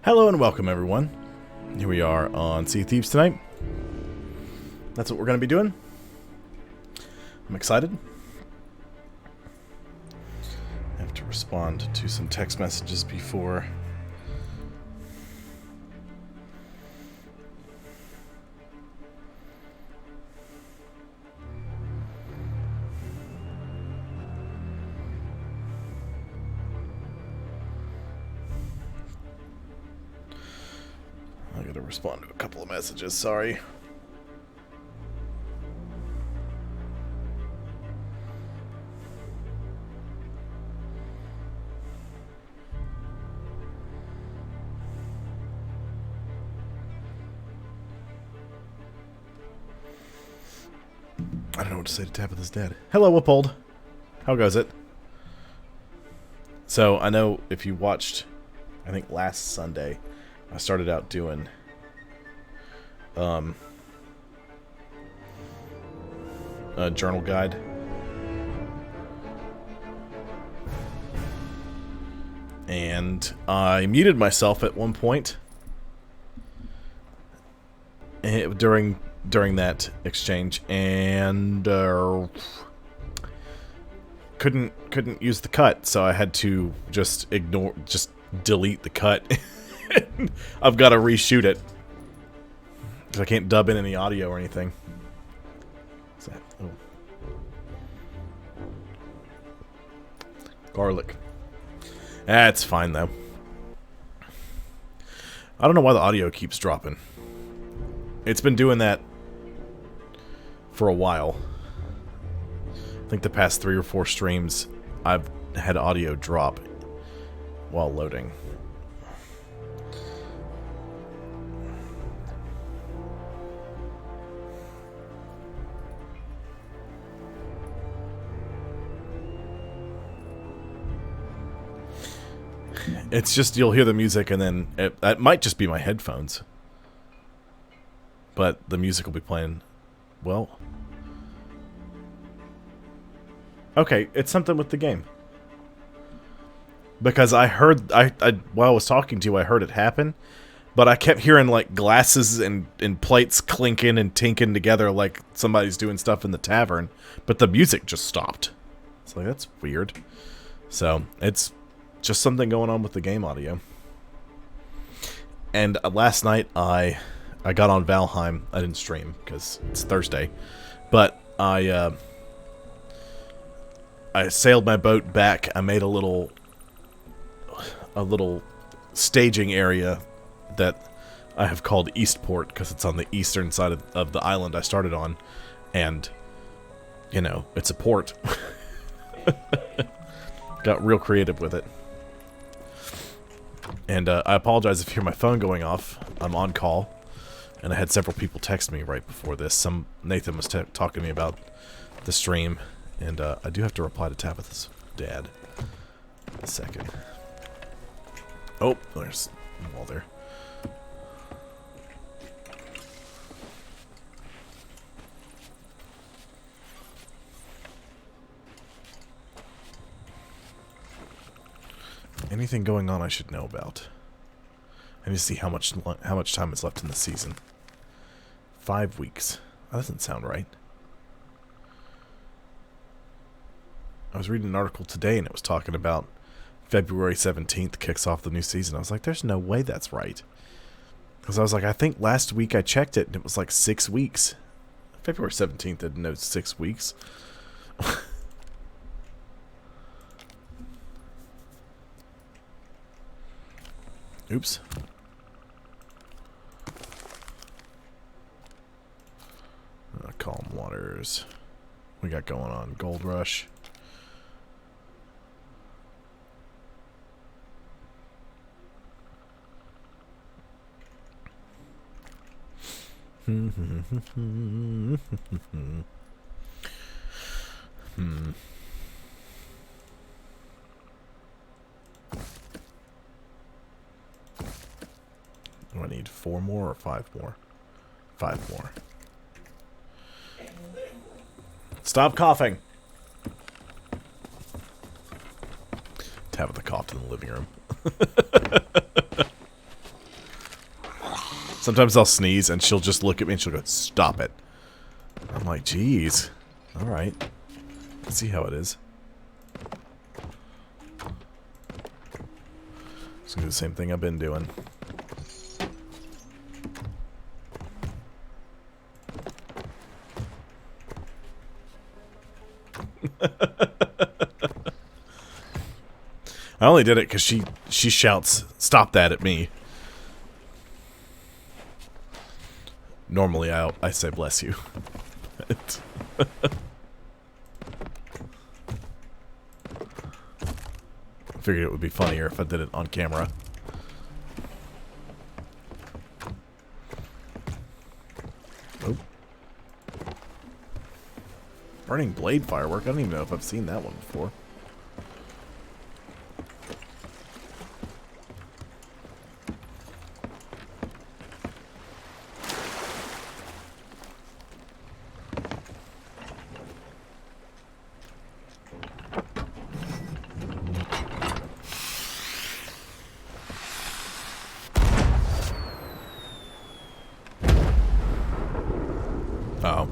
Hello and welcome, everyone. Here we are on Sea of Thieves tonight. That's what we're going to be doing. I'm excited. I have to respond to some text messages before. I gotta respond to a couple of messages, sorry. I don't know what to say to Tabitha's dad. Hello, Wippold. How goes it? So, I know if you watched, I think last Sunday, I started out doing a journal guide. And I muted myself at one point during that exchange, and couldn't use the cut, so I had to just delete the cut. I've got to reshoot it because I can't dub in any audio or anything. What's that? Oh. Garlic. That's fine though. I don't know why the audio keeps dropping. It's been doing that for a while. I think the past 3 or 4 streams I've had audio drop while loading. It's just you'll hear the music and then that might just be my headphones. But the music will be playing. Well, okay, it's something with the game. Because I heard, while I was talking to you, I heard it happen. But I kept hearing, like, glasses and plates clinking and tinking together like somebody's doing stuff in the tavern. But the music just stopped. It's like, that's weird. So, it's just something going on with the game audio. And last night, I got on Valheim. I didn't stream because it's Thursday. But I sailed my boat back. I made a little staging area that I have called Eastport because it's on the eastern side of the island I started on. And, you know, it's a port. Got real creative with it. And I apologize if you hear my phone going off. I'm on call. And I had several people text me right before this. Nathan was talking to me about the stream. And I do have to reply to Tabitha's dad. A second. Oh, there's a wall there. Anything going on I should know about? I need to see how much time is left in the season. 5 weeks. That doesn't sound right. I was reading an article today and it was talking about February 17th kicks off the new season. I was like, there's no way that's right. Because I was like, I think last week I checked it and it was like 6 weeks. February 17th didn't know 6 weeks. Oops. Calm waters. We got going on Gold Rush. Do I need 4 more or 5 more? 5 more. Stop coughing. Tabitha coughed in the living room. Sometimes I'll sneeze and she'll just look at me and she'll go, "Stop it." I'm like, "Geez, all right, let's see how it is." Just gonna do the same thing I've been doing. I only did it because she shouts, "Stop that" at me. Normally I say bless you. I figured it would be funnier if I did it on camera. Oh. Burning blade firework. I don't even know if I've seen that one before. Oh.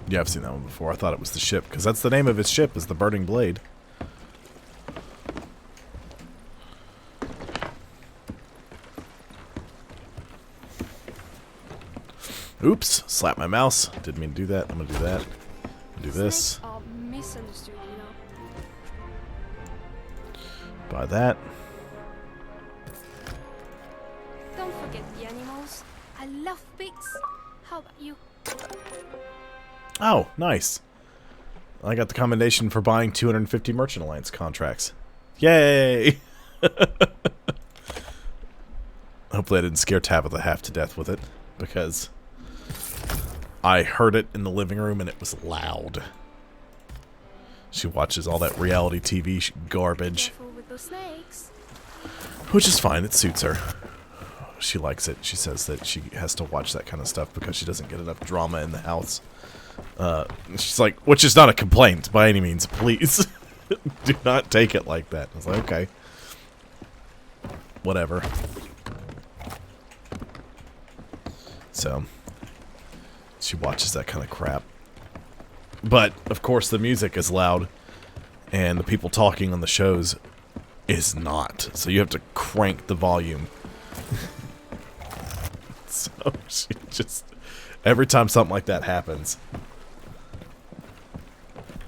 Yeah, I've seen that one before. I thought it was the ship, because that's the name of his ship, is the Burning Blade. Oops, slap my mouse. Didn't mean to do that. I'm gonna do that. Do this. Are misunderstood, you know. Buy that. Don't forget the animals. I love pigs. How about you? Oh, nice. I got the commendation for buying 250 Merchant Alliance contracts. Yay! Hopefully I didn't scare Tabitha half to death with it, because I heard it in the living room and it was loud. She watches all that reality TV garbage. Careful with those snakes. Which is fine, it suits her. She likes it. She says that she has to watch that kind of stuff because she doesn't get enough drama in the house. She's like, which is not a complaint by any means, please. Do not take it like that. I was like, okay. Whatever. So, she watches that kind of crap. But, of course, the music is loud, and the people talking on the shows is not. So you have to crank the volume. So she just... Every time something like that happens...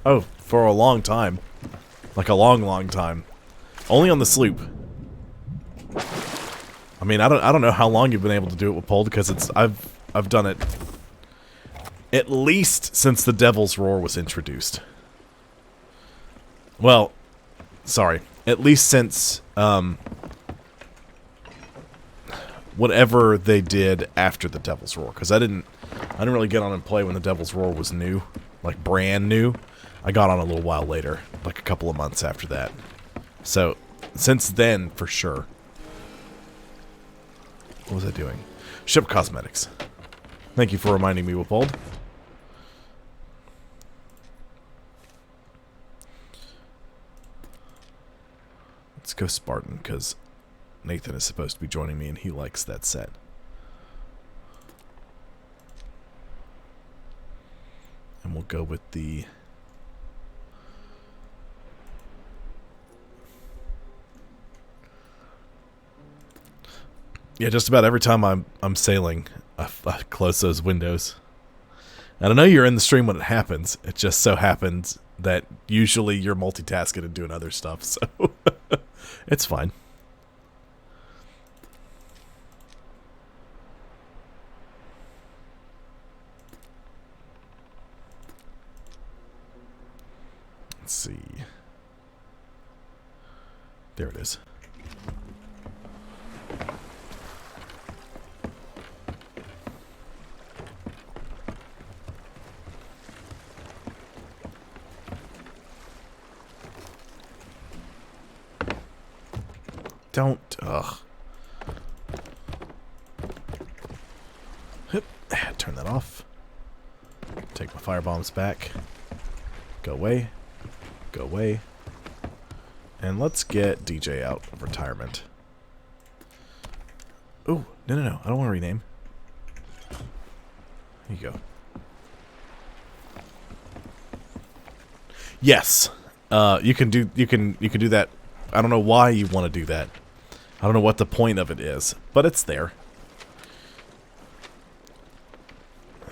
Oh, for a long time. Like a long, long time. Only on the sloop. I mean, I don't know how long you've been able to do it with Pold, because it's... I've done it... At least since the Devil's Roar was introduced. Well, sorry. At least since, whatever they did after the Devil's Roar. Because I didn't really get on and play when the Devil's Roar was new. Like, brand new. I got on a little while later. Like, a couple of months after that. So, since then, for sure. What was I doing? Ship cosmetics. Thank you for reminding me, Wipold. Let's go Spartan, because Nathan is supposed to be joining me, and he likes that set. And we'll go with the... Yeah, just about every time I'm sailing, I close those windows. And I know you're in the stream when it happens. It just so happens that usually you're multitasking and doing other stuff, so it's fine. Let's see. There it is. Don't, ugh. Hip, turn that off. Take my fire bombs back. Go away. Go away. And let's get DJ out of retirement. Oh, no. I don't want to rename. Here you go. Yes. You can do that. I don't know why you want to do that. I don't know what the point of it is, but it's there.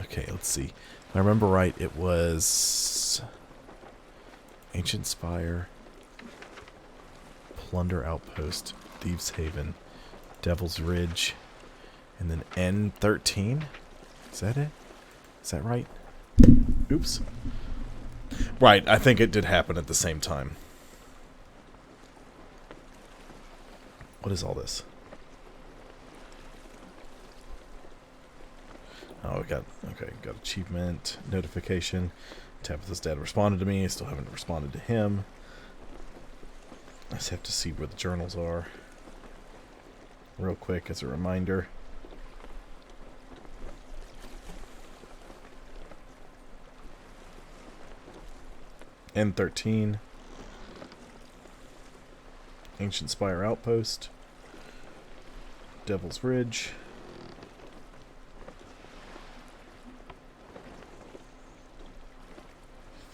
Okay, let's see. If I remember right, it was Ancient Spire, Plunder Outpost, Thieves Haven, Devil's Ridge, and then N13. Is that it? Is that right? Oops. Right, I think it did happen at the same time. What is all this? Oh, we got, okay, got achievement, notification. Tabitha's dad responded to me. I still haven't responded to him. I just have to see where the journals are. Real quick as a reminder. N13. Ancient Spire Outpost. Devil's Ridge.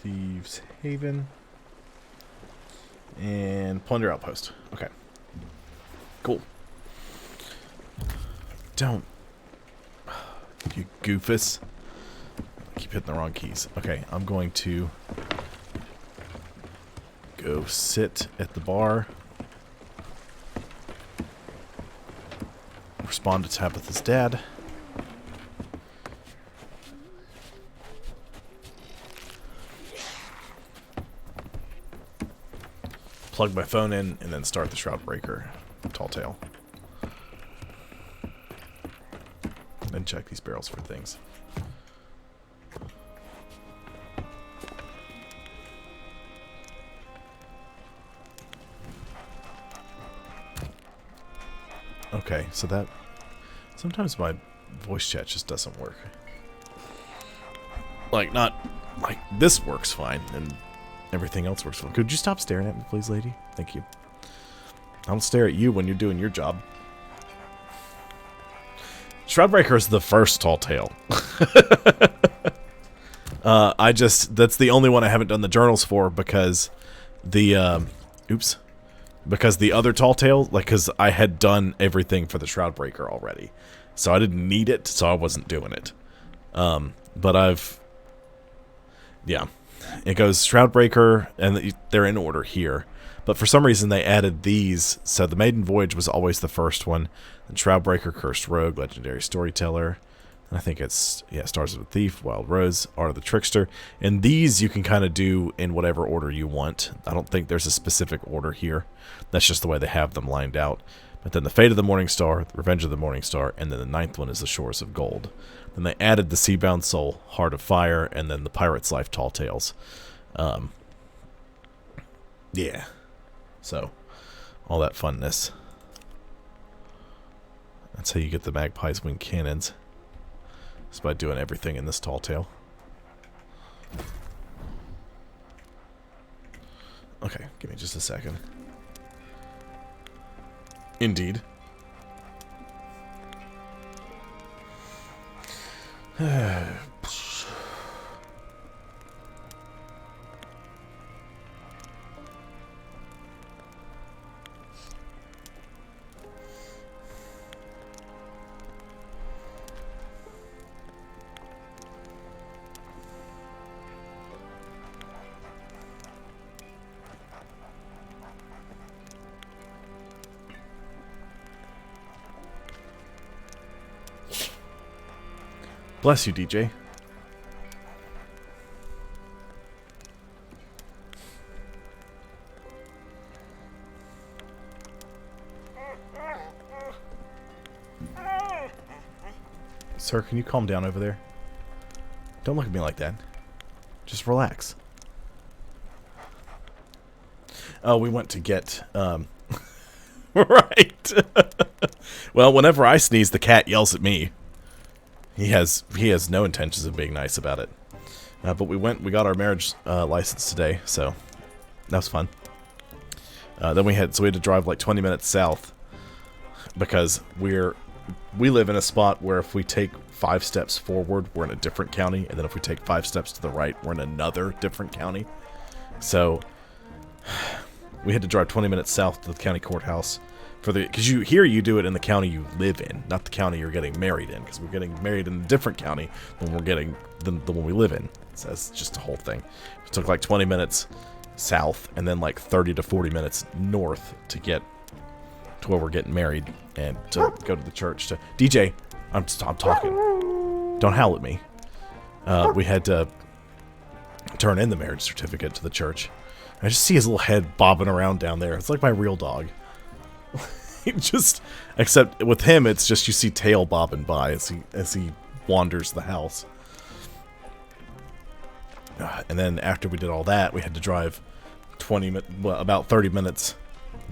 Thieves Haven. And Plunder Outpost. Okay. Cool. Don't. You goofus. I keep hitting the wrong keys. Okay, I'm going to go sit at the bar. Respond to Tabitha's dad. Plug my phone in and then start the Shroudbreaker Tall Tale. Then check these barrels for things. Okay, so that... Sometimes my voice chat just doesn't work. Like, not... Like, this works fine, and everything else works fine. Could you stop staring at me, please, lady? Thank you. I don't stare at you when you're doing your job. Shroudbreaker is the first Tall Tale. That's the only one I haven't done the journals for because the, oops. Because the other Tall Tale, like, because I had done everything for the Shroudbreaker already. So I didn't need it, so I wasn't doing it. But I've, yeah. It goes Shroudbreaker, and they're in order here. But for some reason, they added these. So the Maiden Voyage was always the first one. Then Shroudbreaker, Cursed Rogue, Legendary Storyteller. And I think it's, yeah, Stars of the Thief, Wild Rose, Art of the Trickster. And these you can kind of do in whatever order you want. I don't think there's a specific order here. That's just the way they have them lined out. But then the Fate of the Morning Star, the Revenge of the Morning Star, and then the 9th one is the Shores of Gold. Then they added the Seabound Soul, Heart of Fire, and then the Pirate's Life Tall Tales. Yeah. So, all that funness. That's how you get the Magpie's Wing Cannons. Just by doing everything in this Tall Tale. Okay, give me just a second. Indeed. Bless you, DJ. Sir, can you calm down over there? Don't look at me like that. Just relax. Oh, we went to get, right. Well, whenever I sneeze, the cat yells at me. He has no intentions of being nice about it. But we got our marriage license today, so that was fun. Then we had to drive like 20 minutes south because we're we live in a spot where if we take 5 steps forward, we're in a different county, and then if we take 5 steps to the right, we're in another different county. So we had to drive 20 minutes south to the county courthouse for the, because you do it in the county you live in, not the county you're getting married in, because we're getting married in a different county than the one we live in. So that's just a whole thing. It took like 20 minutes south and then like 30 to 40 minutes north to get to where we're getting married and to go to the church. To DJ, I'm talking. Don't howl at me. We had to turn in the marriage certificate to the church. I just see his little head bobbing around down there. It's like my real dog. Except with him, it's just you see tail bobbing by as he wanders the house. And then after we did all that, we had to drive about 30 minutes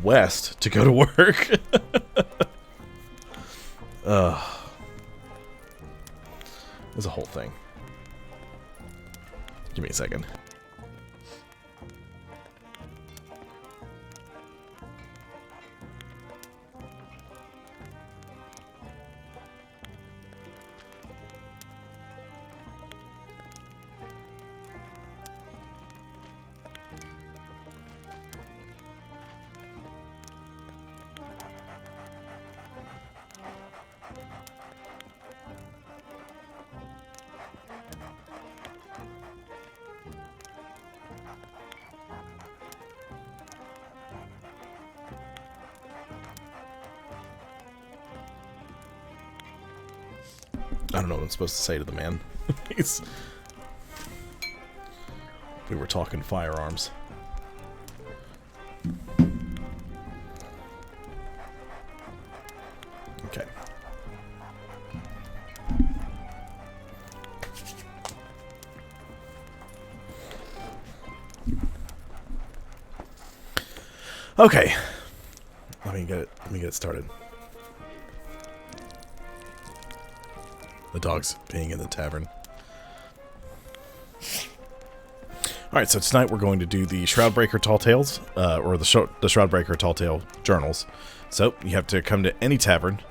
west to go to work. It was a whole thing. Give me a second. I don't know what I'm supposed to say to the man. We were talking firearms. Okay. Okay. Let me get it started. The dog's being in the tavern. Alright, so tonight we're going to do the Shroudbreaker Tall Tales, or the Shroudbreaker Tall Tale Journals. So, you have to come to any tavern.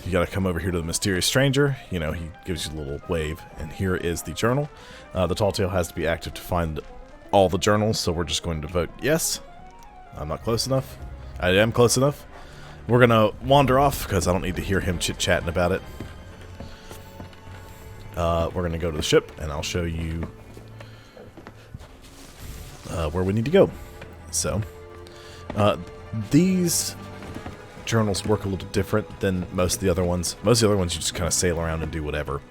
You gotta come over here to the Mysterious Stranger. You know, he gives you a little wave, and here is the journal. The Tall Tale has to be active to find all the journals, so we're just going to vote yes. I'm not close enough. I am close enough. We're gonna wander off, because I don't need to hear him chit-chatting about it. We're going to go to the ship, and I'll show you where we need to go. So, these journals work a little different than most of the other ones. Most of the other ones you just kind of sail around and do whatever.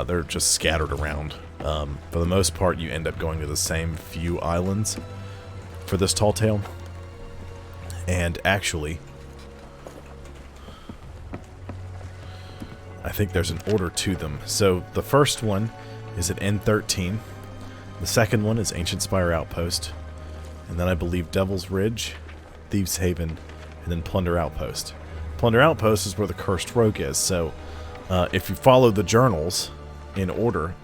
They're just scattered around. For the most part, you end up going to the same few islands for this tall tale. And actually, I think there's an order to them. So the first one is at N13. The second one is Ancient Spire Outpost. And then I believe Devil's Ridge, Thieves Haven, and then Plunder Outpost. Plunder Outpost is where the Cursed Rogue is. So if you follow the journals in order,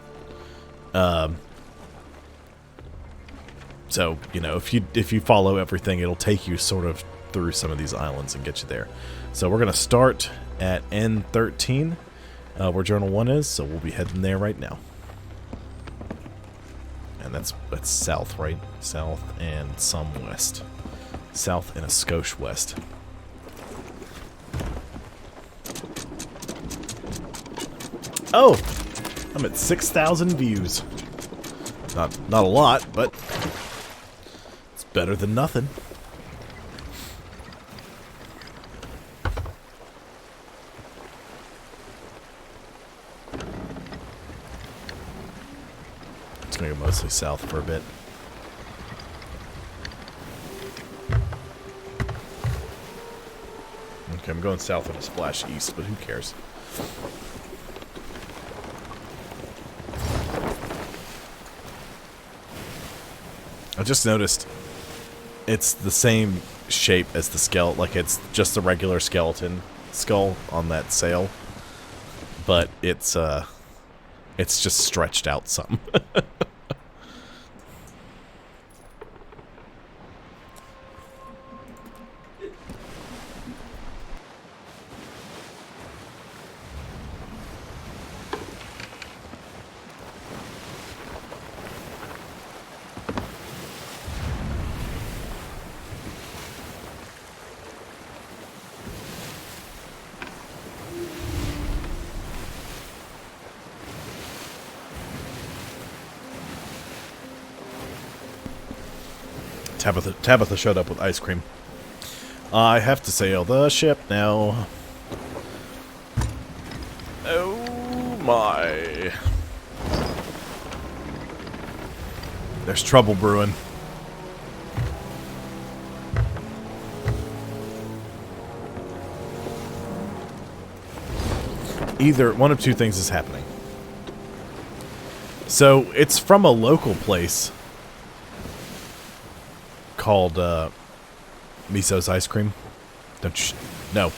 so, you know, if you follow everything, it'll take you sort of through some of these islands and get you there. So we're going to start at N13. Where Journal 1 is, so we'll be heading there right now. And that's south, right? South and some west. South and a skosh west. Oh! I'm at 6,000 views. Not a lot, but it's better than nothing. Go mostly south for a bit. Okay, I'm going south of a splash east, but who cares? I just noticed it's the same shape as the skeleton, like it's just a regular skeleton skull on that sail, but it's just stretched out some. Tabitha showed up with ice cream. I have to sail the ship now. Oh my. There's trouble brewing. Either one of two things is happening. So it's from a local place called Miso's Ice Cream. No,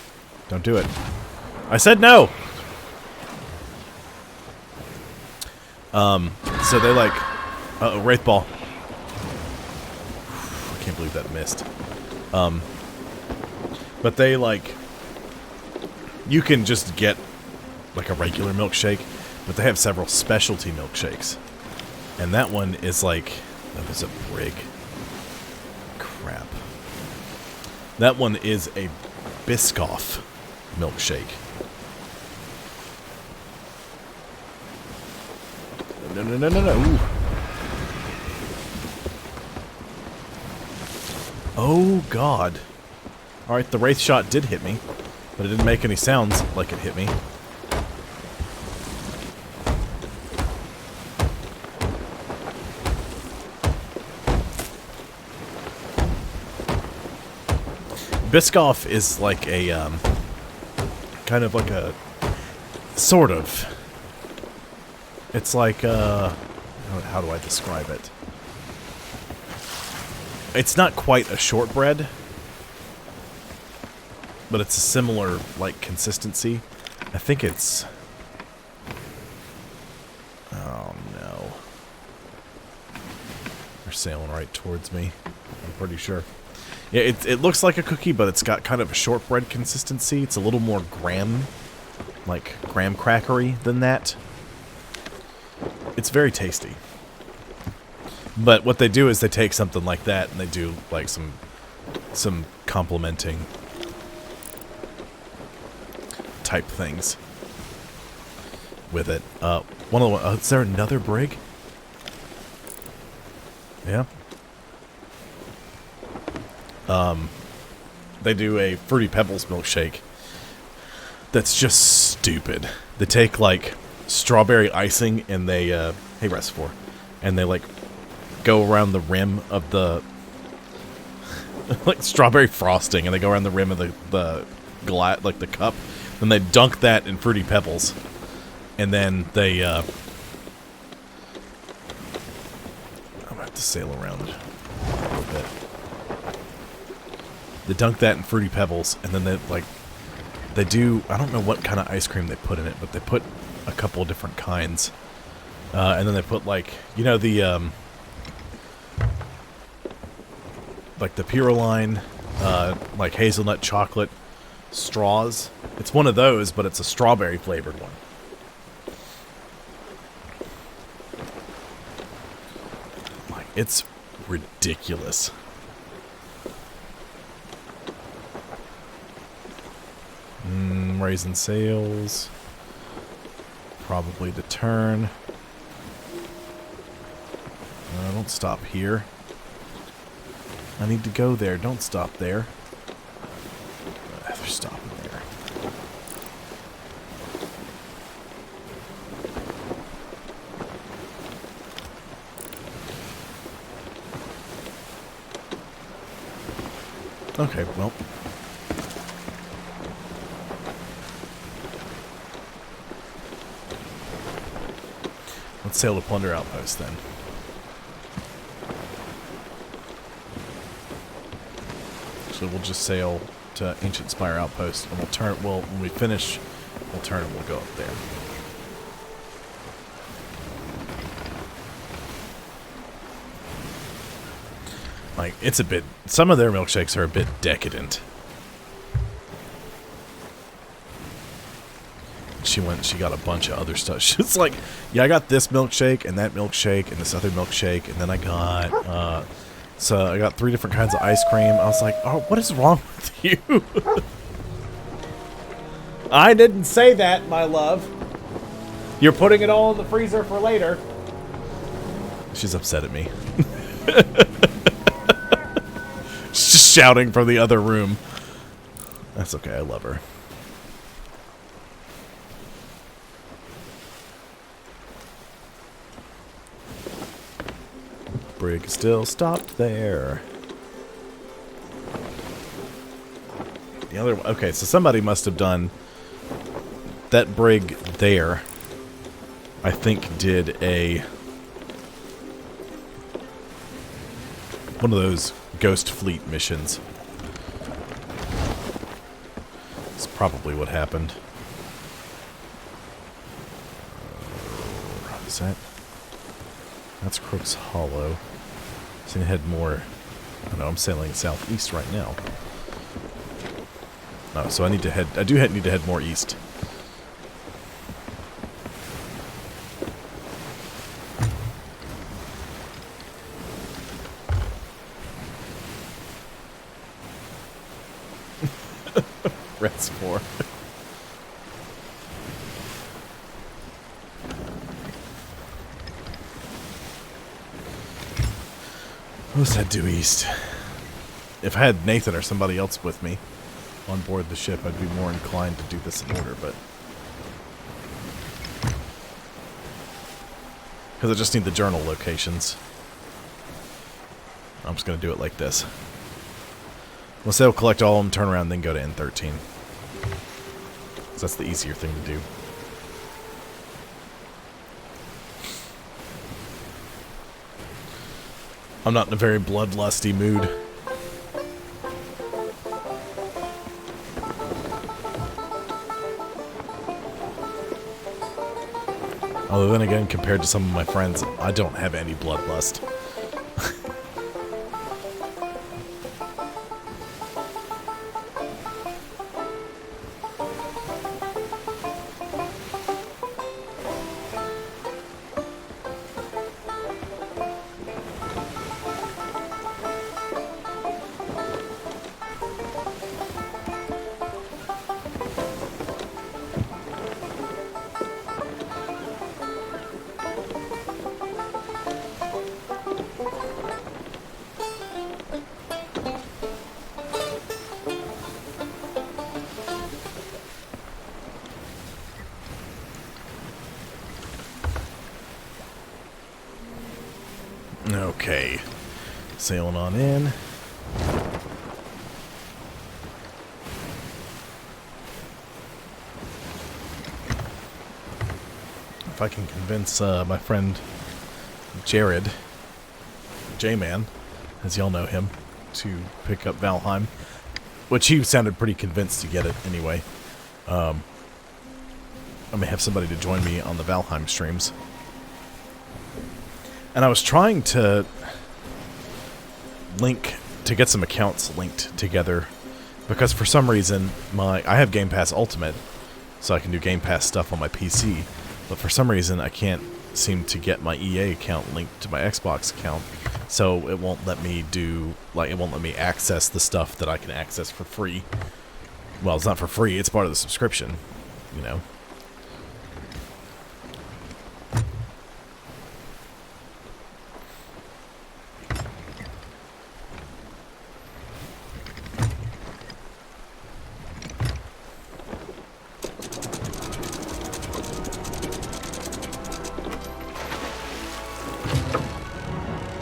don't do it. I said no. So they like, Wraith Ball. I can't believe that missed. But they like, you can just get like a regular milkshake, but they have several specialty milkshakes. And that one is like, oh, there's a brig. Crap. That one is a Biscoff milkshake. No. Ooh. Oh, God. Alright, the Wraith shot did hit me, but it didn't make any sounds like it hit me. Biscoff is like a, kind of like a, sort of. It's like, how do I describe it? It's not quite a shortbread, but it's a similar, like, consistency. I think it's, oh no. They're sailing right towards me, I'm pretty sure. Yeah, it looks like a cookie, but it's got kind of a shortbread consistency. It's a little more graham crackery than that. It's very tasty. But what they do is they take something like that and they do like some complementing type things with it. Is there another brig? Yeah. They do a Fruity Pebbles milkshake that's just stupid. They take, like, strawberry icing and they, hey, Rest4, and they, like, go around the rim of the, like, strawberry frosting, and they go around the rim of the cup, then they dunk that in Fruity Pebbles, and then they, I'm gonna have to sail around it a little bit. They dunk that in Fruity Pebbles, and then they do, I don't know what kind of ice cream they put in it, but they put a couple of different kinds. And then they put, like, you know, the, like the Pureline, like hazelnut chocolate straws. It's one of those, but it's a strawberry flavored one. Like, it's ridiculous. Raising sails. Probably to turn. Don't stop here. I need to go there. Don't stop there. They're stopping there. Okay, well. Let's sail to Plunder Outpost then. So we'll just sail to Ancient Spire Outpost, and we'll turn. When we finish, we'll turn and we'll go up there. Like, it's a bit. Some of their milkshakes are a bit decadent. She got a bunch of other stuff. She's like, yeah, I got this milkshake and that milkshake and this other milkshake, and then I got, so I got 3 different kinds of ice cream. I was like, oh, what is wrong with you? I didn't say that, my love. You're putting it all in the freezer for later. She's upset at me. shouting from the other room. That's okay, I love her. Brig still stopped there. The other, okay, so somebody must have done that brig there. I think did one of those Ghost Fleet missions. That's probably what happened. Is that? That's Crook's Hollow. So I head more. Oh no, I'm sailing southeast right now. Oh, so I need to head. I do need to head more east. Rest 4. Let's head due east. If I had Nathan or somebody else with me on board the ship, I'd be more inclined to do this in order, but because I just need the journal locations. I'm just going to do it like this. We'll say we'll collect all of them, turn around, then go to N13. Because that's the easier thing to do. I'm not in a very bloodlusty mood. Although then again, compared to some of my friends, I don't have any bloodlust. Okay, sailing on in. If I can convince my friend Jared, J-Man, as y'all know him, to pick up Valheim, which he sounded pretty convinced to get it anyway. I may have somebody to join me on the Valheim streams. And I was trying to get some accounts linked together, because for some reason I have Game Pass Ultimate, so I can do Game Pass stuff on my PC, but for some reason I can't seem to get my EA account linked to my Xbox account, so it won't let me access the stuff that I can access for free. Well, it's not for free, it's part of the subscription, you know.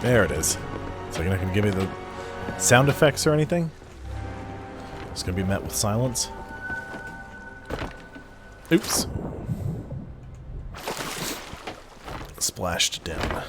There it is. So you're not going to give me the sound effects or anything? It's going to be met with silence. Oops. Splashed down.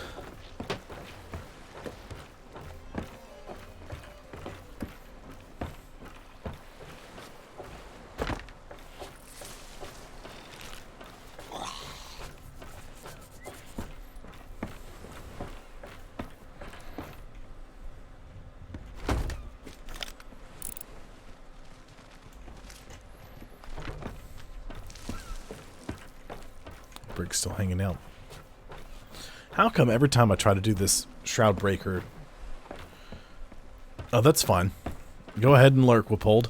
Brig's still hanging out. How come every time I try to do this Shroud Breaker... Oh, that's fine. Go ahead and lurk, Wippold.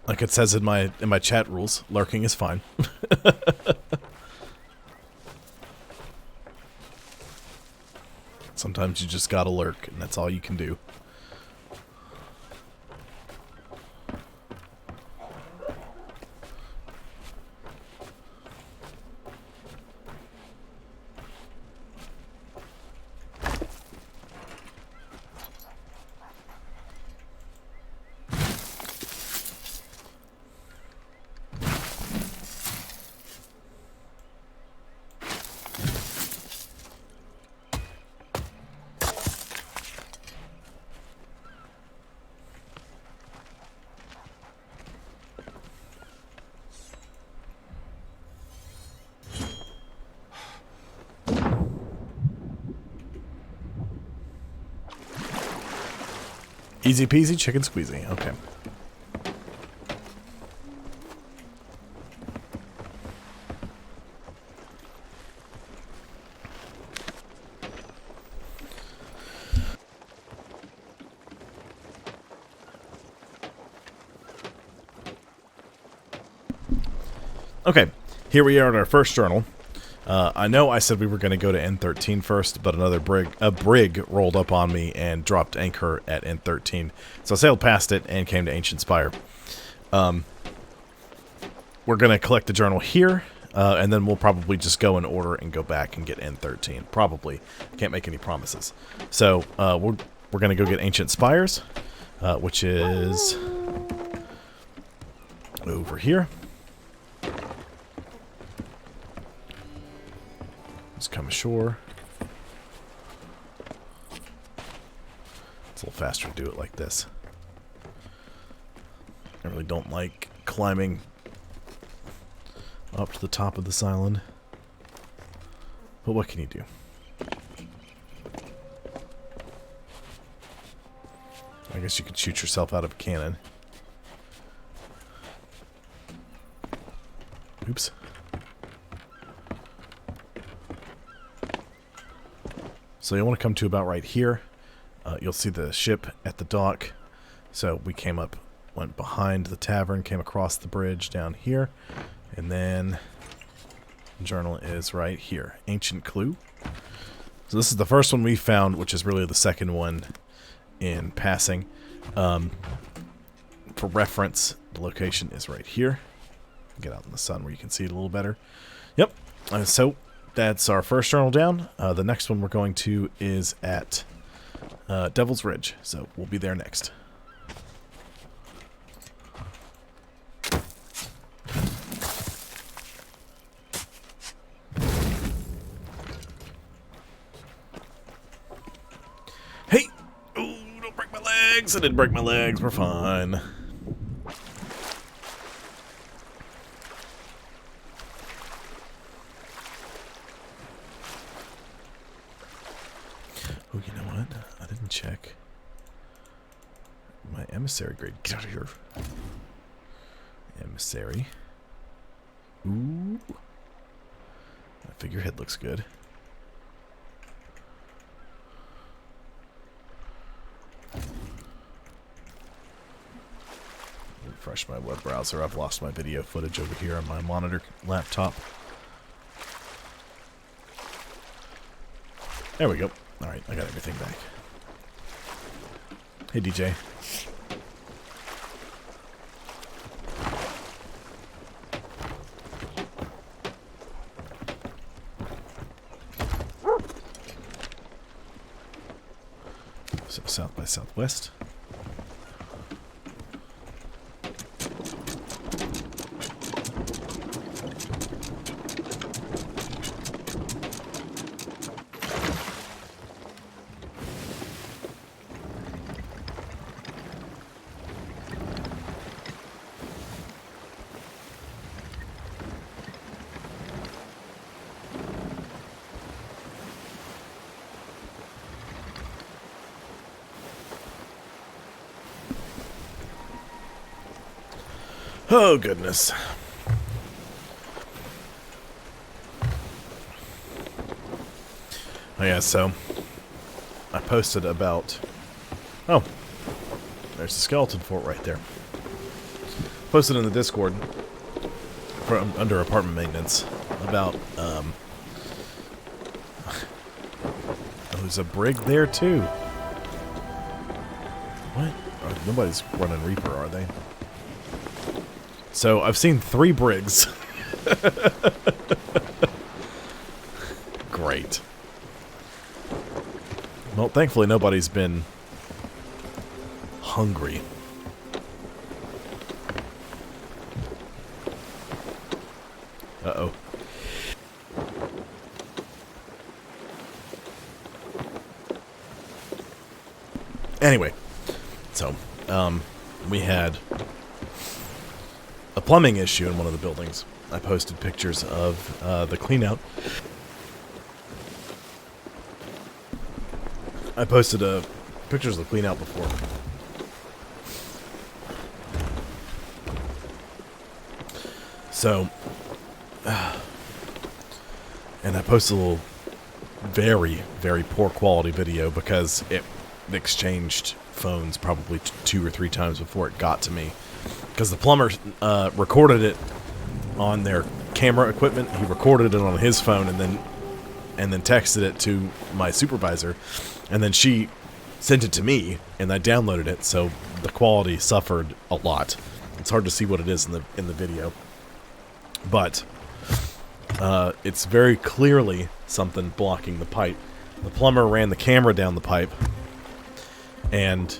Like it says in my chat rules, lurking is fine. Sometimes you just gotta lurk, and that's all you can do. Easy peasy chicken squeezy. Okay. Okay, here we are at our first journal. I know I said we were going to go to N13 first, but a brig rolled up on me and dropped anchor at N13. So I sailed past it and came to Ancient Spire. We're going to collect the journal here, and then we'll probably just go in order and go back and get N13. Probably. Can't make any promises. So we're going to go get Ancient Spires, which is over here. Let's come ashore. It's a little faster to do it like this. I really don't like climbing up to the top of this island. But what can you do? I guess you could shoot yourself out of a cannon. Oops. So you want to come to about right here. You'll see the ship at the dock. So we came up, went behind the tavern, came across the bridge down here, and then the journal is right here. Ancient Clue. So this is the first one we found, which is really the second one in passing. For reference, the location is right here. Get out in the sun where you can see it a little better. Yep. So that's our first journal down. The next one we're going to is at Devil's Ridge, so we'll be there next. Hey! Oh, don't break my legs! I didn't break my legs. We're fine. Oh, you know what? I didn't check my emissary grade. Get out of here. Emissary. Ooh. That figurehead looks good. Refresh my web browser. I've lost my video footage over here on my monitor laptop. There we go. Alright, I got everything back. Hey, DJ. So, South by Southwest. Oh, goodness. Oh, yeah, so I posted about... Oh, there's the skeleton fort right there. Posted in the Discord from under apartment maintenance about, oh, there's a brig there, too. What? Oh, nobody's running Reaper, are they? So, I've seen 3 brigs. Great. Well, thankfully nobody's been hungry. Uh-oh. Anyway, so, we had a plumbing issue in one of the buildings. I posted pictures of the cleanout. I posted pictures of the cleanout before. So, and I posted a little very, very poor quality video because it exchanged phones probably 2 or 3 times before it got to me. Because the plumber recorded it on their camera equipment. He recorded it on his phone and then texted it to my supervisor, and then she sent it to me, and I downloaded it. So the quality suffered a lot. It's hard to see what it is in the video, but it's very clearly something blocking the pipe. The plumber ran the camera down the pipe, and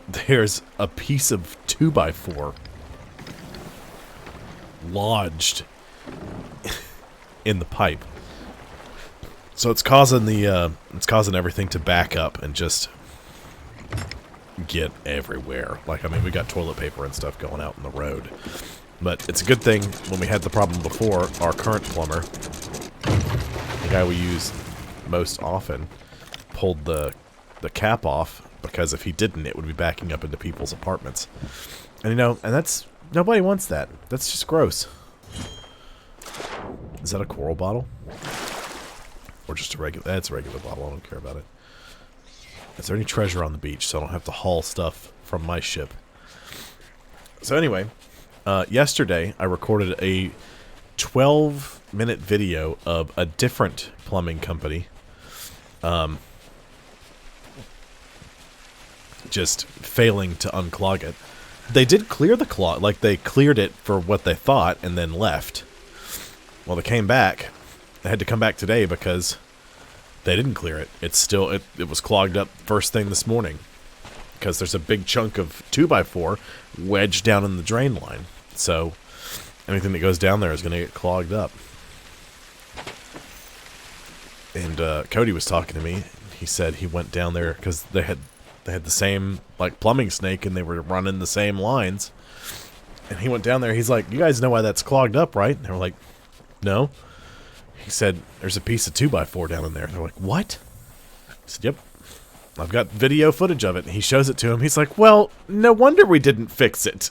there's a piece of 2x4 lodged in the pipe. So it's causing everything to back up and just get everywhere. Like, I mean, we got toilet paper and stuff going out in the road. But it's a good thing when we had the problem before, our current plumber, the guy we use most often, pulled the cap off, because if he didn't, it would be backing up into people's apartments. And, you know, and that's... Nobody wants that. That's just gross. Is that a coral bottle? Or just a regular... That's a regular bottle. I don't care about it. Is there any treasure on the beach so I don't have to haul stuff from my ship? So anyway, yesterday I recorded a 12-minute video of a different plumbing company just failing to unclog it. They did clear the clog, like they cleared it for what they thought and then left. Well, they came back. They had to come back today because they didn't clear it. It's still, it was clogged up first thing this morning because there's a big chunk of 2x4 wedged down in the drain line. So anything that goes down there is going to get clogged up. And Cody was talking to me. He said he went down there because they had the same, like, plumbing snake, and they were running the same lines. And he went down there. He's like, "You guys know why that's clogged up, right?" And they were like, "No." He said, "There's a piece of 2x4 down in there." And they're like, "What?" I said, "Yep. I've got video footage of it." And he shows it to him. He's like, "Well, no wonder we didn't fix it."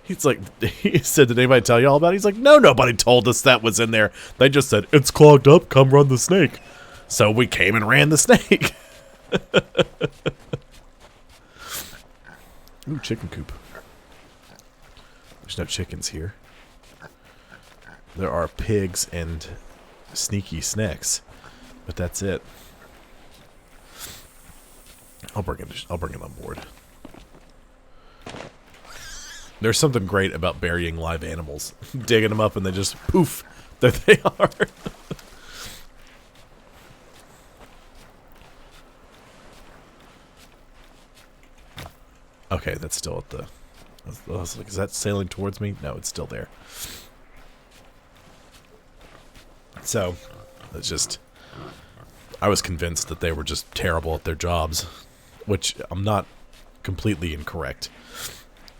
He's like, he said, "Did anybody tell you all about it?" He's like, "No, nobody told us that was in there. They just said, 'It's clogged up, come run the snake.' So we came and ran the snake." Ooh, chicken coop. There's no chickens here. There are pigs and sneaky snakes, but that's it. I'll bring it on board. There's something great about burying live animals. Digging them up and they just poof, there they are. Okay, that's still at the... I was like, is that sailing towards me? No, it's still there. So, it's just... I was convinced that they were just terrible at their jobs, which I'm not completely incorrect,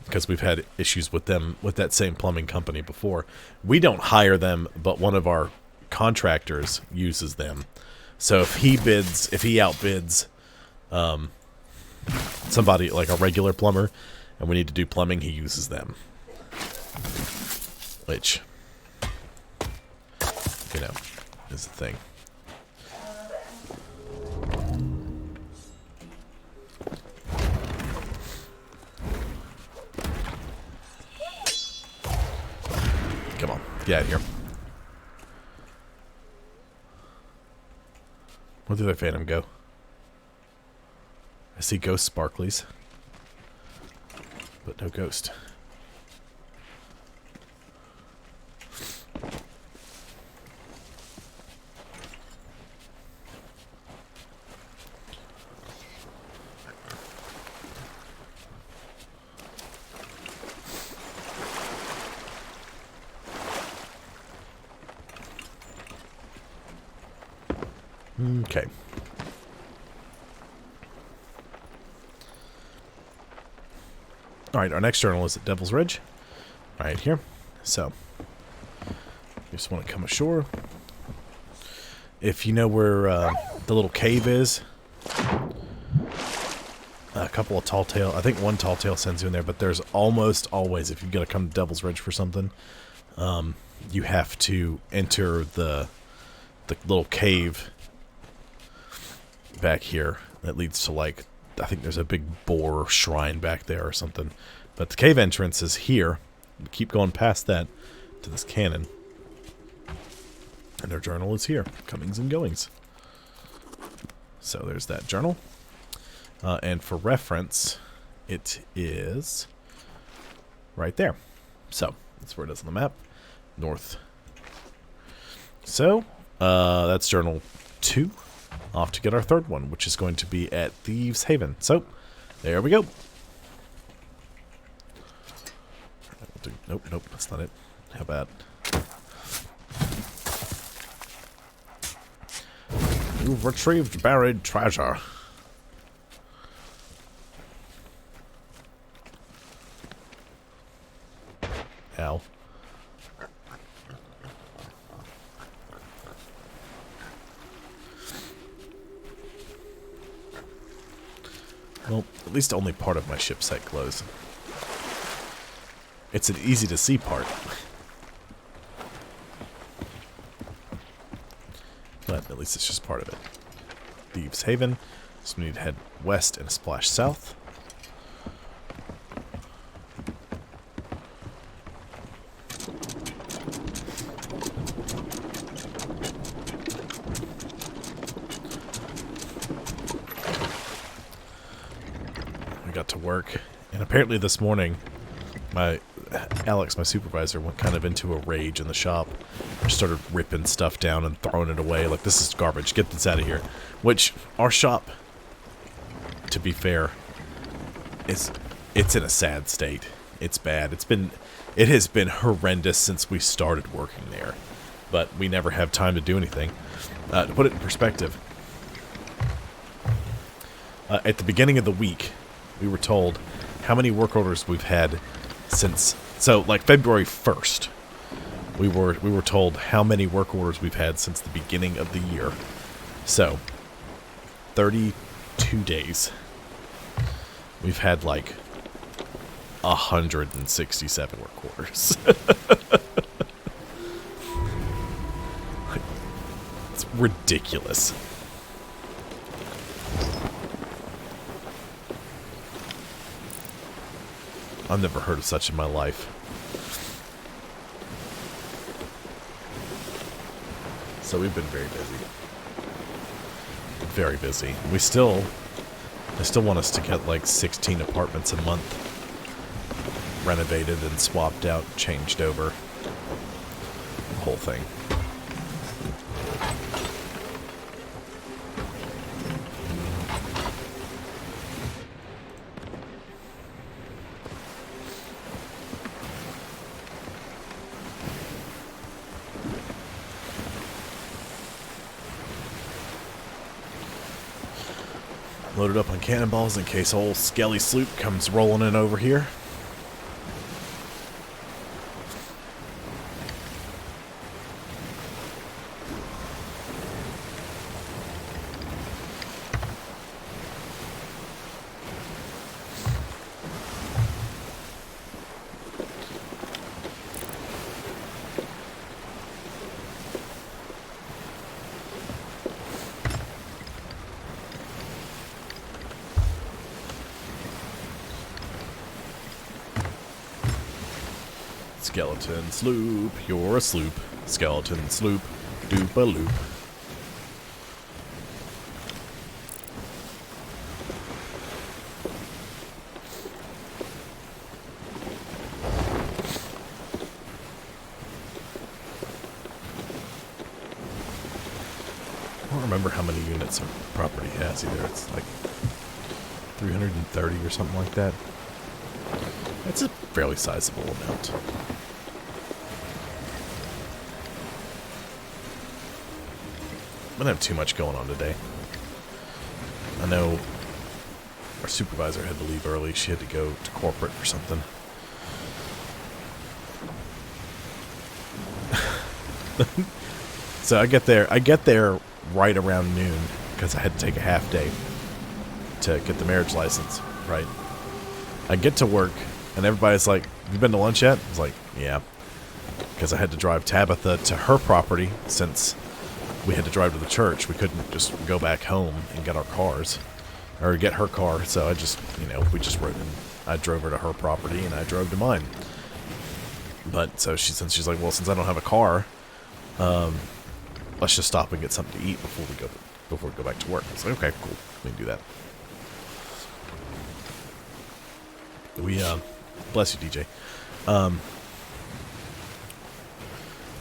because we've had issues with them, with that same plumbing company before. We don't hire them, but one of our contractors uses them. So if he outbids... somebody like a regular plumber, and we need to do plumbing, he uses them. Which, you know, is the thing. Come on, get out of here. Where did the phantom go? I see ghost sparklies, but no ghost. Okay. Alright, our next journal is at Devil's Ridge. Right here. So, just want to come ashore. If you know where the little cave is, A couple of tall tale. I think one tall tale sends you in there, but there's almost always, if you've got to come to Devil's Ridge for something, you have to enter the little cave back here that leads to, like, I think there's a big boar shrine back there or something. But the cave entrance is here. We keep going past that to this cannon. And their journal is here. Comings and goings. So there's that journal. And for reference, it is right there. So that's where it is on the map. North. So that's journal 2. Off to get our third one, which is going to be at Thieves Haven. So there we go. Nope, that's not it. How about you've retrieved buried treasure. Ow. Well, at least only part of my ship site glows. It's an easy to see part. But at least it's just part of it. Thieves Haven. So we need to head west and splash south. We got to work. And apparently this morning, Alex, my supervisor, went kind of into a rage in the shop. Started ripping stuff down and throwing it away. Like, this is garbage. Get this out of here. Which, our shop, to be fair, it's in a sad state. It's bad. It has been horrendous since we started working there. But we never have time to do anything. To put it in perspective, at the beginning of the week, we were told how many work orders we've had since, so like February 1st, we were told how many work orders we've had since the beginning of the year. So 32 days. We've had like 167 work orders. It's ridiculous. I've never heard of such in my life. So we've been very busy. Very busy. They still want us to get like 16 apartments a month renovated and swapped out, changed over. The whole thing. Loaded up on cannonballs in case old Skelly Sloop comes rolling in over here. Skeleton sloop, you're a sloop. Skeleton sloop, doop-a-loop. I don't remember how many units a property has either. It's like 330 or something like that. It's a fairly sizable amount. I don't have too much going on today. I know our supervisor had to leave early. She had to go to corporate for something. So I get there right around noon because I had to take a half day. to get the marriage license, right? I get to work, and everybody's like, "You been to lunch yet?" I was like, "Yeah," because I had to drive Tabitha to her property since we had to drive to the church. We couldn't just go back home and get our cars, or get her car. So I just, we just rode in. I drove her to her property, and I drove to mine. But so since she's like, "Well, since I don't have a car, let's just stop and get something to eat before we go back to work." I was like, "Okay, cool, we can do that." We bless you, DJ.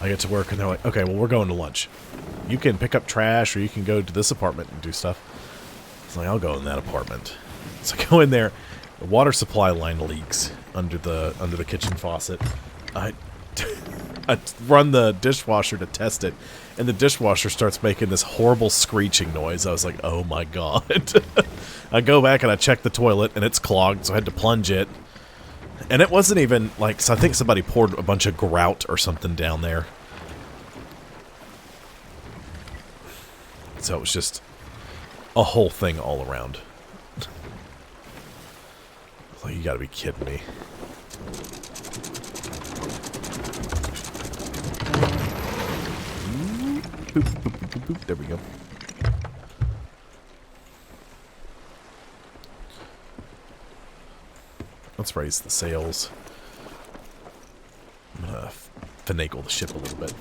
I get to work, and they're like, "Okay, well, we're going to lunch. You can pick up trash, or you can go to this apartment and do stuff." It's like, "I'll go in that apartment." So I go in there. The water supply line leaks under the kitchen faucet. I run the dishwasher to test it, and the dishwasher starts making this horrible screeching noise. I was like, "Oh my god." I go back and I check the toilet, and it's clogged, so I had to plunge it. And it wasn't even like, so I think somebody poured a bunch of grout or something down there. So it was just a whole thing all around. Like, you gotta be kidding me. Boop, boop, boop, boop, boop. There we go. Let's raise the sails. I'm gonna finagle the ship a little bit.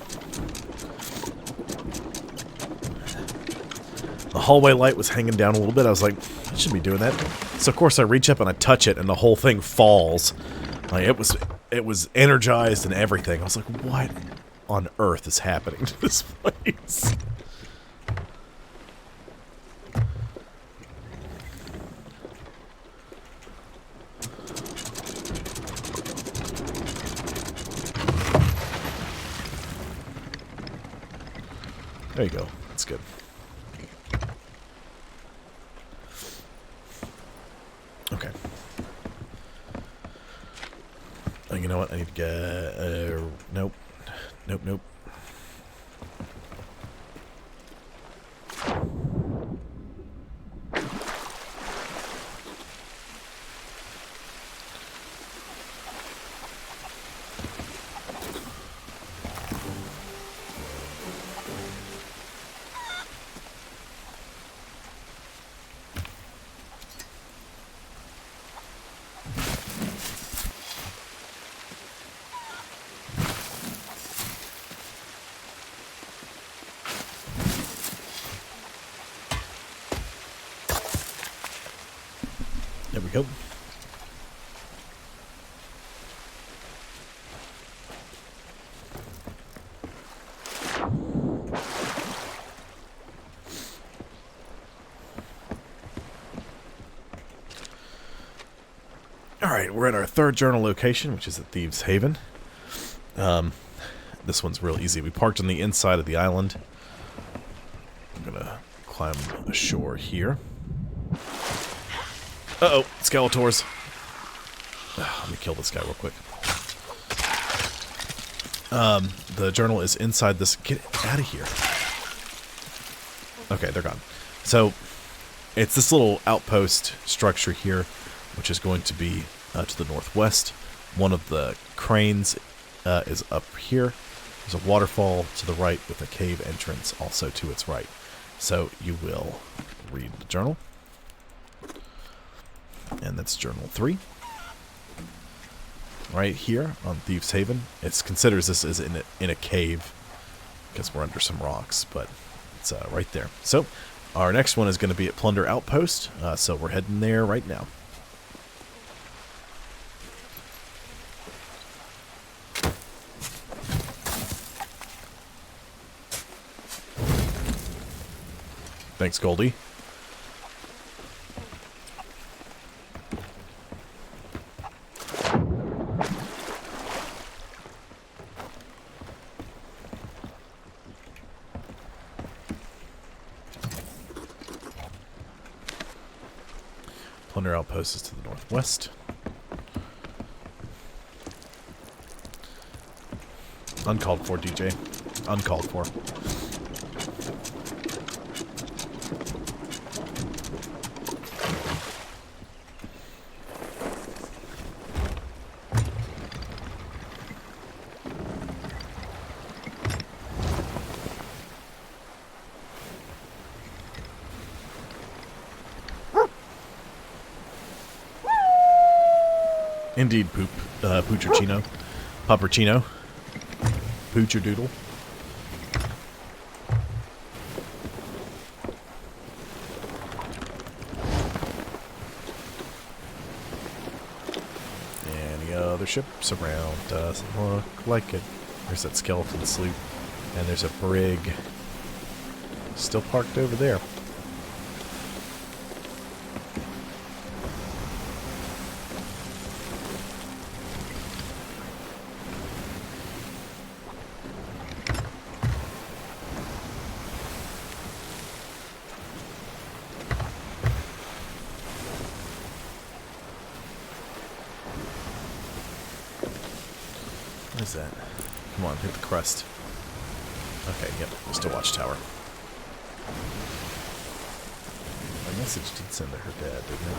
The hallway light was hanging down a little bit. I was like, I shouldn't be doing that. So of course I reach up and I touch it, and the whole thing falls. Like, it was energized and everything. I was like, what on earth is happening to this place? There you go. That's good. Okay. You know what? I need to get... nope. Nope, nope. There we go. Alright, we're at our third journal location, which is at Thieves' Haven. This one's real easy. We parked on the inside of the island. I'm gonna climb ashore here. Uh-oh, Skeletors. Let me kill this guy real quick. The journal is inside this... Get out of here. Okay, they're gone. So, it's this little outpost structure here, which is going to be to the northwest. One of the cranes is up here. There's a waterfall to the right with a cave entrance also to its right. So, you will read the journal. And that's journal 3. Right here on Thieves' Haven. It considers this as in a cave because we're under some rocks, but it's right there. So our next one is going to be at Plunder Outpost, so we're heading there right now. Thanks, Goldie. Plunder Outpost is to the northwest. Uncalled for, DJ. Uncalled for. Indeed, Poocherchino. Pupperchino. Poocherdoodle. Any other ships around? Doesn't look like it. There's that skeleton sloop. And there's a brig. Still parked over there. What is that? Come on, hit the crest. Okay, yep, just a watchtower. My message did send to her dad, didn't it?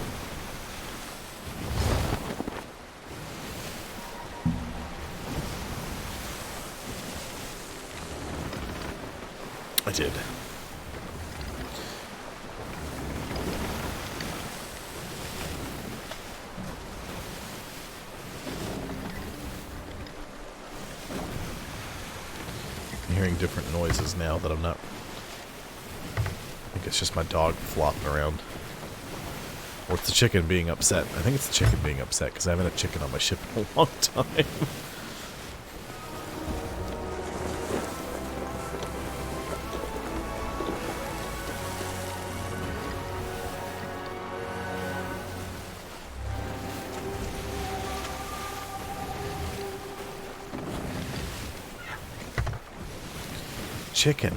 I did. I'm hearing different noises now that I'm not... I think it's just my dog flopping around. Or it's the chicken being upset. I think it's the chicken being upset because I haven't had chicken on my ship in a long time. Chicken.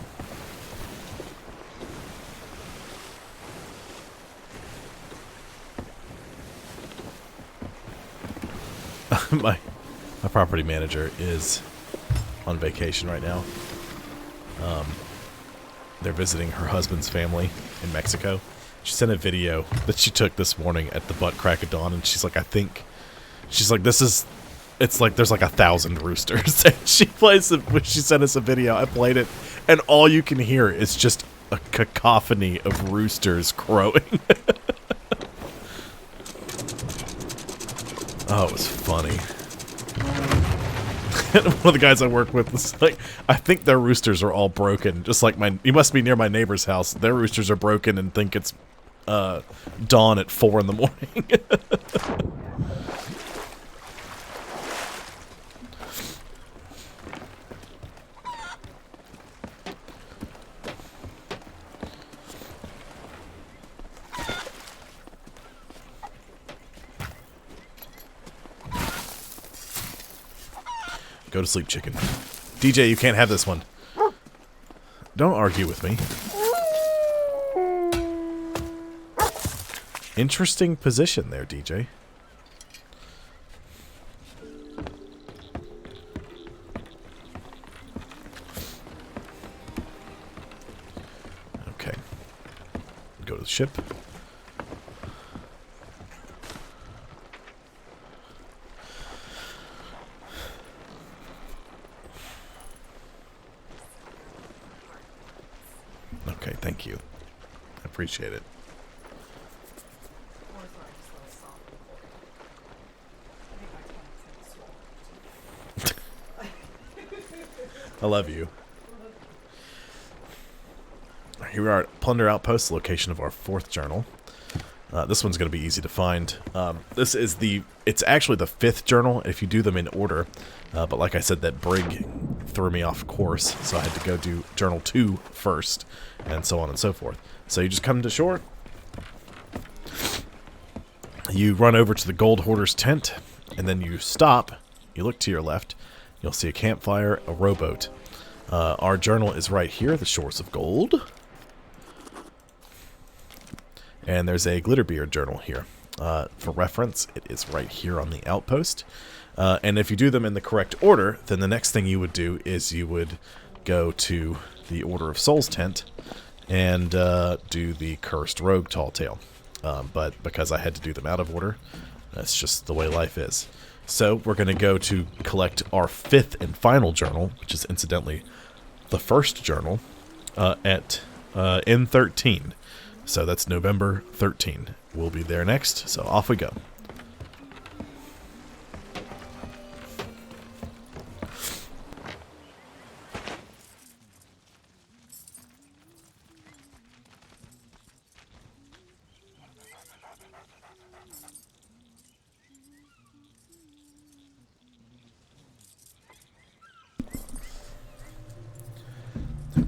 my property manager is on vacation right now. They're visiting her husband's family in Mexico. She sent a video that she took this morning at the butt crack of dawn, and she's like, it's like there's like 1,000 roosters. And she plays it when she sent us a video. I played it, and all you can hear is just a cacophony of roosters crowing. Oh, it was funny. One of the guys I work with was like, I think their roosters are all broken. Just like you must be near my neighbor's house. Their roosters are broken and think it's dawn at 4 in the morning. Go to sleep, chicken. DJ, you can't have this one. Don't argue with me. Interesting position there, DJ. Okay. Go to the ship. Okay, thank you. I appreciate it. I love you. Here we are at Plunder Outpost, location of our 4th journal. This one's going to be easy to find. It's actually the 5th journal if you do them in order. But like I said, that brig threw me off course, so I had to go do journal 2 first, and so on and so forth. So you just come to shore. You run over to the gold hoarder's tent, and then you stop. You look to your left. You'll see a campfire, a rowboat. Our journal is right here, the Shores of Gold. And there's a Glitterbeard journal here. For reference, it is right here on the outpost. And if you do them in the correct order, then the next thing you would do is you would go to the Order of Souls tent and do the Cursed Rogue Tall Tale. But because I had to do them out of order, that's just the way life is. So we're going to go to collect our 5th and final journal, which is incidentally the first journal, at N13. So that's November 13. We'll be there next, so off we go.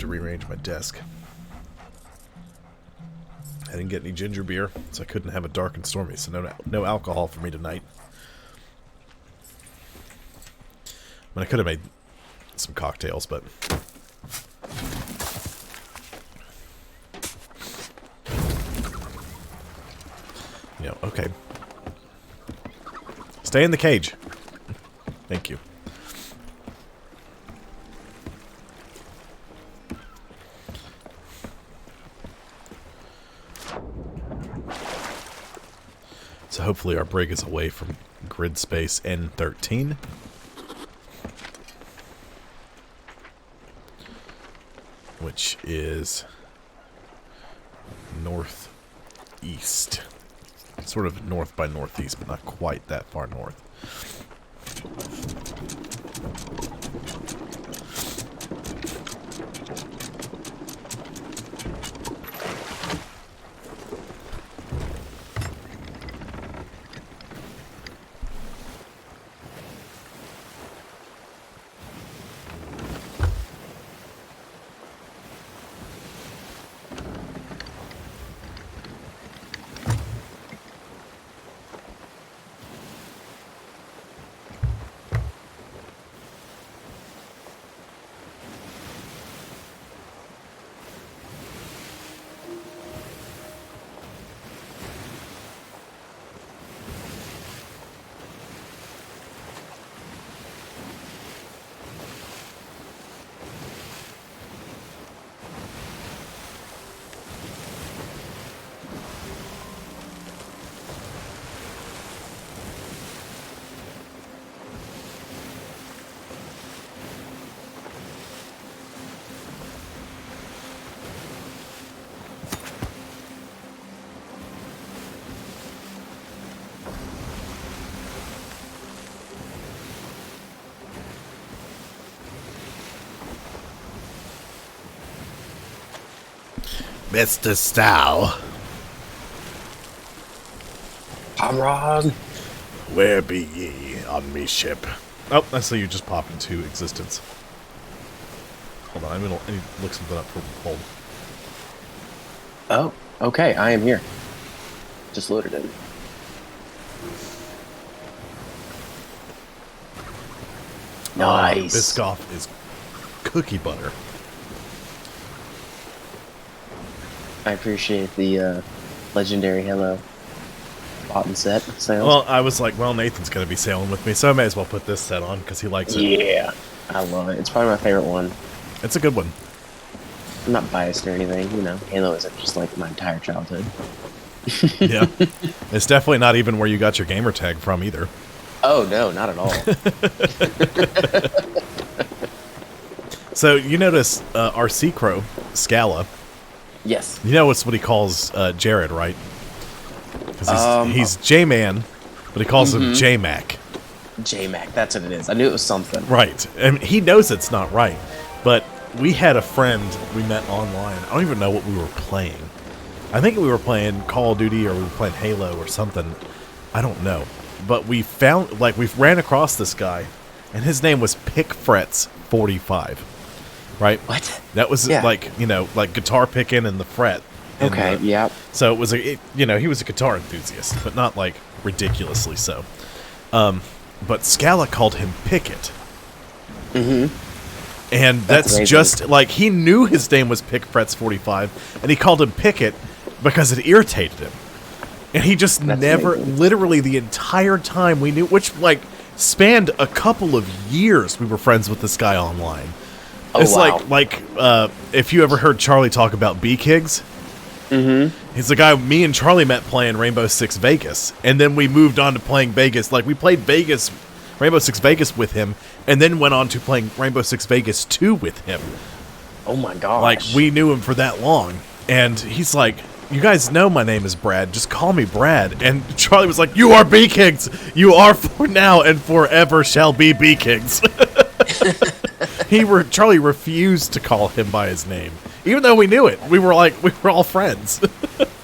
to rearrange my desk. I didn't get any ginger beer, so I couldn't have a dark and stormy, so no alcohol for me tonight. I mean, I could have made some cocktails, but... You know, okay. Stay in the cage. Thank you. So hopefully our brig is away from grid space N13. Which is northeast. Sort of north by northeast, but not quite that far north. Mr. Stow. Comrade. Where be ye on me ship? Oh, I see you just pop into existence. Hold on, I need to look something up for hold. Oh, okay, I am here. Just loaded in. Nice. Biscoff is cookie butter. I appreciate the legendary Halo bought and set sales. Well, I was like, well, Nathan's going to be sailing with me, so I may as well put this set on because he likes it. Yeah, I love it. It's probably my favorite one. It's a good one. I'm not biased or anything, you know. Halo isn't just like my entire childhood. Yeah. It's definitely not even where you got your gamer tag from either. Oh, no, not at all. So, you notice our Sea Crow, Scala. Yes. You know what he calls Jared, right? Because he's J-Man, but he calls him J-Mac. J-Mac, that's what it is. I knew it was something. Right. And he knows it's not right. But we had a friend we met online. I don't even know what we were playing. I think we were playing Call of Duty or we were playing Halo or something. I don't know. But we found, like, we ran across this guy, and his name was Pick-Frets45. Right? What? That was, like, you know, like guitar picking and the fret. Okay, yeah. So it was, you know, he was a guitar enthusiast, but not, like, ridiculously so. But Scala called him Pickett. Mm-hmm. And that's just, like, he knew his name was Pick-Frets45, and he called him Pickett because it irritated him. And he just literally the entire time we knew, which, like, spanned a couple of years we were friends with this guy online. Oh, it's wow. like if you ever heard Charlie talk about B-Kigs, he's the guy me and Charlie met playing Rainbow Six Vegas, and then we moved on to playing Vegas. Like, we played Rainbow Six Vegas with him, and then went on to playing Rainbow Six Vegas 2 with him. Oh my gosh. Like, we knew him for that long, and he's like, you guys know my name is Brad, just call me Brad. And Charlie was like, you are B-Kigs! You are for now and forever shall be B-Kigs. Charlie refused to call him by his name, even though we knew it. We were all friends.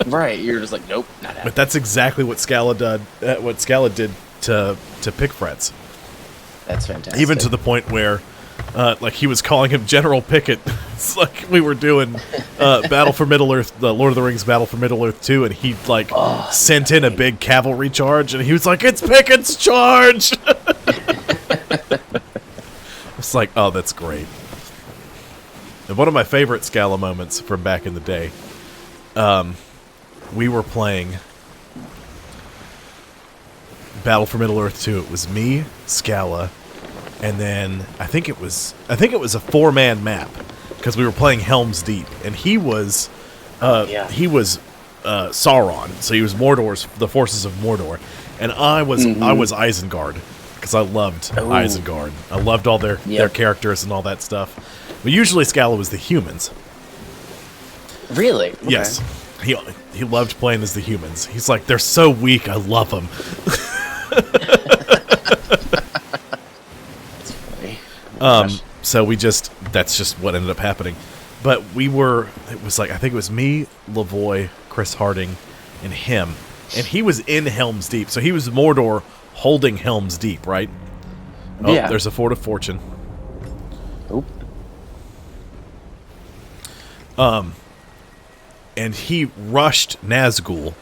Right, you're just like, nope, not happening. But that's exactly what Scala did. What Scala did to Pick-Frets. That's fantastic. Even to the point where, like, he was calling him General Pickett It's like we were doing Battle for Middle Earth, the Lord of the Rings Battle for Middle Earth 2, and he like sent in a big cavalry charge, and he was like, "It's Pickett's charge!" It's like, oh, that's great. And one of my favorite Scala moments from back in the day, we were playing Battle for Middle Earth 2. It was me, Scala, and then I think it was a 4-man map because we were playing Helm's Deep, and he was Sauron, so he was the forces of Mordor, and I was Isengard because I loved Isengard. I loved all their characters and all that stuff. But usually Scala was the humans. Really? Okay. Yes. He loved playing as the humans. He's like, they're so weak, I love them. That's funny. So that's just what ended up happening. But it was like, I think it was me, Lavoy, Chris Harding, and him. And he was in Helm's Deep. So he was Mordor holding Helm's Deep, right? Oh, yeah. There's a Fort of Fortune. Oop. And he rushed Nazgul.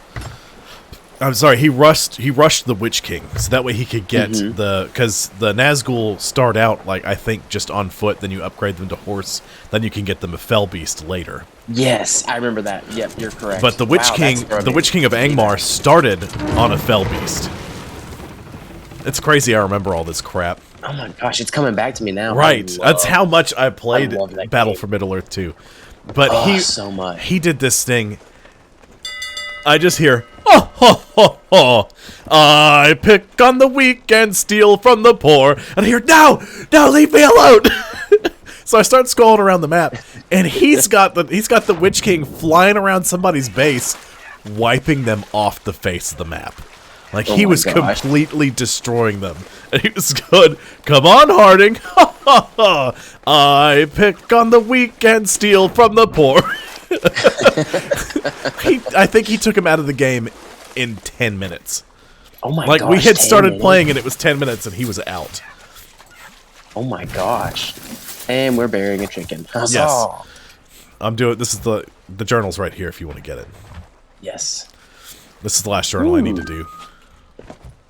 I'm sorry, he rushed the Witch King, so that way he could get because the Nazgul start out like I think just on foot, then you upgrade them to horse, then you can get them a fell beast later. Yes, I remember that. Yep, you're correct. But the Witch King of Angmar started on a fell beast. It's crazy. I remember all this crap. Oh my gosh, it's coming back to me now. Right, that's how much I played Battle for Middle Earth 2. But so much. He did this thing. I just hear, oh, ho, ho, ho. I pick on the weak and steal from the poor. And I hear, no, leave me alone. So I start scrolling around the map, and he's got the Witch King flying around somebody's base, wiping them off the face of the map. Like, he was completely destroying them. And he was good. Come on, Harding. I pick on the weak and steal from the poor. I think he took him out of the game in 10 minutes. Oh my gosh. Like, we had started playing, and it was 10 minutes, and he was out. Oh my gosh. And we're burying a chicken. Huzzah. Yes. I'm doing... This is the journal's right here if you want to get it. Yes. This is the last journal I need to do.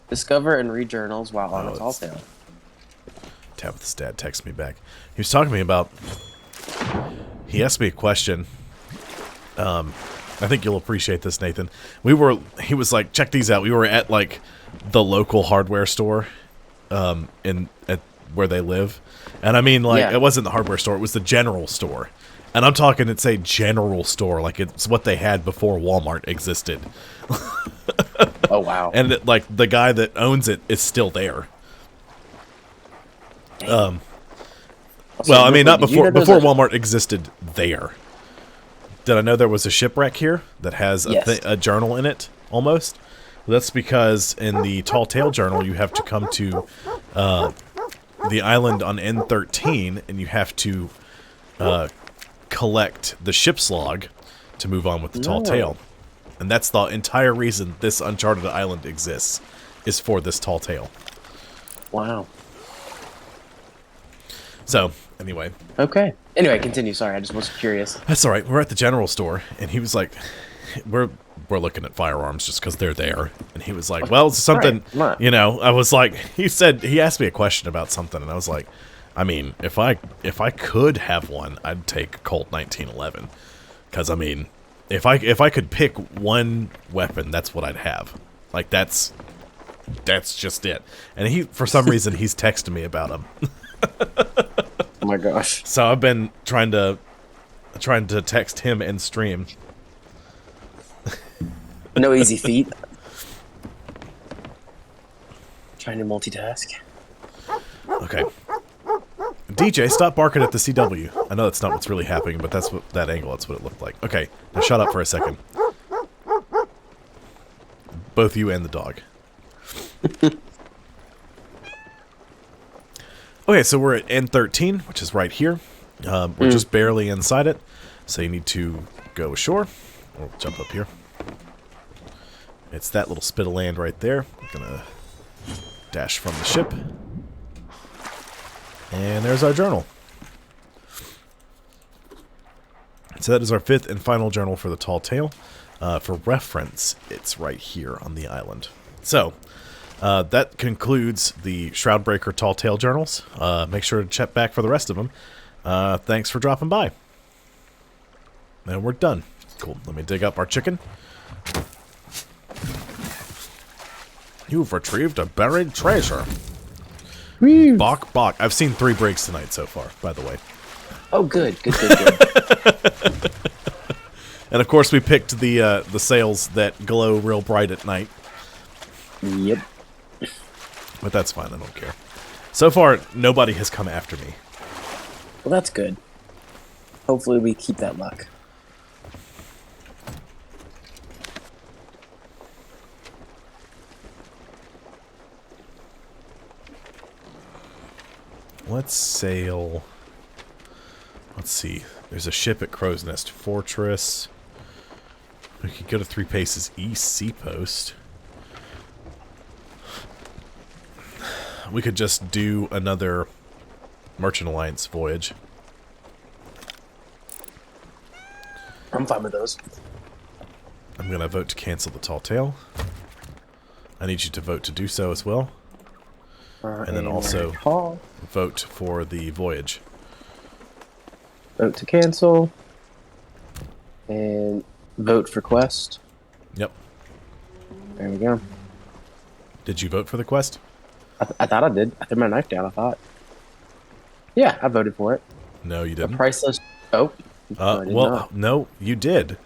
Discover and read journals while on a tall tale. Tabitha's dad texted me back. He was talking to me about... He asked me a question. I think you'll appreciate this, Nathan. He was like, check these out. We were at, like, the local hardware store at where they live. And I mean, like, it wasn't the hardware store. It was the general store. And I'm talking, it's a general store. Like, it's what they had before Walmart existed. Oh, wow. And, like, the guy that owns it is still there. Well, I mean, not before Walmart existed there. Did I know there was a shipwreck here that has a journal in it, almost? Well, that's because in the Tall Tale Journal, you have to come to the island on N13, and you have to collect the ship's log to move on with the Tall Tale. And that's the entire reason this uncharted island exists, is for this Tall Tale. Wow. So, anyway. Okay. Anyway, continue. Sorry, I just was curious. That's all right. We're at the general store, and he was like, we're looking at firearms just because they're there. And he was like, well, it's something, you know, I was like, he asked me a question about something, and I was like, I mean, if I could have one, I'd take Colt 1911. Because, I mean, if I could pick one weapon, that's what I'd have. Like, that's just it. And he, for some reason, he's texting me about him. Oh my gosh. So I've been trying to text him and stream. No easy feat. Trying to multitask. Okay. DJ, stop barking at the CW. I know that's not what's really happening, but that's what that's what it looked like. Okay, now shut up for a second. Both you and the dog. Okay, so we're at N13, which is right here. We're just barely inside it, so you need to go ashore. Or jump up here. It's that little spit of land right there. I'm gonna dash from the ship. And there's our journal. So that is our 5th and final journal for the Tall Tale. For reference, it's right here on the island. So, that concludes the Shroudbreaker Tall Tale journals. Make sure to check back for the rest of them. Thanks for dropping by. And we're done. Cool. Let me dig up our chicken. You've retrieved a buried treasure. Woo. Bok, bok. I've seen 3 breaks tonight so far, by the way. Oh, good, good, good, good. And of course, we picked the sails that glow real bright at night. Yep. But that's fine. I don't care. So far, nobody has come after me. Well, that's good. Hopefully, we keep that luck. Let's sail. Let's see. There's a ship at Crow's Nest Fortress. We could go to 3 Paces East Seapost. We could just do another Merchant Alliance voyage. I'm fine with those. I'm going to vote to cancel the Tall Tale. I need you to vote to do so as well. And then also vote for the voyage. Vote to cancel. And vote for quest. Yep. There we go. Did you vote for the quest? I thought I did. I threw my knife down, I thought. Yeah, I voted for it. No, you didn't. A priceless... Oh. No, I did well, not. no, you did.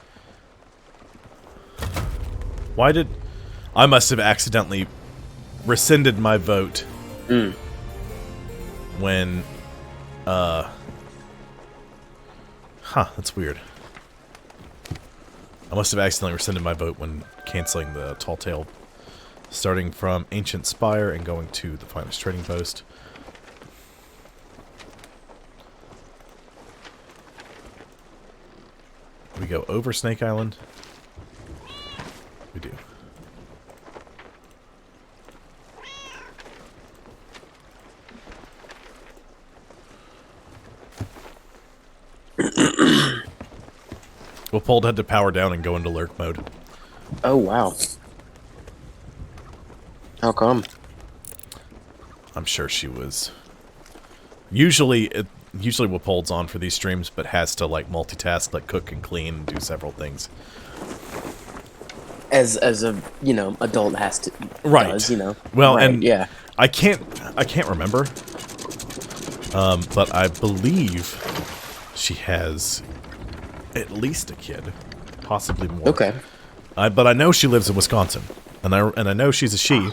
Why did... I must have accidentally rescinded my vote when... Huh, that's weird. I must have accidentally rescinded my vote when canceling the Tall Tale. Starting from Ancient Spire and going to the Finest Trading Post. We go over Snake Island. We do. Leopold had to power down and go into lurk mode. Oh, wow. How come? I'm sure she was... Usually Leopold's on for these streams, but has to, like, multitask, like, cook and clean and do several things. As a, you know, adult has to... Right. Does, you know. Well, right, and yeah. I can't remember. But I believe she has at least a kid. Possibly more. Okay. But I know she lives in Wisconsin. And I know she's a she.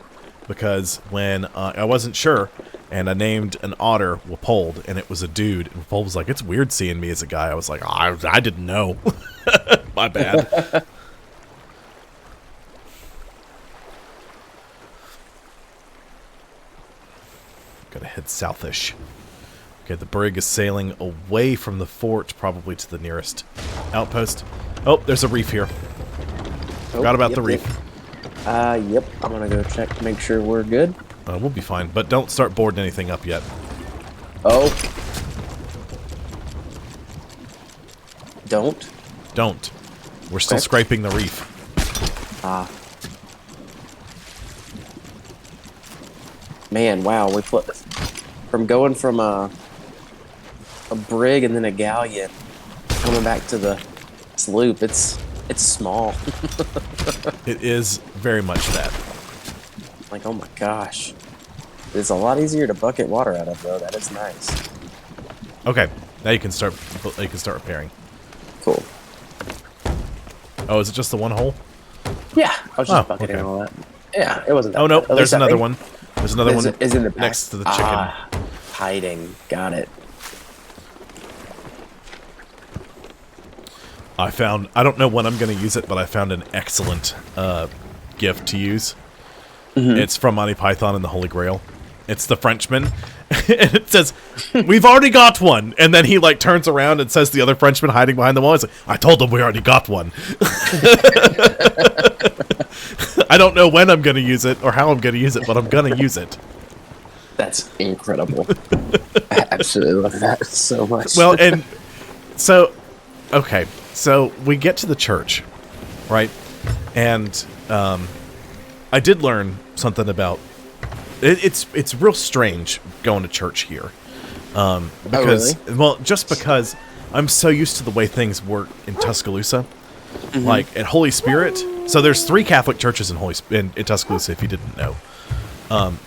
Because when I wasn't sure, and I named an otter Leopold, and it was a dude, and Leopold was like, "It's weird seeing me as a guy." I was like, "Oh, I didn't know." My bad. Gotta head southish. Okay, the brig is sailing away from the fort, probably to the nearest outpost. Oh, there's a reef here. Forgot about the reef. Yep. I'm gonna go check to make sure we're good. We'll be fine, but don't start boarding anything up yet. Oh. Don't? Don't. We're still scraping the reef. Ah. Man, wow. We put... From going from a brig and then a galleon, coming back to the sloop, it's small. It is very much that. Like, oh my gosh. It's a lot easier to bucket water out of, though. That is nice. Okay, now you can start repairing. Cool. Oh, is it just the one hole? Yeah, I was just bucketing okay. all that. Yeah, it wasn't that Oh no, bad. At there's least I another think. one. There's another one Is in the back. next to the chicken. Ah, hiding. Got it. I don't know when I'm going to use it, but I found an excellent gift to use. It's from Monty Python and the Holy Grail. It's the Frenchman. And it says, "We've already got one." And then he like turns around and says to the other Frenchman hiding behind the wall, he's like, "I told him we already got one." I don't know when I'm going to use it or how I'm going to use it, but I'm going to use it. That's incredible. I absolutely love that so much. Well, and so Okay, so we get to the church, right? And I did learn something about it's real strange going to church here. Because well, just because I'm so used to the way things work in Tuscaloosa, like at Holy Spirit. So there's 3 Catholic churches in Tuscaloosa, if you didn't know.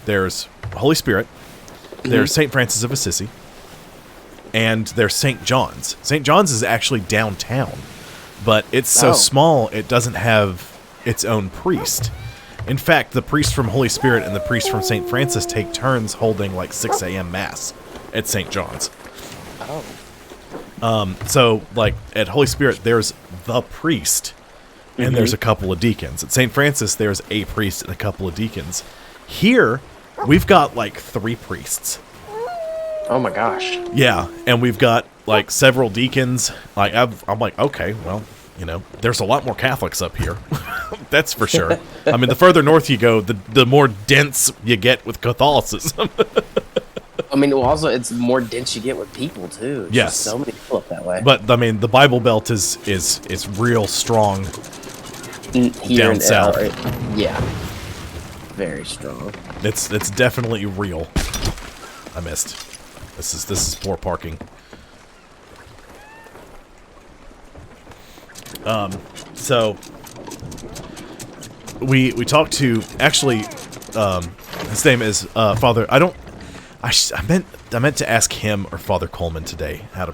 There's Holy Spirit, there's St. Francis of Assisi, and there's St. John's. St. John's is actually downtown, but it's so small it doesn't have its own priest. In fact, the priest from Holy Spirit and the priest from St. Francis take turns holding like 6 a.m. Mass at St. John's. So, like, at Holy Spirit, there's the priest, and there's a couple of deacons. At St. Francis, there's a priest and a couple of deacons. Here, we've got, like, 3 priests. Oh, my gosh. Yeah, and we've got, like, several deacons. Like, I'm like, okay, well, you know, there's a lot more Catholics up here. That's for sure. I mean, the further north you go, the more dense you get with Catholicism. I mean, well, also, it's more dense you get with people, too. It's just so many people up that way. But, I mean, the Bible Belt is real strong Here down south. Yeah. Very strong. It's definitely real. I missed. This is poor parking. So we talked to, actually, his name is Father. I meant to ask him or Father Coleman today how to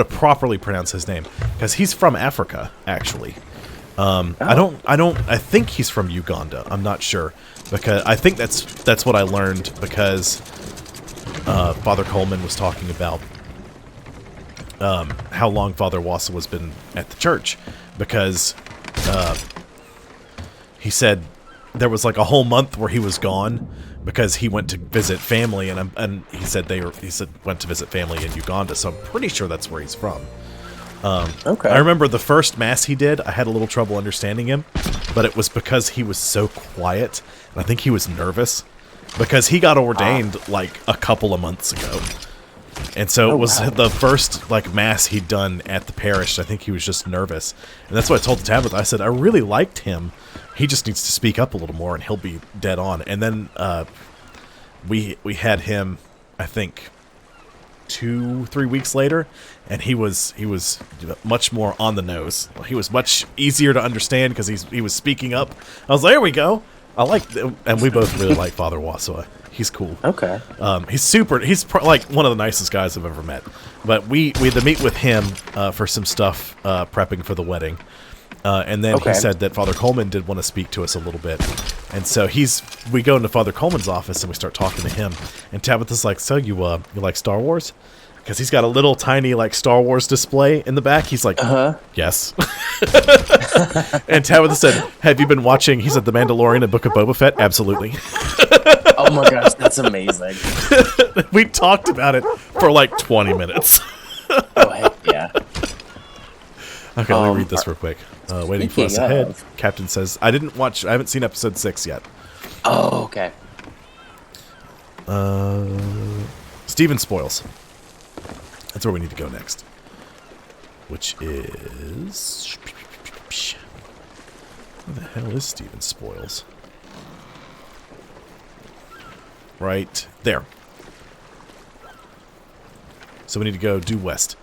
properly pronounce his name, because he's from Africa, actually. I think he's from Uganda. I'm not sure, because I think that's what I learned, because Father Coleman was talking about how long Father Wassel has been at the church, because he said there was like a whole month where he was gone because he went to visit family, and he said went to visit family in Uganda. So I'm pretty sure that's where he's from. Okay. I remember the first mass he did, I had a little trouble understanding him, but it was because he was so quiet, and I think he was nervous, because he got ordained like a couple of months ago. And so it was the first like mass he'd done at the parish. I think he was just nervous. And that's what I told the Tabitha. I said, I really liked him. He just needs to speak up a little more, and he'll be dead on. And then we had him, I think, 2-3 weeks later, and he was much more on the nose. He was much easier to understand because he was speaking up. I was like, there we go. And we both really like Father Wassel. He's cool. Okay. He's like one of the nicest guys I've ever met. But we had to meet with him for some stuff prepping for the wedding. And then he said that Father Coleman did want to speak to us a little bit. And so we go into Father Coleman's office and we start talking to him. And Tabitha's like, so you like Star Wars? Because he's got a little tiny like Star Wars display in the back. He's like, yes. And Tabitha said, have you been watching, he said, The Mandalorian and Book of Boba Fett? Absolutely. Oh my gosh, that's amazing. We talked about it for like 20 minutes. Oh, heck yeah. Okay, let me read this real quick. Waiting for us ahead. Captain says, I haven't seen episode 6 yet. Oh, okay. Steven Spoils. That's where we need to go next. Which is... Where the hell is Steven Spoils? Right there. So we need to go due west.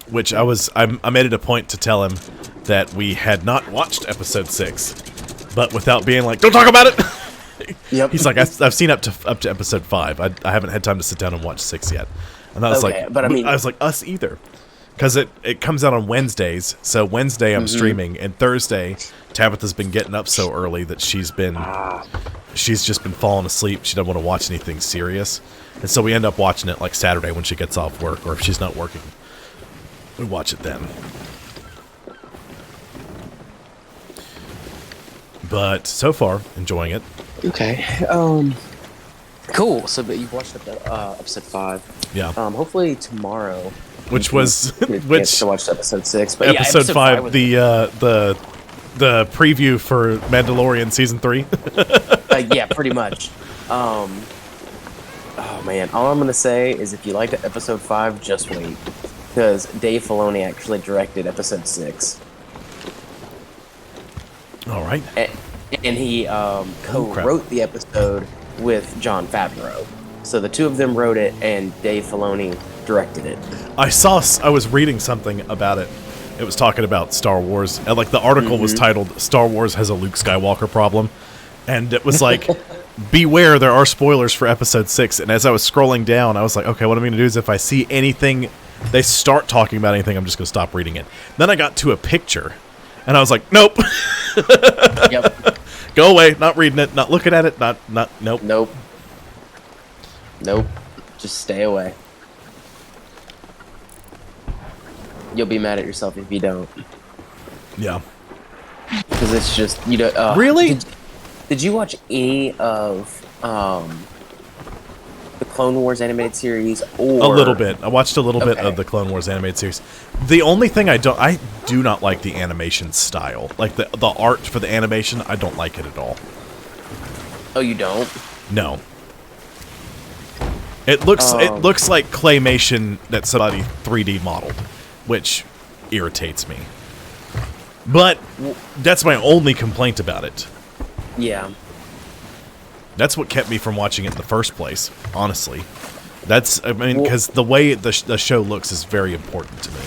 Which I made it a point to tell him that we had not watched episode 6, but without being like, don't talk about it. Yep. He's like, I've seen up to episode 5. I haven't had time to sit down and watch 6 yet. And I was like, but I was like, us either, because it comes out on Wednesdays. So Wednesday I'm streaming, and Thursday Tabitha's been getting up so early that she's just been falling asleep. She doesn't want to watch anything serious, and so we end up watching it like Saturday when she gets off work, or if she's not working, we watch it then. But so far, enjoying it. Okay. Cool. So, but you've watched episode 5. Yeah. Hopefully tomorrow. Which was to watch episode 6. But episode 5 the preview for Mandalorian season 3. Yeah, pretty much. Oh man, all I'm gonna say is if you liked episode 5, just wait. because Dave Filoni actually directed episode 6. All right. And he co-wrote the episode with Jon Favreau. So the two of them wrote it, and Dave Filoni directed it. I was reading something about it. It was talking about Star Wars. And, like, the article was titled, Star Wars has a Luke Skywalker problem. And it was like, beware, there are spoilers for episode 6. And as I was scrolling down, I was like, okay, what I'm going to do is if I see anything, they start talking about anything, I'm just going to stop reading it. Then I got to a picture, and I was like, nope. Yep. Go away, not reading it, not looking at it, nope. Nope. Just stay away. You'll be mad at yourself if you don't. Yeah. Because it's just, you know... really? Did you watch any of the Clone Wars animated series? Or... A little bit. I watched a little bit Okay. of the Clone Wars animated series. The only thing I do not like the animation style. Like, the art for the animation, I don't like it at all. Oh, you don't? No. It looks like claymation that somebody 3D modeled, which irritates me. But that's my only complaint about it. Yeah. That's what kept me from watching it in the first place, honestly. Because the way the show looks is very important to me.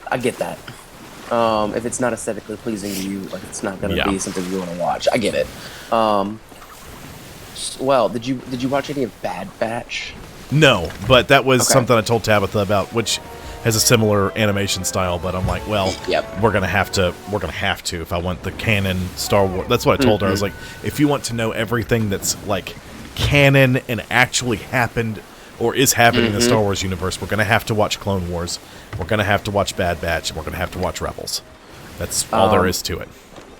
I get that. If it's not aesthetically pleasing to you, like it's not going to be something you want to watch. I get it. Well, did you watch any of Bad Batch? No, but that was something I told Tabitha about, which has a similar animation style. But I'm like, well, we're gonna have to if I want the canon Star Wars. That's what I told her. I was like, if you want to know everything that's like canon and actually happened or is happening in the Star Wars universe, we're gonna have to watch Clone Wars. We're gonna have to watch Bad Batch. And we're gonna have to watch Rebels. That's all there is to it.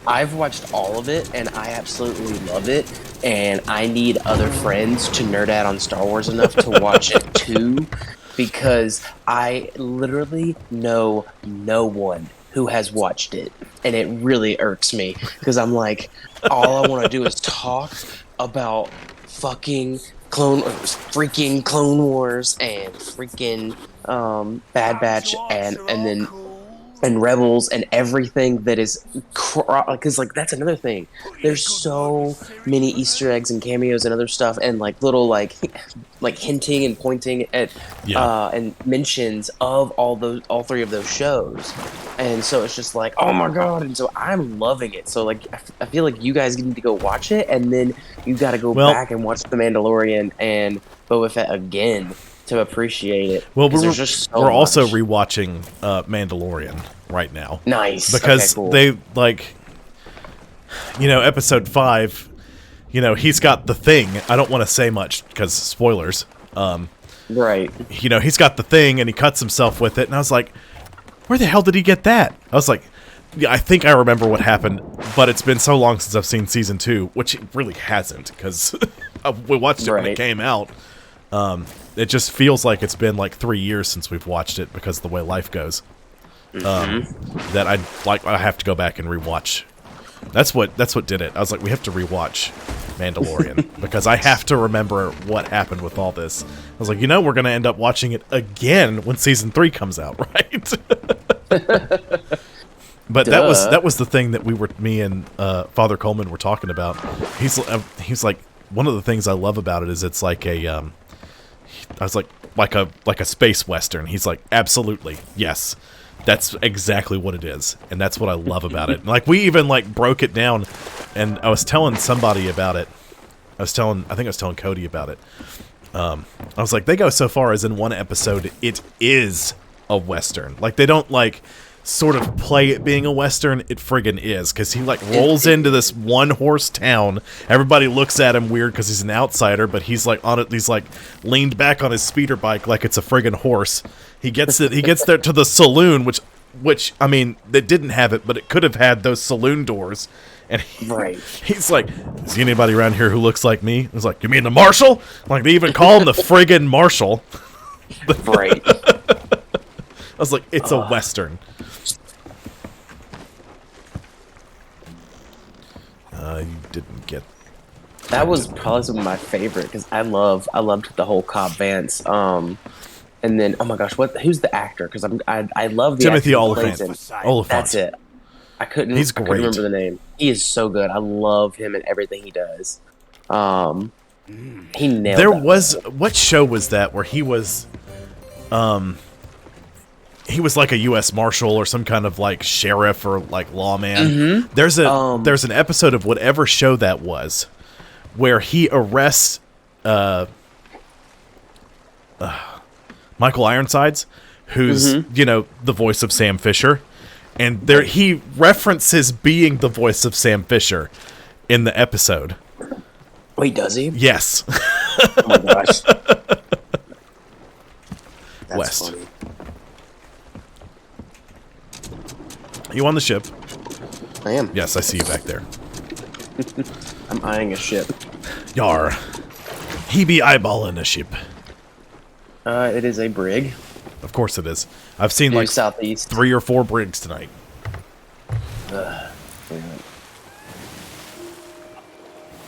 I've watched all of it, and I absolutely love it, and I need other friends to nerd out on Star Wars enough to watch it too, because I literally know no one who has watched it, and it really irks me, because I'm like, all I want to do is talk about freaking Clone Wars, and freaking Bad Batch, and Rebels and everything that is, because like that's another thing. There's so many Easter eggs and cameos and other stuff, and like little like hinting and pointing at and mentions of all three of those shows, and so it's just like, oh my god! And so I'm loving it. So like I feel like you guys need to go watch it, and then you got to go back and watch The Mandalorian and Boba Fett again to appreciate it. Well, we're also much. rewatching Mandalorian right now. Nice. Because they, like, episode 5, he's got the thing. I don't want to say much because spoilers. Right. He's got the thing and he cuts himself with it. And I was like, where the hell did he get that? I was like, yeah, I think I remember what happened, but it's been so long since I've seen season 2, which it really hasn't because we watched it when it came out. It just feels like it's been like 3 years since we've watched it because of the way life goes. That I have to go back and rewatch. That's what did it. I was like, we have to rewatch Mandalorian because I have to remember what happened with all this. I was like, we're gonna end up watching it again when season 3 comes out, right? But that was the thing that me and Father Coleman were talking about. He's like, one of the things I love about it is it's like I was like a space western. He's like, absolutely, yes, that's exactly what it is, and that's what I love about it. And like we even like broke it down, and I was telling somebody about it. I think I was telling Cody about it. I was like, they go so far as in one episode, it is a western. Like they don't like sort of play it being a western, it friggin' is, because he like rolls into this one horse town. Everybody looks at him weird because he's an outsider, but he's like on it. He's like leaned back on his speeder bike like it's a friggin' horse. He gets there to the saloon, which I mean, they didn't have it, but it could have had those saloon doors. And he's like, is anybody around here who looks like me? He's like, you mean the marshal? Like they even call him the friggin' marshal. Right. I was like, it's a western. You didn't get. That was probably some of my favorite because I loved the whole Cobb Vance And then, oh my gosh, who's the actor? Because I love the Timothy actor who plays him. Oliphant. That's it. He's I couldn't great. remember the name. He is so good. I love him and everything he does. He nailed There that was role. what show was that where he was like a U.S. Marshal or some kind of like sheriff or like lawman. There's an episode of whatever show that was where he arrests Michael Ironsides, who's the voice of Sam Fisher, and there he references being the voice of Sam Fisher in the episode. Wait, does he? Yes. Oh my gosh. That's West. funny. You on the ship? I am. Yes, I see you back there. I'm eyeing a ship. Yar. He be eyeballing a ship. It is a brig. Of course it is. I've seen Due like southeast. 3 or 4 brigs tonight.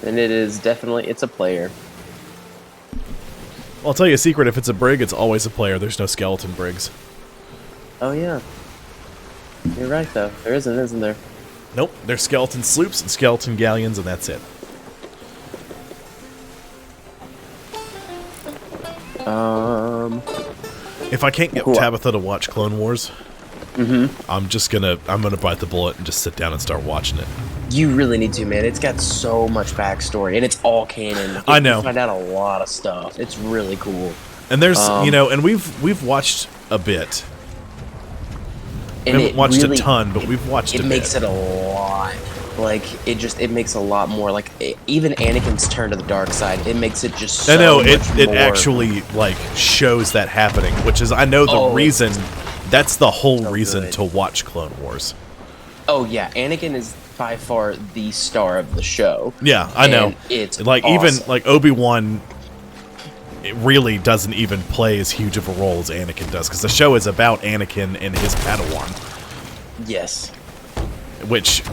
And it is definitely, it's a player. Well, I'll tell you a secret. If it's a brig, it's always a player. There's no skeleton brigs. Oh yeah. You're right though. There isn't there? Nope. There's skeleton sloops and skeleton galleons, and that's it. If I can't get Cool. Tabitha to watch Clone Wars, I'm gonna bite the bullet and just sit down and start watching it. You really need to, man. It's got so much backstory, and it's all canon. I know. You find out a lot of stuff. It's really cool. And there's and we've watched a bit. We And haven't watched a ton, but we've watched a bit. It makes it a lot. Like, it makes a lot more. Like, even Anakin's turn to the dark side, it makes it just so I know much it more. actually like shows that happening, which is I know the reason. That's the whole reason good. to watch Clone Wars. Oh yeah, Anakin is by far the star of the show. Yeah, I know. And it's like awesome. even like Obi-Wan, it really doesn't even play as huge of a role as Anakin does, because the show is about Anakin and his Padawan, Yes. which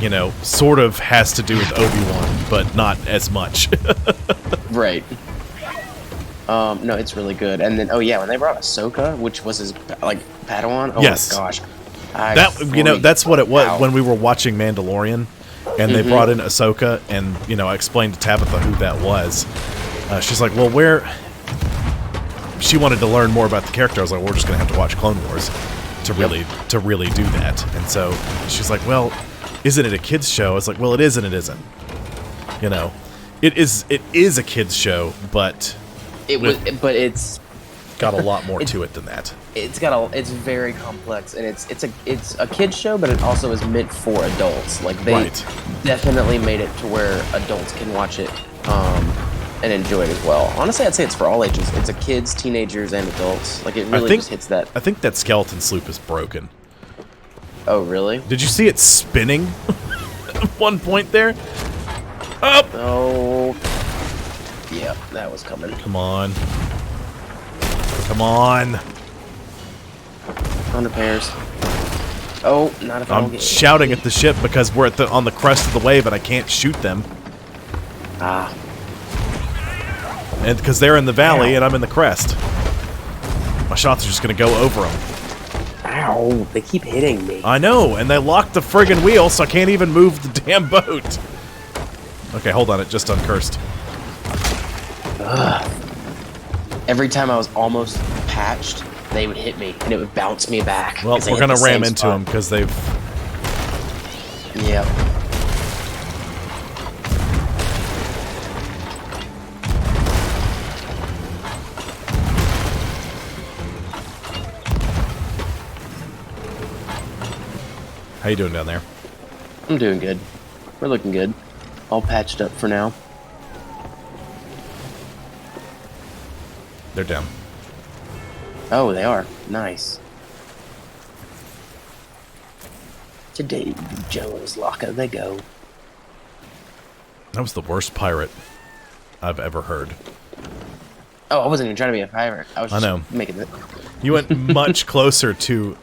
sort of has to do with Obi-Wan, but not as much. Right. No, it's really good. And then, oh yeah, when they brought Ahsoka, which was his like Padawan. Oh Yes. my gosh. That's what it was out. when we were watching Mandalorian, and they brought in Ahsoka, and I explained to Tabitha who that was. She's like, "Well, where?" She wanted to learn more about the character. I was like, "We're just gonna have to watch Clone Wars to really do that." And so she's like, "Well, isn't it a kids show?" I was like, "Well, it is and it isn't. It is a kids show, but it's got a lot more to it than that." it's very complex, and it's a kids show, but it also is meant for adults. Like, they Right. definitely made it to where adults can watch it and enjoy it as well. Honestly, I'd say it's for all ages. It's a kids, teenagers, and adults. Like, it really just hits that. I think that skeleton sloop is broken. Oh really? Did you see it spinning at one point there? Up! Oh yeah, that was coming. Come on. Come on. On repairs. Oh, not if I don't I'm get shouting at the ship because we're on the crest of the wave and I can't shoot them. Ah. And because they're in the valley and I'm in the crest. My shots are just going to go over them. Ow, they keep hitting me. I know, and they locked the friggin' wheel, so I can't even move the damn boat. Okay, hold on, it just uncursed. Every time I was almost patched, they would hit me, and it would bounce me back. Well, 'cause they we're hit going to the ram same into spot. them because they've... Yep. How you doing down there? I'm doing good. We're looking good. All patched up for now. They're down. Oh, they are. Nice. Today, Joe's locker they go. That was the worst pirate I've ever heard. Oh, I wasn't even trying to be a pirate. I was I just know. making it. You went much closer to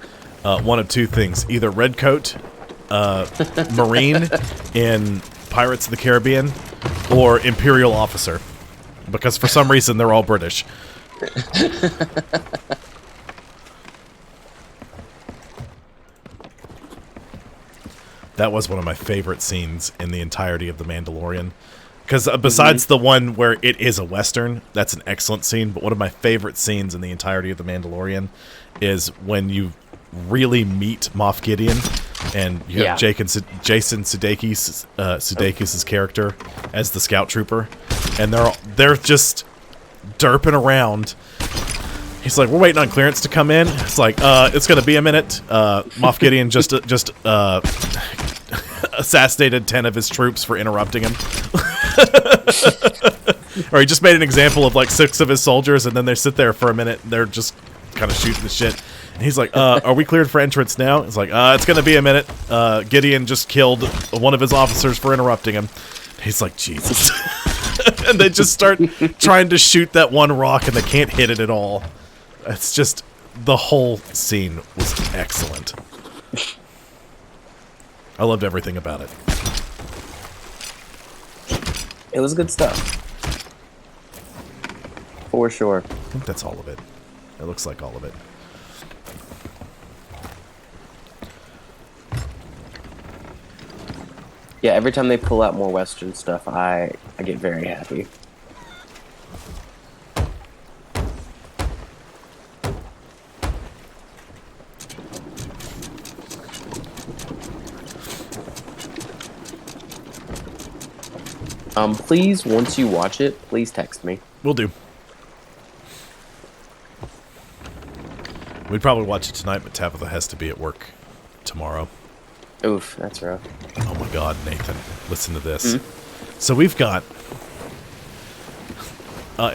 one of two things. Either Redcoat, Marine in Pirates of the Caribbean, or Imperial Officer. Because for some reason they're all British. That was one of my favorite scenes in the entirety of The Mandalorian. Because besides the one where it is a Western, that's an excellent scene, but one of my favorite scenes in the entirety of The Mandalorian is when you really meet Moff Gideon, and you have Jason Sudeikis' character as the scout trooper, and they're just derping around. He's like, we're waiting on clearance to come in. It's like, it's gonna be a minute. Moff Gideon just assassinated 10 of his troops for interrupting him. Or he just made an example of like 6 of his soldiers, and then they sit there for a minute and they're just kind of shooting the shit. And he's like, are we cleared for entrance now? It's like, it's gonna be a minute. Gideon just killed one of his officers for interrupting him. He's like, Jesus. And they just start trying to shoot that one rock, and they can't hit it at all. It's just, the whole scene was excellent. I loved everything about it. It was good stuff. For sure. I think that's all of it. It looks like all of it. Yeah, every time they pull out more Western stuff, I get very happy. Please, once you watch it, please text me. Will do. We'd probably watch it tonight, but Tabitha has to be at work tomorrow. Oof, that's rough. Oh my God, Nathan, listen to this. So we've got,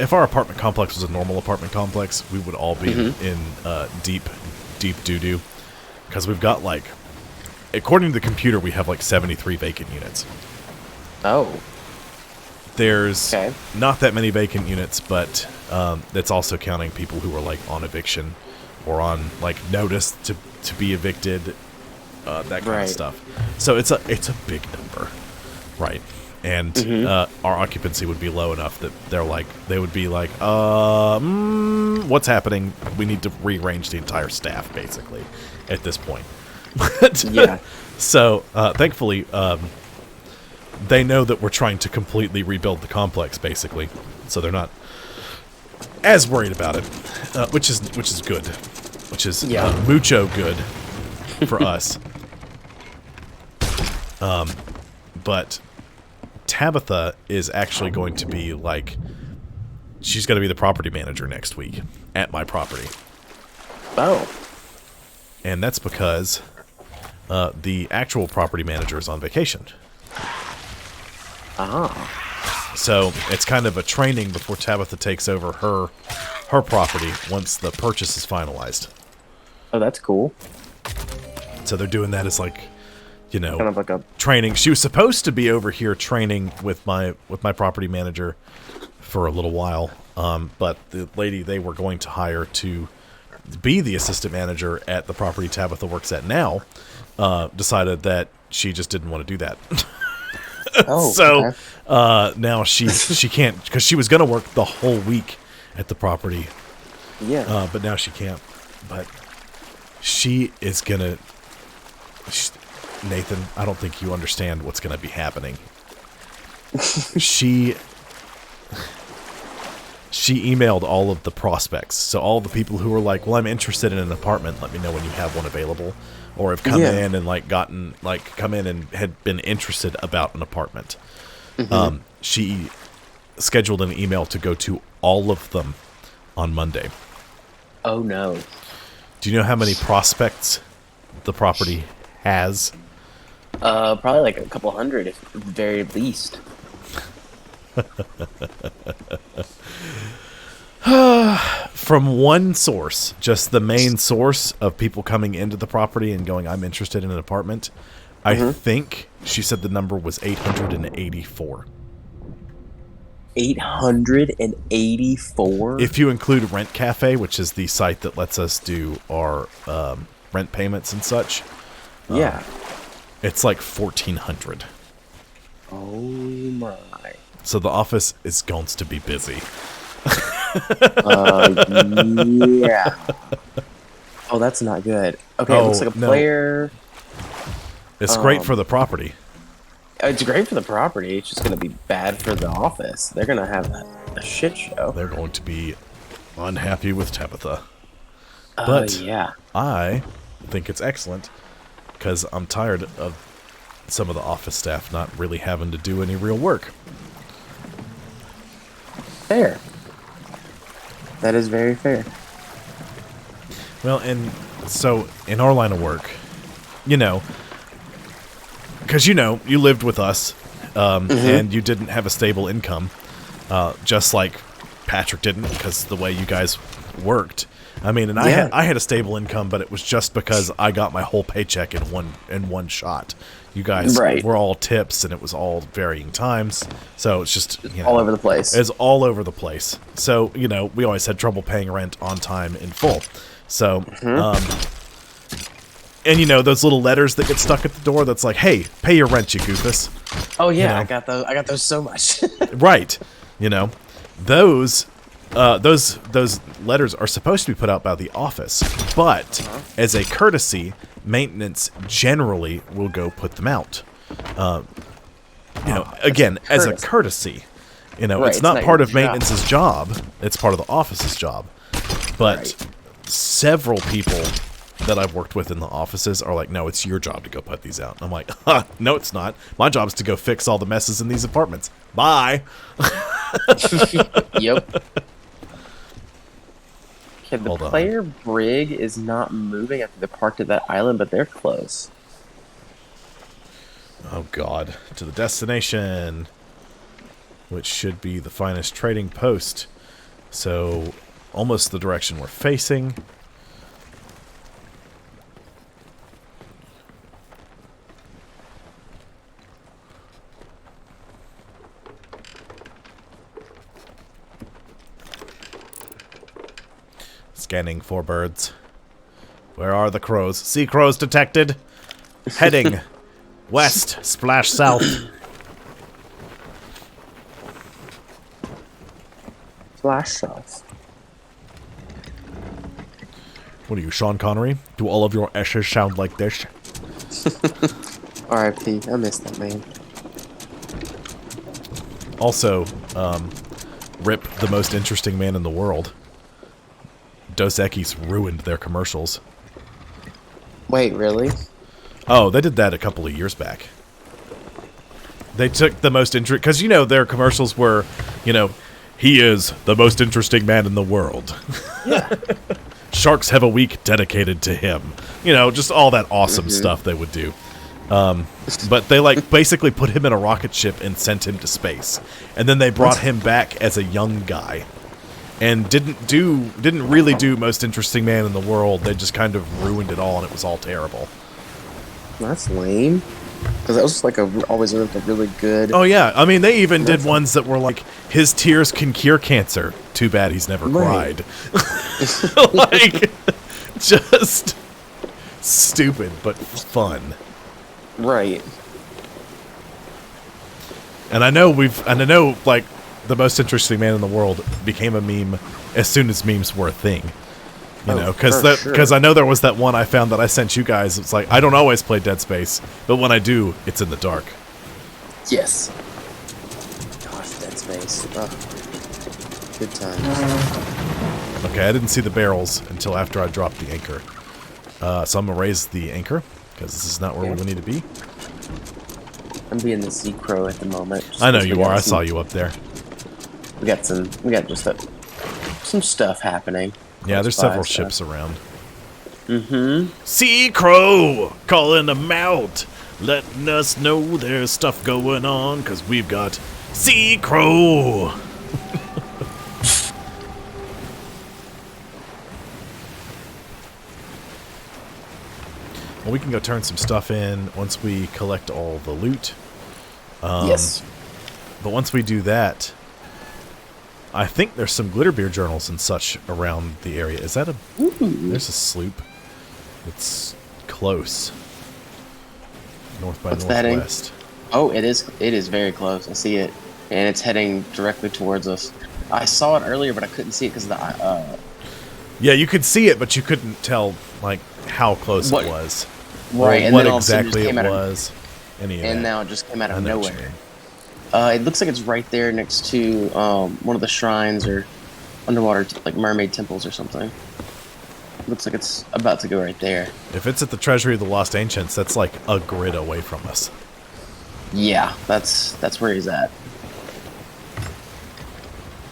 if our apartment complex was a normal apartment complex, we would all be in deep doo-doo. Because we've got like, according to the computer, we have like 73 vacant units. Oh. There's not that many vacant units, but that's also counting people who are like on eviction or on like notice to be evicted, that kind of stuff. So it's a big number, right? And our occupancy would be low enough that they would be like, what's happening? We need to rearrange the entire staff basically at this point. Yeah. So thankfully, they know that we're trying to completely rebuild the complex, basically, so they're not as worried about it, which is good, which is mucho good for us. But Tabitha is actually going to be like, she's going to be the property manager next week at my property. Oh, and that's because the actual property manager is on vacation. So it's kind of a training before Tabitha takes over her property once the purchase is finalized. Oh, that's cool. So they're doing that as like, you know, kind of like a training. She was supposed to be over here training with my property manager for a little while, but the lady they were going to hire to be the assistant manager at the property Tabitha works at now decided that she just didn't want to do that. Oh, so now she can't, because she was going to work the whole week at the property. Yeah. But now she can't. But she is going to... Nathan, I don't think you understand what's going to be happening. She emailed all of the prospects. So all the people who were like, well, I'm interested in an apartment. Let me know when you have one available. Or have come in and come in and had been interested about an apartment. She scheduled an email to go to all of them on Monday. Oh no. Do you know how many prospects the property has? Probably like a couple hundred, at the very least. From one source, just the main source of people coming into the property and going, I'm interested in an apartment, I think she said the number was 884. 884? If you include Rent Cafe, which is the site that lets us do our rent payments and such, it's like 1,400. Oh my. So the office is going to be busy. Yeah. Oh, that's not good. Okay, it looks like a player. It's great for the property. It's great for the property. It's just going to be bad for the office. They're going to have a shit show. They're going to be unhappy with Tabitha. But yeah. I think it's excellent because I'm tired of some of the office staff not really having to do any real work. Fair. That is very fair. Well, and so in our line of work, you know, because you lived with us, and you didn't have a stable income, just like Patrick didn't, because the way you guys worked. I mean, and I had a stable income, but it was just because I got my whole paycheck in one shot. You guys were all tips, and it was all varying times, so it's just all over the place. It's all over the place. So we always had trouble paying rent on time in full. So, and those little letters that get stuck at the door that's like, "Hey, pay your rent, you goofus." Oh yeah, I got those. I got those so much. Right. Those letters are supposed to be put out by the office, but as a courtesy, maintenance generally will go put them out. Again, as a courtesy. It's not part of maintenance's job. It's part of the office's job. But several people that I've worked with in the offices are like, no, it's your job to go put these out. And I'm like, no, it's not. My job is to go fix all the messes in these apartments. Bye. Yep. Okay, the player brig is not moving after they parked at that island, but they're close. Oh, God. To the destination, which should be the finest trading post. So, almost the direction we're facing. Scanning for birds. Where are the crows? Sea crows detected. Heading west, splash south. Splash south. What are you, Sean Connery? Do all of your S's sound like this? R.I.P. I miss that man. Also, rip the most interesting man in the world. Dos Equis ruined their commercials. Wait, really? Oh, they did that a couple of years back. They took the most interesting... Because, their commercials were, he is the most interesting man in the world. Yeah. Sharks have a week dedicated to him. Just all that awesome stuff they would do. But they, basically put him in a rocket ship and sent him to space. And then they brought him back as a young guy. And didn't really do most interesting man in the world. They just kind of ruined it all, and it was all terrible. That's lame. Because that was always a really good. Oh yeah, I mean they even did ones that were like his tears can cure cancer. Too bad he's never cried. Just stupid but fun. Right. And I know the most interesting man in the world became a meme as soon as memes were a thing. Because I know there was that one I found that I sent you guys. It's like, I don't always play Dead Space, but when I do, it's in the dark. Yes. Gosh, Dead Space. Oh. Good times. Okay, I didn't see the barrels until after I dropped the anchor. So I'm going to raise the anchor, because this is not where we need to be. I'm being the sea crow at the moment. I know you are. I saw you up there. We got some stuff happening. Yeah, there's several ships around. Mm-hmm. Sea Crow! Calling them out! Letting us know there's stuff going on, because we've got Sea Crow! Well, we can go turn some stuff in once we collect all the loot. Yes. But once we do that... I think there's some Glitterbeer journals and such around the area. Is that a... Ooh. There's a sloop. It's close. North by northwest. Oh, it is. It is very close. I see it. And it's heading directly towards us. I saw it earlier, but I couldn't see it because of the... Yeah, you could see it, but you couldn't tell, how close it was. Right, and what then all of a sudden it just exactly it came out of, was. Any of and that. now it just came out I of know what you nowhere. mean. It looks like it's right there next to one of the shrines or underwater like mermaid temples or something. Looks like it's about to go right there. If it's at the Treasury of the Lost Ancients, that's like a grid away from us. Yeah, that's where he's at.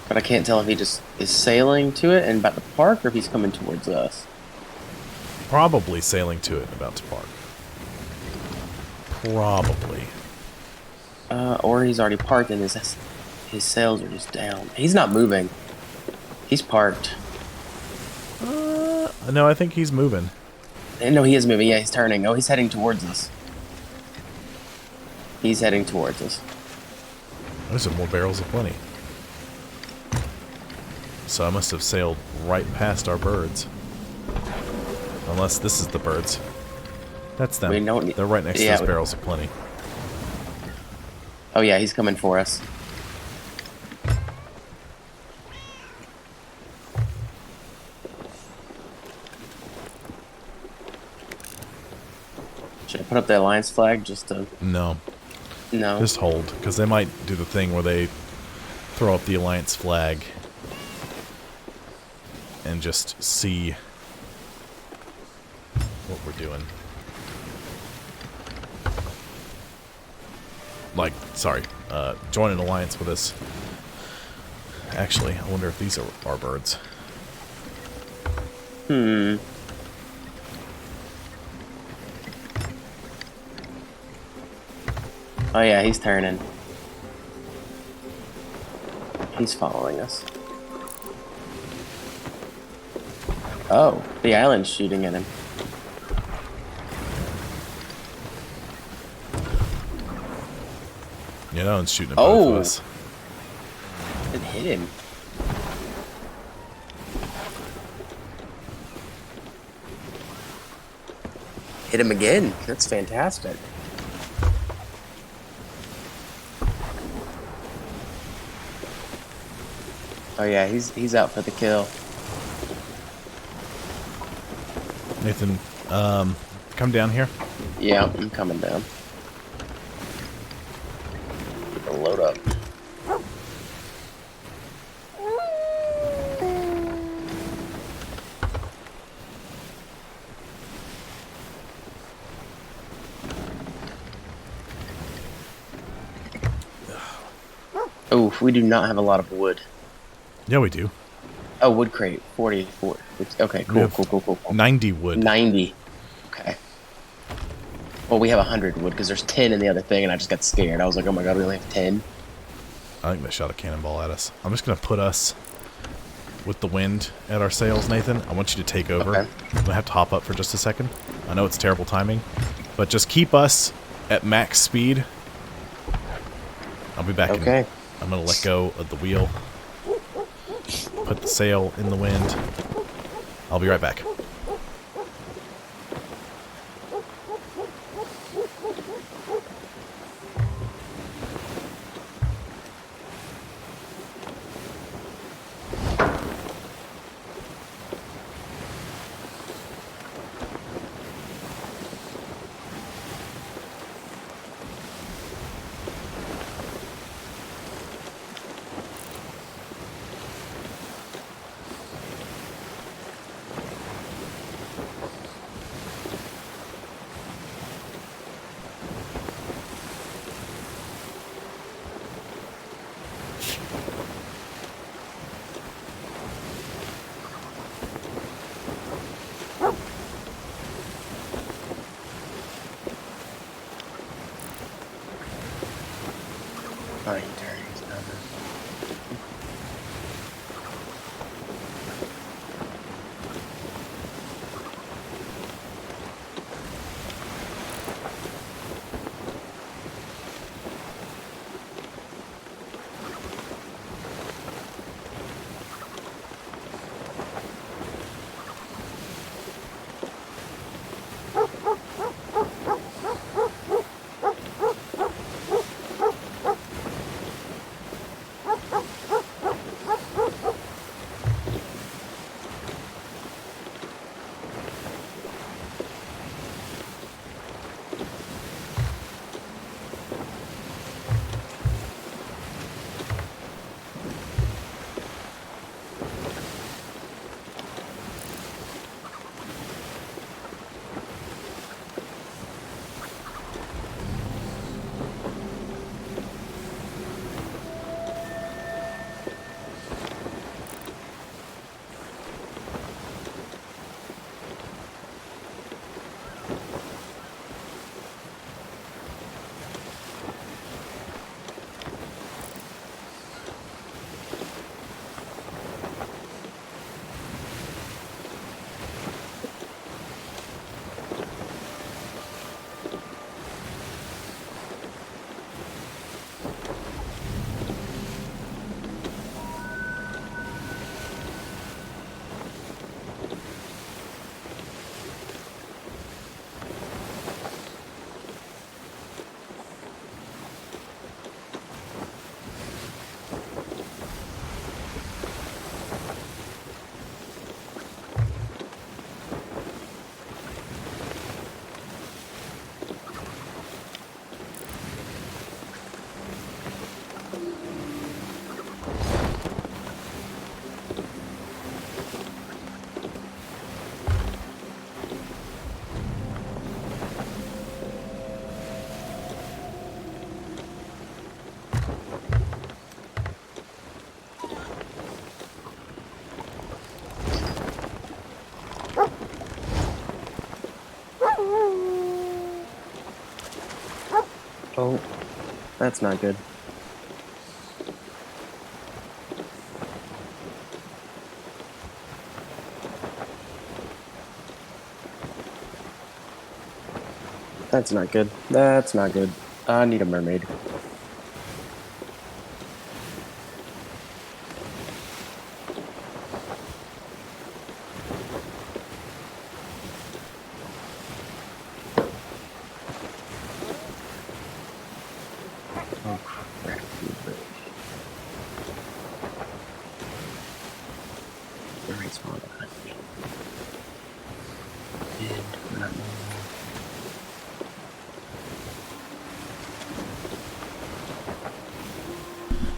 But I can't tell if he just is sailing to it and about to park, or if he's coming towards us. Probably sailing to it, about to park. Probably. Or he's already parked and his sails are just down. He's not moving. He's parked. No, I think he's moving. No, he is moving. Yeah, he's turning. Oh, he's heading towards us. He's heading towards us. There's some more barrels of plenty. So I must have sailed right past our birds. Unless this is the birds. That's them. We don't They're right next to those barrels of plenty. Oh yeah, he's coming for us. Should I put up the alliance flag just to... No. No. Just hold, because they might do the thing where they throw up the alliance flag and just see what we're doing. Like, sorry, join an alliance with us. Actually, I wonder if these are our birds. Hmm. Oh yeah, he's turning. He's following us. Oh, the island's shooting at him. You know, it's shooting at both of us. It hit him. Hit him again. That's fantastic. Oh yeah, he's out for the kill. Nathan, come down here. Yeah, I'm coming down. Load up. Oof, we do not have a lot of wood. Yeah, we do. Oh, wood crate, 44. Okay, cool. 90 wood. 90. Okay. Well, we have 100 wood because there's 10 in the other thing, and I just got scared. I was like, oh my god, we only have 10. I think they shot a cannonball at us. I'm just going to put us with the wind at our sails, Nathan. I want you to take over. Okay. I'm going to have to hop up for just a second. I know it's terrible timing, but just keep us at max speed. I'll be back. Okay. I'm going to let go of the wheel. Put the sail in the wind. I'll be right back. Oh, that's not good. That's not good. That's not good. I need a mermaid. Oh, crap. Mermaid spawn behind me. And we're not moving.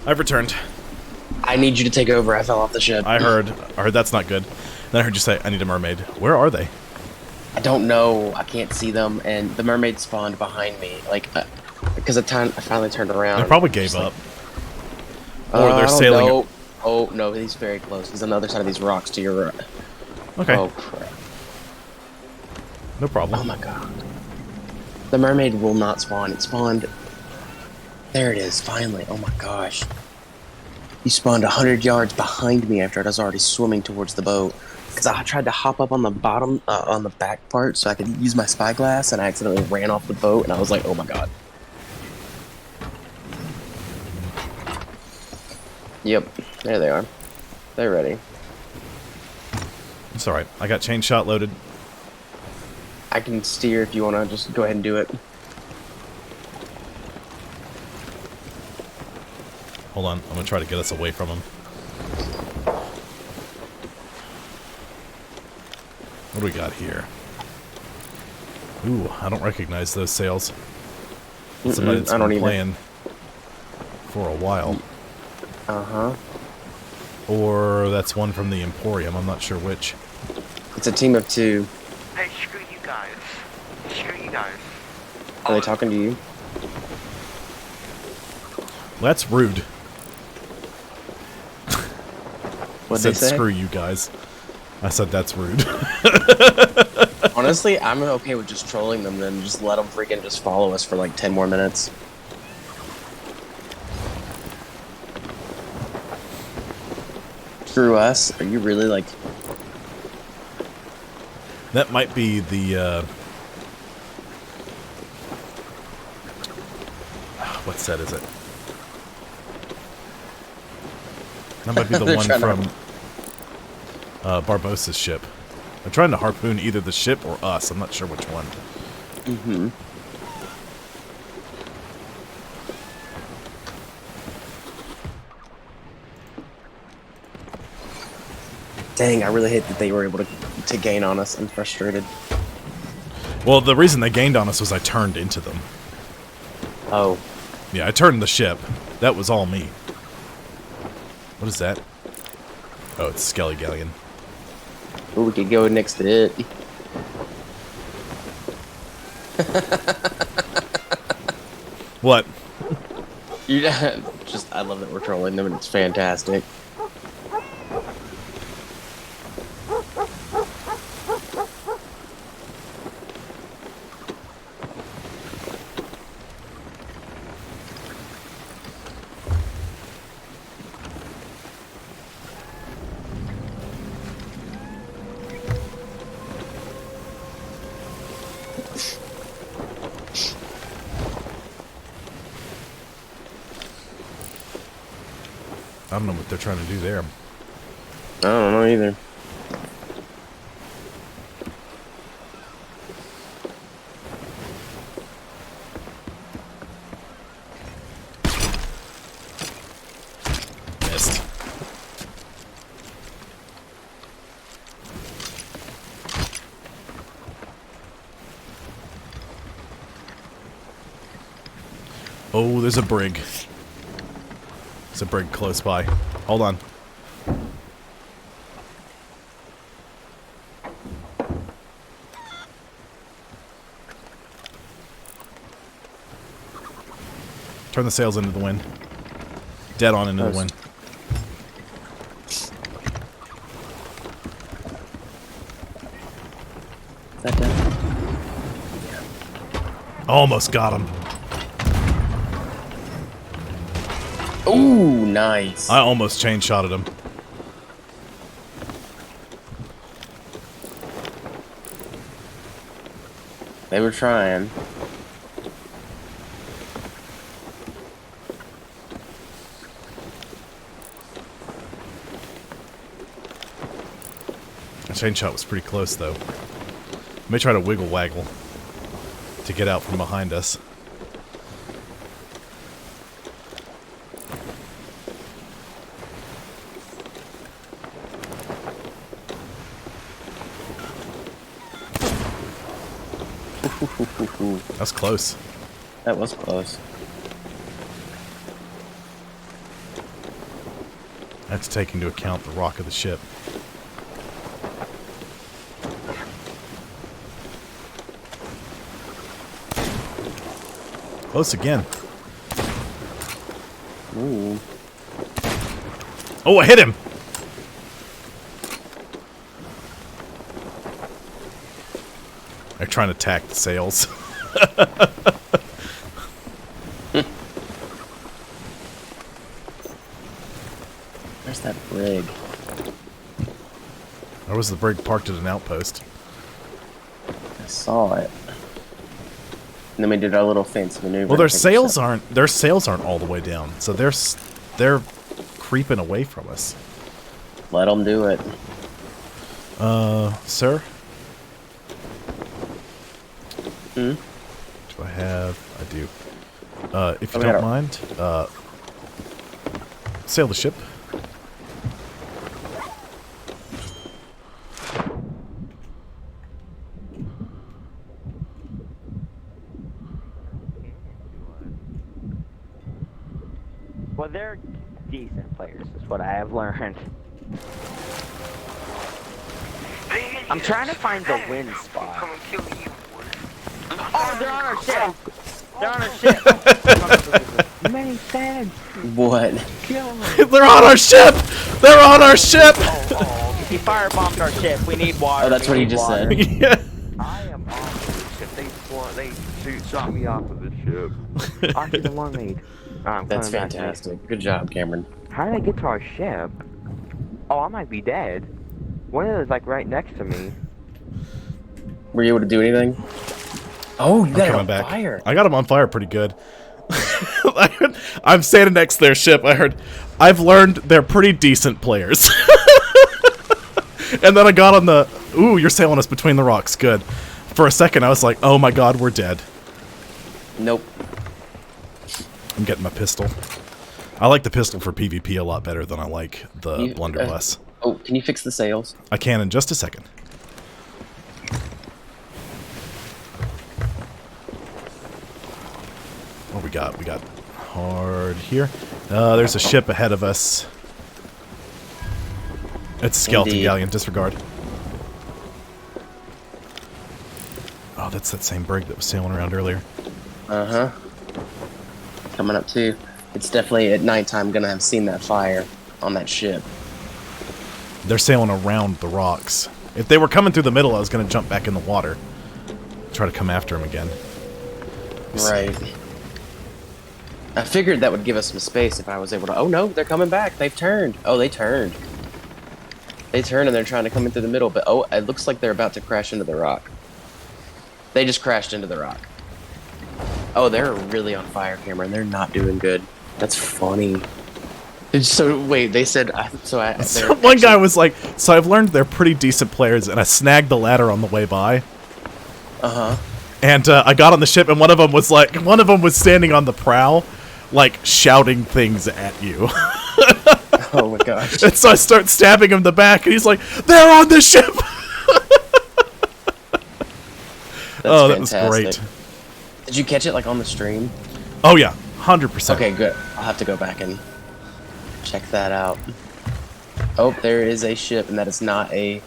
I've returned. I need you to take over. I fell off the ship. I heard that's not good. Then I heard you say, I need a mermaid. Where are they? I don't know. I can't see them, and the mermaid spawned behind me. Like, because I finally turned around. They probably gave up. Or I they're don't sailing. know. Oh no, he's very close. He's on the other side of these rocks to your right. Okay. Oh crap! No problem. Oh my god. The mermaid will not spawn. It spawned. There it is. Finally. Oh my gosh. He spawned 100 yards behind me after I was already swimming towards the boat. Because I tried to hop up on the bottom, on the back part, so I could use my spyglass, and I accidentally ran off the boat, and I was like, oh my god. Yep, there they are. They're ready. It's alright. I got chain shot loaded. I can steer if you want to just go ahead and do it. Hold on. I'm going to try to get us away from them. What do we got here? Ooh, I don't recognize those sails. Somebody that's been playing for a while. Uh-huh. Or that's one from the Emporium. I'm not sure which. It's a team of two. Hey, screw you guys. Screw you guys. Are they talking to you? That's rude. What'd I they said, say? screw you guys. I said, that's rude. Honestly, I'm okay with just trolling them then. Just let them freaking just follow us for like 10 more minutes. Screw us? Are you really like... That might be the, what set is it? That might be the one from Barbossa's ship. They're trying to harpoon either the ship or us. I'm not sure which one. Mm-hmm. Dang, I really hate that they were able to gain on us. I'm frustrated. Well, the reason they gained on us was I turned into them. Oh. Yeah, I turned the ship. That was all me. What is that? Oh, it's Skelly Galleon. Well, we could go next to it. What? You just, I love that we're trolling them and it's fantastic. I don't know what they're trying to do there. I don't know either. Missed. Oh, there's a brig. There's a brig close by. Hold on. Turn the sails into the wind. Dead on into the wind. That down. Almost got him. nice. I almost chain shotted him. They were trying. The chain shot was pretty close, though. May try to wiggle waggle to get out from behind us. That's close. That was close. I have to take into account the rock of the ship. Close again. Ooh. Oh, I hit him! They're trying to attack the sails. Where's that brig? Or was the brig parked at an outpost? I saw it. And then we did our little fancy maneuver. Well, their sails aren't all the way down, so they're creeping away from us. Let them do it. Sir? Hmm? Do I have? I do. If you Oh, don't mind, sail the ship. Well, they're decent players, is what I have learned. I'm trying to find the wind spot. Come and kill you, boy. Oh, they're on our ship! They're on our ship! Makes sense. What? Kill them. They're on our ship! They're on our ship! He firebombed our ship. We need water. Oh, that's We what he need just water. said. Yeah. I am off the ship. They shot me off of the ship. I should have mermaid. That's fantastic. Good job, Cameron. How did I get to our ship? Oh, I might be dead. One of those like right next to me. Were you able to do anything? Oh, you got it Coming on back. fire. I got them on fire pretty good. I'm standing next to their ship. I've learned they're pretty decent players. And then I got on the... Ooh, you're sailing us between the rocks. Good. For a second, I was like, oh my god, we're dead. Nope. I'm getting my pistol. I like the pistol for PvP a lot better than I like the blunderbuss. Oh, can you fix the sails? I can in just a second. What we got? We got hard here. There's a ship ahead of us. It's a skeleton Indeed. galleon. Disregard. Oh, that's that same brig that was sailing around earlier. Uh-huh. Coming up too. It's definitely at nighttime gonna have seen that fire on that ship. They're sailing around the rocks. If they were coming through the middle, I was going to jump back in the water. Try to come after them again. Right. I figured that would give us some space if I was able to... Oh no, they're coming back. They've turned. Oh, they turned. They turned and they're trying to come in through the middle, but oh, it looks like they're about to crash into the rock. They just crashed into the rock. Oh, they're really on fire, Cameron. They're not doing good. That's funny. So, wait, they said... So one guy was like, so I've learned they're pretty decent players, and I snagged the ladder on the way by. Uh-huh. And I got on the ship, and one of them was standing on the prow, like, shouting things at you. Oh my gosh. And so I start stabbing him in the back, and he's like, they're on the ship! Oh, that was great. Did you catch it, like, on the stream? Oh, yeah. 100%. Okay, good. I'll have to go back and check that out. Oh, there is a ship, and that is not a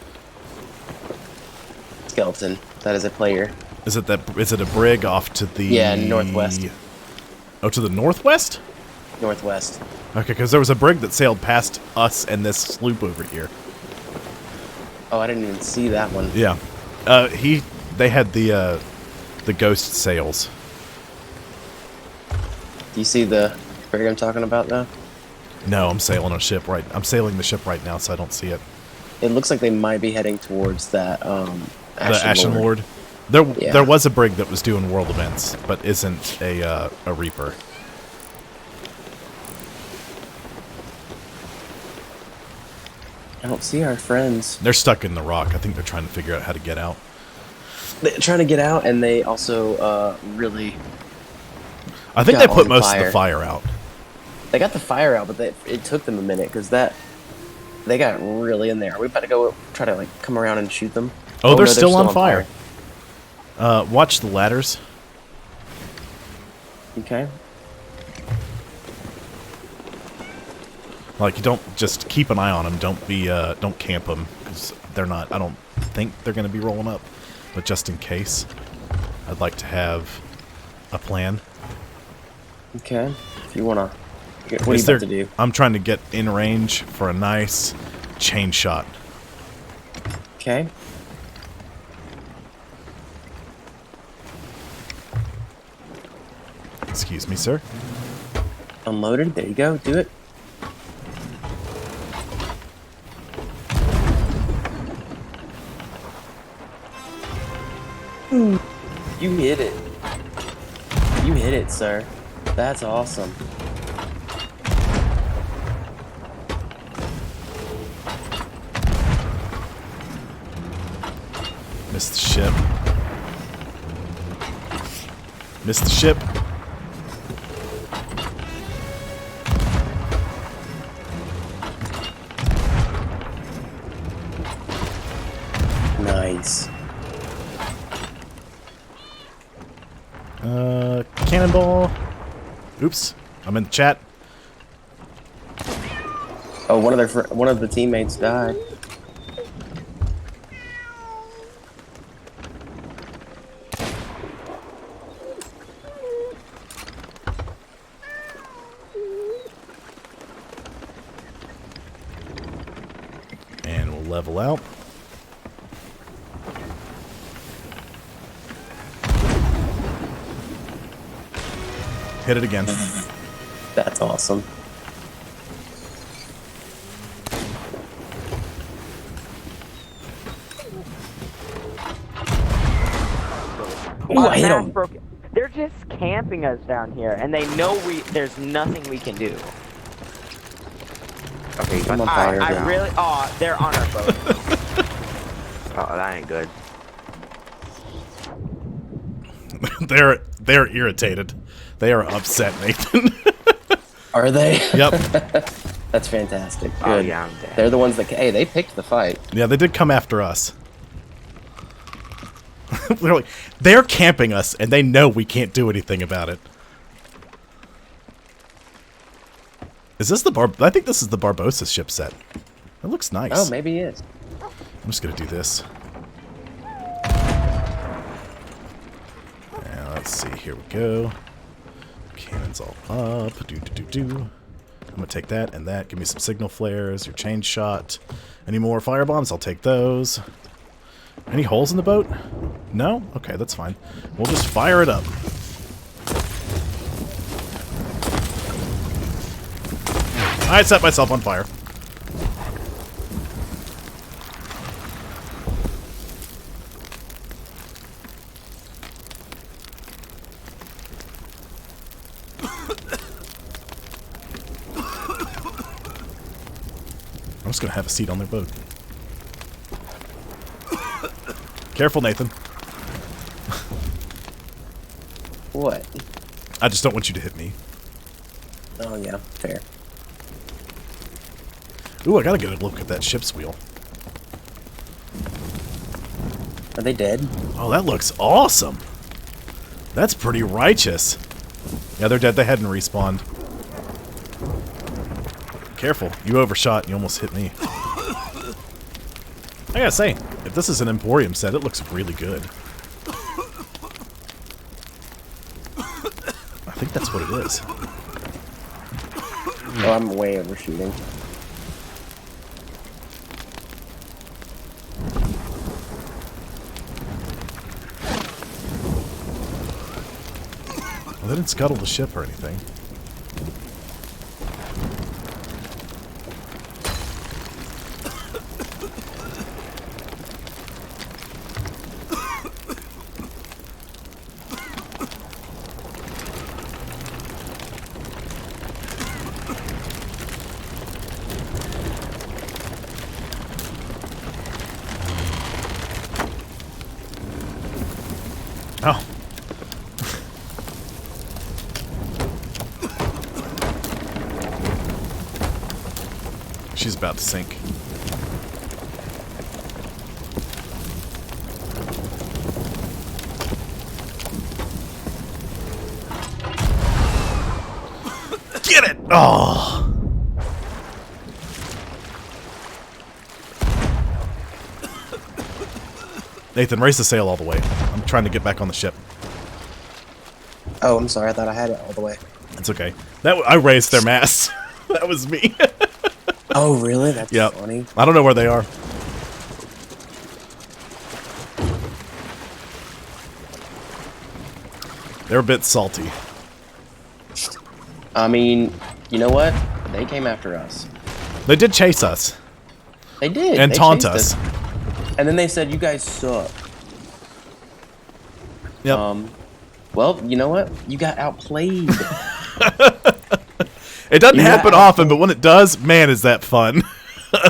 skeleton. That is a player. Is it a brig off to the... Yeah, northwest. Oh, to the northwest? Northwest. Okay, because there was a brig that sailed past us and this sloop over here. Oh, I didn't even see that one. Yeah. They had the ghost sails. Do you see the brig I'm talking about, though? No, I'm sailing a ship right. I'm sailing the ship right now, so I don't see it. It looks like they might be heading towards that The Ashen Lord. There was a brig that was doing world events, but isn't a Reaper. I don't see our friends. They're stuck in the rock. I think they're trying to figure out how to get out. They're trying to get out, and they also really. I think they put most of the fire out. They got the fire out, but it took them a minute because they got really in there. Are we about to go try to like come around and shoot them? Oh, they're still on fire. Watch the ladders. Okay. Like, you don't just keep an eye on them. Don't camp them because they're not. I don't think they're going to be rolling up, but just in case, I'd like to have a plan. Okay. If you wanna, what are you about to do? I'm trying to get in range for a nice chain shot. Okay. Excuse me, sir. Unloaded. There you go. Do it. You hit it. You hit it, sir. That's awesome. Missed the ship. Missed the ship. Nice. Cannonball. Oops, I'm in the chat. Oh, one of the teammates died. And we'll level out. Hit it again. That's awesome. Ooh, I hit him. They're just camping us down here, and they know there's nothing we can do. Okay, I'm on fire. I really. Oh, they're on our boat. oh, that ain't good. They're irritated. They are upset, Nathan. Are they? Yep. That's fantastic. Good. Oh, yeah, I'm dead. They're the ones that. Hey, they picked the fight. Yeah, they did come after us. They're camping us, and they know we can't do anything about it. Is this the I think this is the Barbossa ship set. It looks nice. Oh, maybe it is. I'm just gonna do this. Now let's see. Here we go. Cannons all up. I'm gonna take that and that. Give me some signal flares. Your chain shot. Any more firebombs? I'll take those. Any holes in the boat? No? Okay, that's fine. We'll just fire it up. I set myself on fire. I'm just gonna have a seat on their boat. Careful, Nathan. What? I just don't want you to hit me. Oh yeah, fair. Ooh, I gotta get a look at that ship's wheel. Are they dead? Oh, that looks awesome. That's pretty righteous. Yeah, they're dead. They hadn't respawned. Careful. You overshot and you almost hit me. I gotta say, if this is an Emporium set, it looks really good. I think that's what it is. Oh, I'm way overshooting. Well, they didn't scuttle the ship or anything. She's about to sink. Get it! Oh! Nathan, raise the sail all the way. I'm trying to get back on the ship. Oh, I'm sorry. I thought I had it all the way. It's okay. I raised their masts. That was me. Oh, really? That's Yep. funny. I don't know where they are. They're a bit salty. I mean, you know what? They came after us. They did chase us. They did. And They taunt chased us. And then they said, "You guys suck." Yep. Well, you know what? You got outplayed. It doesn't You happen got often, but when it does, man, is that fun.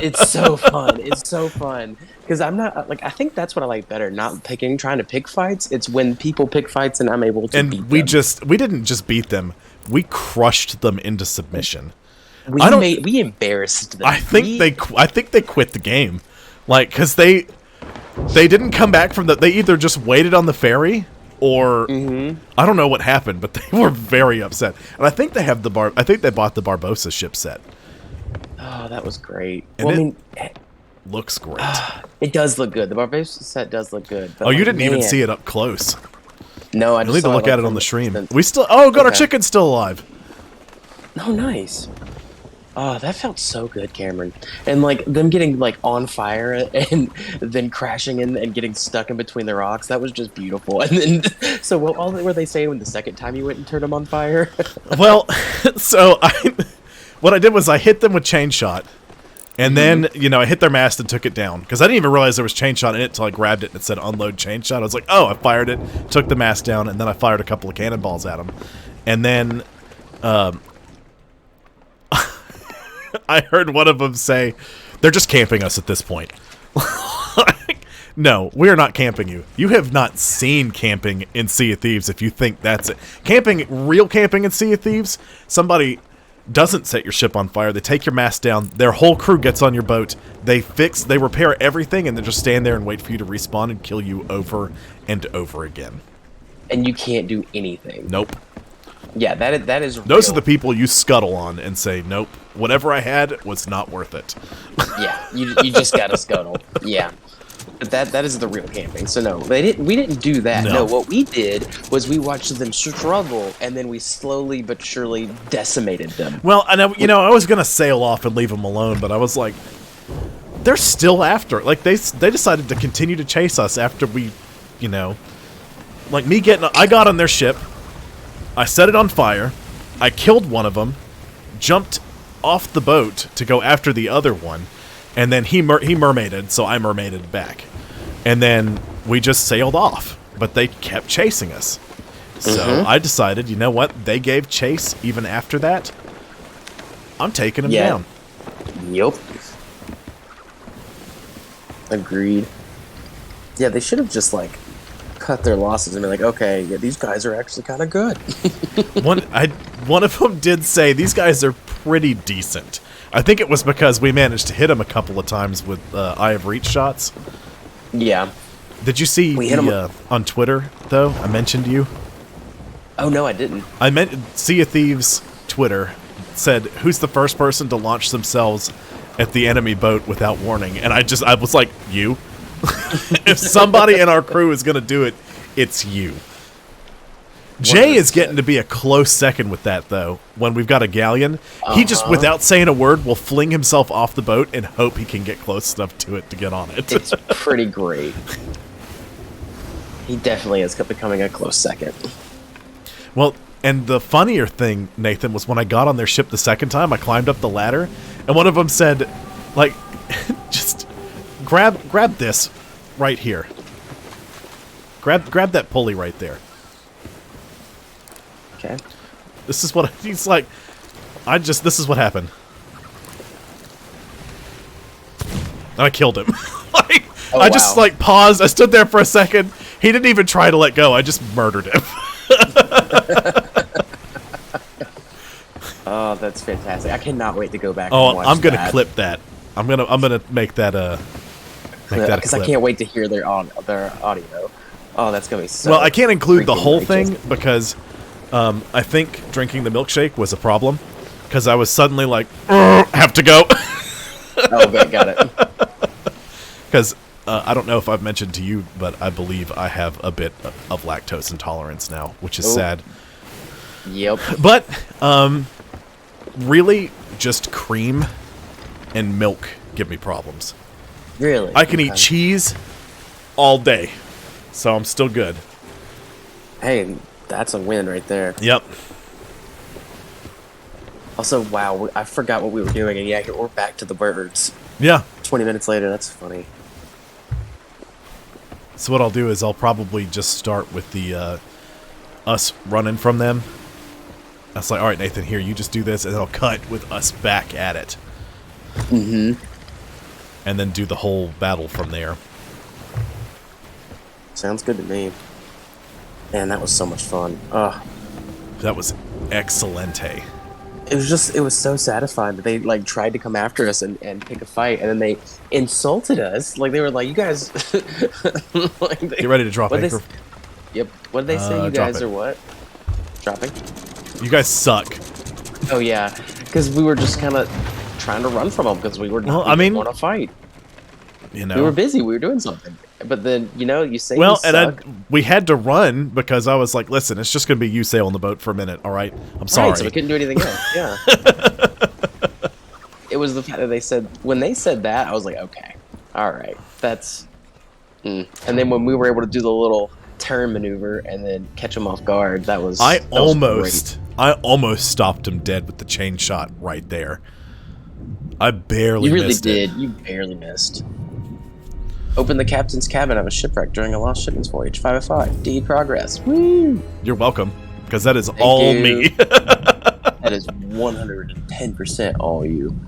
It's so fun. It's so fun. Because I'm not, like, I think that's what I like better. Not trying to pick fights. It's when people pick fights and I'm able to beat And them. we didn't just beat them. We crushed them into submission. We embarrassed them. I think they quit the game. Like, cuz they didn't come back from they either just waited on the ferry or I don't know what happened, but they were very upset. And I think they bought the Barbossa ship set. Oh, that was great. And well, I mean, looks great. it does look good. The Barbossa set does look good. But Oh, you like, didn't even man. see it up close. No, I You'll just need to saw look like, at it on from the stream. distance. We still got our Okay. chicken's still alive. Oh, nice. Oh, that felt so good, Cameron. And like them getting like on fire and then crashing in and getting stuck in between the rocks. That was just beautiful. And then, so what all were they saying when the second time you went and turned them on fire? Well, so what I did was I hit them with chain shot. And then, I hit their mast and took it down. Because I didn't even realize there was chain shot in it until I grabbed it and it said unload chain shot. I was like, oh, I fired it, took the mast down, and then I fired a couple of cannonballs at them. And then I heard one of them say, they're just camping us at this point. No, we are not camping you. You have not seen camping in Sea of Thieves if you think that's it. Real camping in Sea of Thieves, somebody doesn't set your ship on fire. They take your mast down. Their whole crew gets on your boat. They repair everything, and then just stand there and wait for you to respawn and kill you over and over again. And you can't do anything. Nope. Yeah, that is. Those real. are the people you scuttle on and say, nope, whatever I had was not worth it. Yeah, you just gotta scuttle. Yeah. But that is the real camping. So no, we didn't do that. No. No, what we did was we watched them struggle, and then we slowly but surely decimated them. Well, I was gonna sail off and leave them alone, but I was like, they're still after. Like they decided to continue to chase us after we, like I got on their ship, I set it on fire, I killed one of them, jumped off the boat to go after the other one, and then he mermaided, so I mermaided back. And then we just sailed off, but they kept chasing us. So I decided, you know what? They gave chase even after that. I'm taking them down. Yup. Agreed. Yeah, they should have just like cut their losses and be like, okay, yeah, these guys are actually kind of good. One of them did say these guys are pretty decent. I think it was because we managed to hit them a couple of times with eye of reach shots. Yeah. Did you see We hit 'em- on Twitter though? I mentioned you. Oh no, I didn't. I meant Sea of Thieves Twitter said, "Who's the first person to launch themselves at the enemy boat without warning?" And I was like, "You." If somebody in our crew is gonna do it, it's you. Jay is getting to be a close second with that, though. When we've got a galleon, he just, without saying a word, will fling himself off the boat and hope he can get close enough to it to get on it. It's pretty great. He definitely is becoming a close second. Well, and the funnier thing, Nathan, was when I got on their ship the second time, I climbed up the ladder, and one of them said, like, just grab this right here. Grab that pulley right there. Okay. This is what he's like. This is what happened. And I killed him. Like, Oh, I just wow. like paused. I stood there for a second. He didn't even try to let go. I just murdered him. Oh, that's fantastic! I cannot wait to go back. Oh, and watch I'm gonna that. clip that. I'm gonna make that make that a Because I clip. can't wait to hear their audio. Oh, that's gonna be so. Well, I can't include the freaking whole righteous. thing because I think drinking the milkshake was a problem because I was suddenly like, have to go. Oh, okay, got it. Because I don't know if I've mentioned to you, but I believe I have a bit of lactose intolerance now, which is Oh. sad. Yep. But really, just cream and milk give me problems. Really? I can eat Okay. cheese all day, so I'm still good. Hey, that's a win right there. Yep. Also, wow, I forgot what we were doing, and yeah, we're back to the birds. Yeah. 20 minutes later, that's funny. So what I'll do is I'll probably just start with the us running from them. That's like, all right, Nathan, here, you just do this, and then I'll cut with us back at it. Mm-hmm. And then do the whole battle from there. Sounds good to me. Man, that was so much fun. That was excelente. It was so satisfying that they, like, tried to come after us and pick a fight, and then they insulted us. Like, they were like, you guys... like, Get ready to drop anchor. Yep. What did they say? You Drop guys it. are what? Dropping? You guys suck. Oh, yeah. Because we were just kind of trying to run from them because we were Well, not I mean, want to fight. You know. We were busy. We were doing something. But then, you know, you say Well, you and suck. we had to run because I was like, listen, it's just going to be you sailing the boat for a minute, all right? I'm sorry. Right, so we couldn't do anything else. Yeah. It was the fact that they said, when they said that, I was like, okay, all right, that's. And then when we were able to do the little turn maneuver and then catch them off guard, that was. I that was almost stopped him dead with the chain shot right there. I barely You really missed did. it. You barely missed. Open the captain's cabin of a shipwreck during a lost shipment's voyage. 5 of 5. Deed progress. Woo! You're welcome, because that is all you. me. That is 110% all you.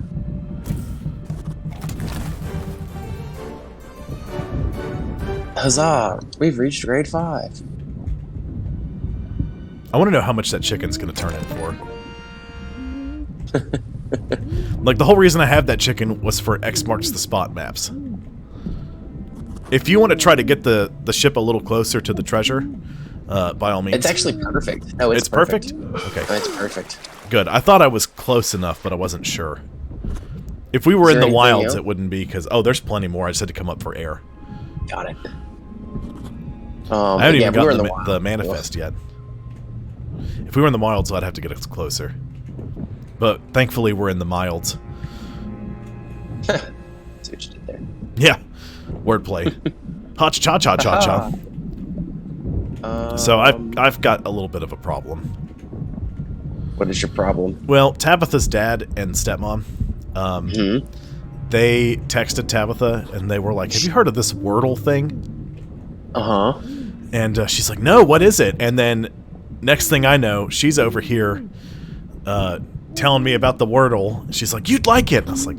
Huzzah! We've reached grade 5. I want to know how much that chicken's going to turn in for. Like, the whole reason I have that chicken was for X marks the spot maps. If you want to try to get the ship a little closer to the treasure, by all means. It's actually perfect. No, It's perfect? Okay. It's perfect. Good. I thought I was close enough, but I wasn't sure. If we were Is in there the anything wilds, else? it wouldn't be, because... Oh, there's plenty more. I just had to come up for air. Got it. I haven't even we were in gotten the wild. manifest yet. If we were in the wilds, I'd have to get us closer. But thankfully, we're in the milds. See what you did there. Yeah. Wordplay. Ha-cha-cha-cha-cha. So I've got a little bit of a problem. What is your problem? Well, Tabitha's dad and stepmom, they texted Tabitha and they were like, "Have you heard of this Wordle thing?" Uh-huh. And she's like, "No, what is it?" And then next thing I know, she's over here telling me about the Wordle. She's like, "You'd like it." And I was like,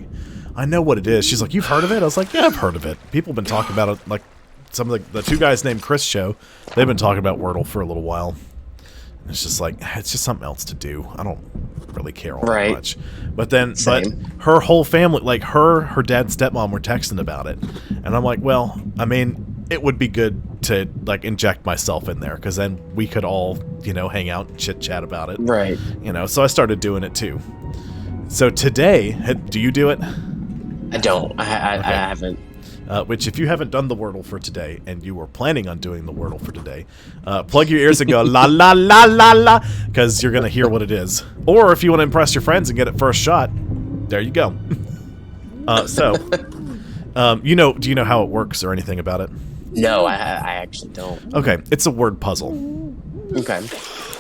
"I know what it is." She's like, "You've heard of it?" I was like, "Yeah, I've heard of it. People have been talking about it, like some of the two guys named Chris show. They've been talking about Wordle for a little while." And it's just like, it's just something else to do. I don't really care all that much. But then, Same. but her whole family, like her dad and stepmom were texting about it. And I'm like, well, I mean, it would be good to like inject myself in there, because then we could all, you know, hang out and chit chat about it. Right. You know, so I started doing it too. So today, do you do it? I don't. I haven't. Which, if you haven't done the Wordle for today, and you were planning on doing the Wordle for today, plug your ears and go la la la la la, because you're gonna hear what it is. Or if you want to impress your friends and get it first shot, there you go. You know, do you know how it works or anything about it? No, I actually don't. Okay, it's a word puzzle. Okay.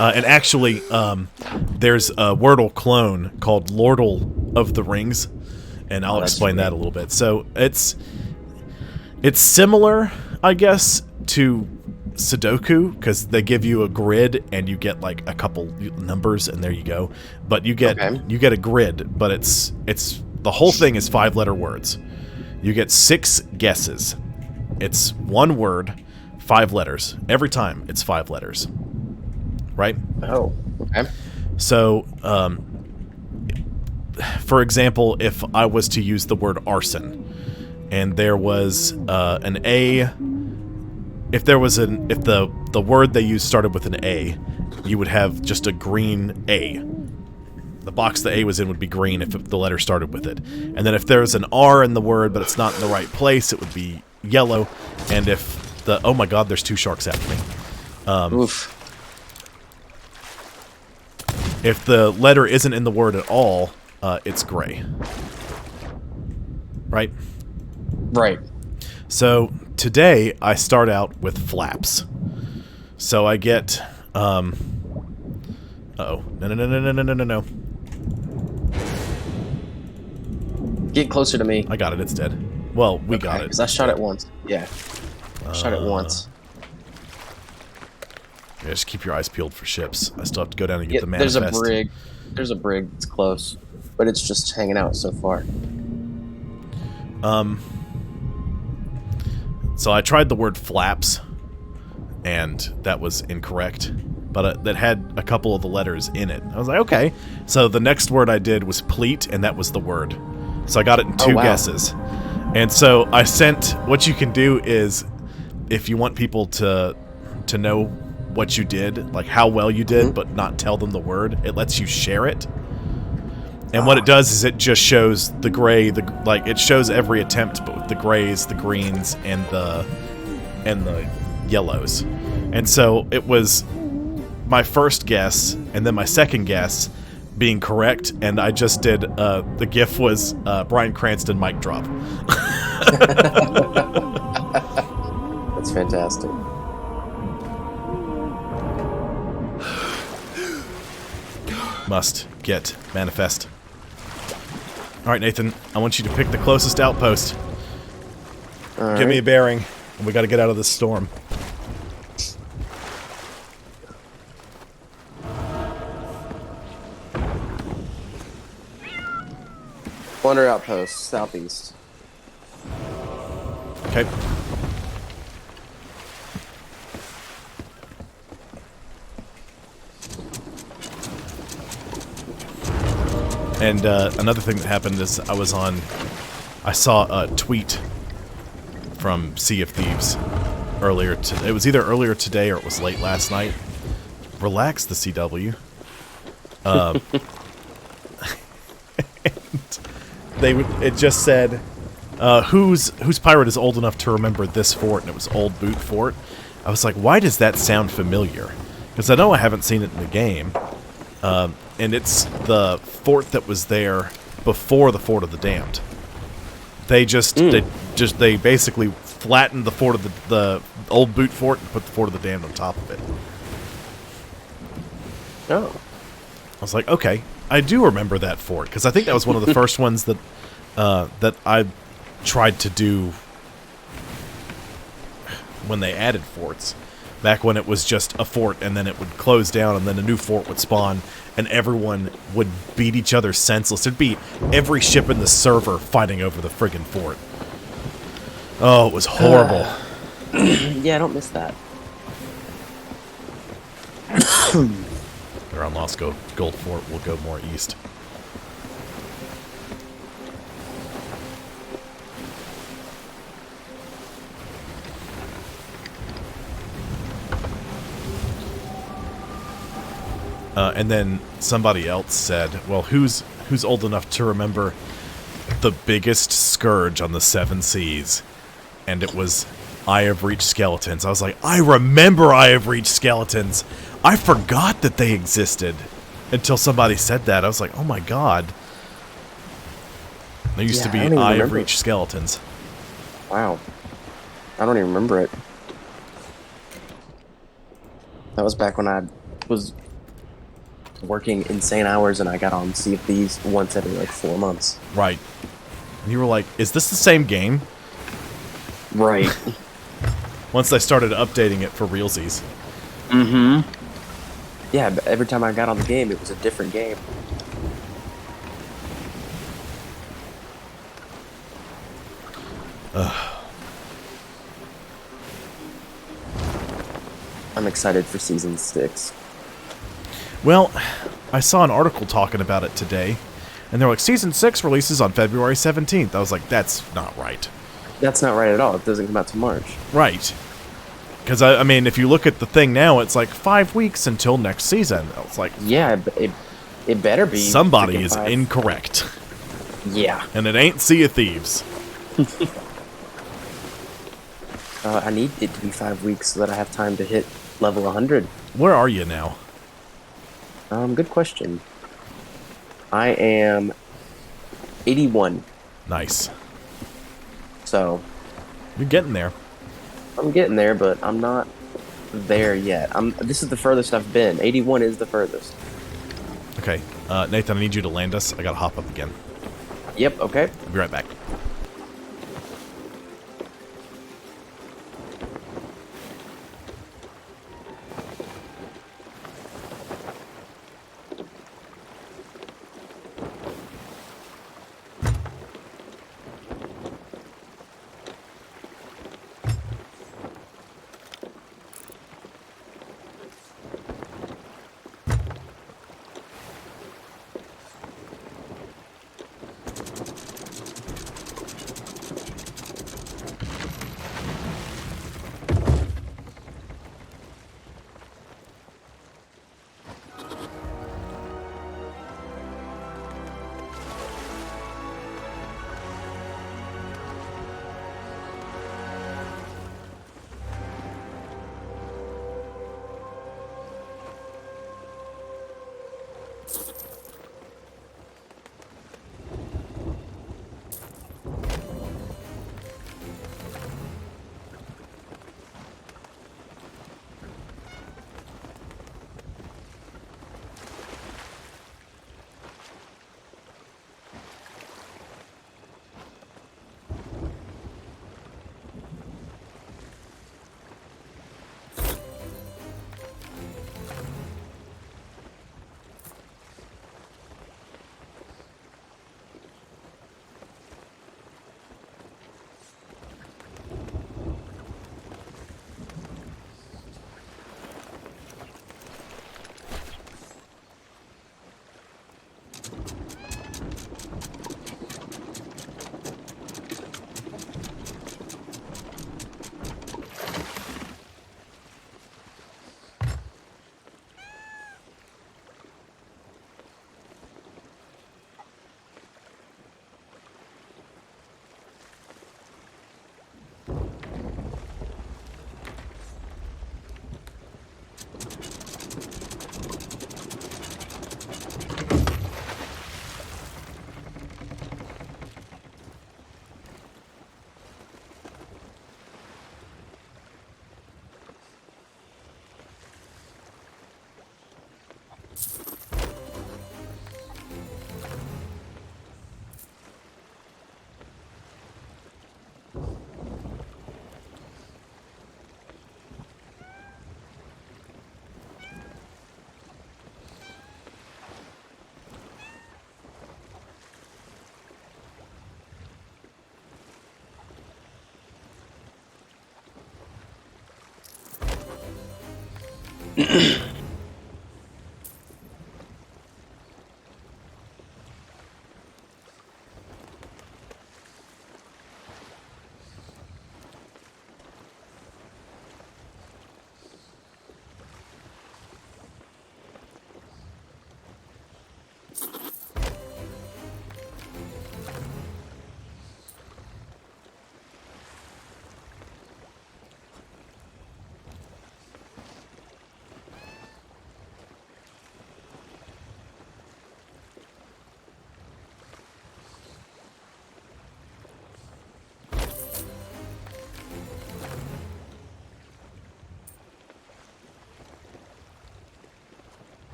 And actually, there's a Wordle clone called Lordle of the Rings, and I'll that's explain that sweet. a little bit. So it's similar, I guess, to Sudoku, because they give you a grid and you get like a couple numbers, and there you go. But you get a grid, but it's the whole thing is 5-letter words. You get 6 guesses. It's one word, 5 letters. Every time it's 5 letters. Right? Oh, okay. So for example, if I was to use the word arson, and there was an A, if the word they used started with an A, you would have just a green A. The box the A was in would be green if the letter started with it. And then if there's an R in the word but it's not in the right place, it would be yellow. And if the... Oh my god, there's 2 sharks after me. Oof. If the letter isn't in the word at all, it's gray. Right? Right. So today I start out with flaps. So I get... Uh-oh. No. Get closer to me. I got it, it's dead. Well, we got it. Because I shot it once. Yeah. Shot it once. Yeah, just keep your eyes peeled for ships. I still have to go down and get the manifest. There's a brig. There's a brig that's close. But it's just hanging out so far. So I tried the word flaps, and that was incorrect. But that had a couple of the letters in it. I was like, okay. So the next word I did was pleat, and that was the word. So I got it in 2 guesses. And so I sent... What you can do is, if you want people to know what you did, like how well you did, but not tell them the word, it lets you share it. And what it does is it just shows the gray, it shows every attempt, but with the grays, the greens, and the yellows. And so it was my first guess, and then my second guess being correct, and I just did, the GIF was Bryan Cranston mic drop. That's fantastic. Must get manifest. Alright, Nathan, I want you to pick the closest outpost. Give me a bearing, and we gotta get out of this storm. Wonder outpost, southeast. Okay. And another thing that happened is I saw a tweet from Sea of Thieves earlier. It was either earlier today or it was late last night. Relax, the CW. It just said, whose pirate is old enough to remember this fort? And it was Old Boot Fort. I was like, why does that sound familiar? Because I know I haven't seen it in the game. And it's the fort that was there before the Fort of the Damned. They they basically flattened the fort of the Old Boot Fort and put the Fort of the Damned on top of it. Oh. I was like, okay, I do remember that fort, because I think that was one of the first ones that that I tried to do when they added forts. Back when it was just a fort, and then it would close down, and then a new fort would spawn, and everyone would beat each other senseless. It'd be every ship in the server fighting over the friggin' fort. Oh, it was horrible. Yeah, I don't miss that. They're on Lost Gold Fort. We'll go more east. And then somebody else said, well, who's old enough to remember the biggest scourge on the 7 seas? And it was Eye of Reach skeletons. I was like, I remember Eye of Reach skeletons. I forgot that they existed until somebody said that. I was like, oh my god. There used to be Eye of Reach skeletons. Wow. I don't even remember it. That was back when I was working insane hours and I got on Sea of Thieves once every like 4 months. Right. And you were like, is this the same game? Right. Once they started updating it for realsies. Mm-hmm. Yeah, but every time I got on the game, it was a different game. I'm excited for Season 6. Well, I saw an article talking about it today, And they're like, Season 6 releases on February 17th. I was like, that's not right. That's not right at all. It doesn't come out till March. Right. Because, I mean, if you look at the thing now, it's like 5 weeks until next season. It's like, Yeah, it better be. somebody freaking is 5. incorrect. Yeah. And it ain't Sea of Thieves. I need it to be 5 weeks so that I have time to hit level 100. Where are you now? Good question. I am 81. Nice. So You're getting there. I'm getting there, but I'm not there yet. This is the furthest I've been. 81 is the furthest. Okay. Nathan, I need you to land us. I gotta hop up again. Yep, okay. I'll be right back.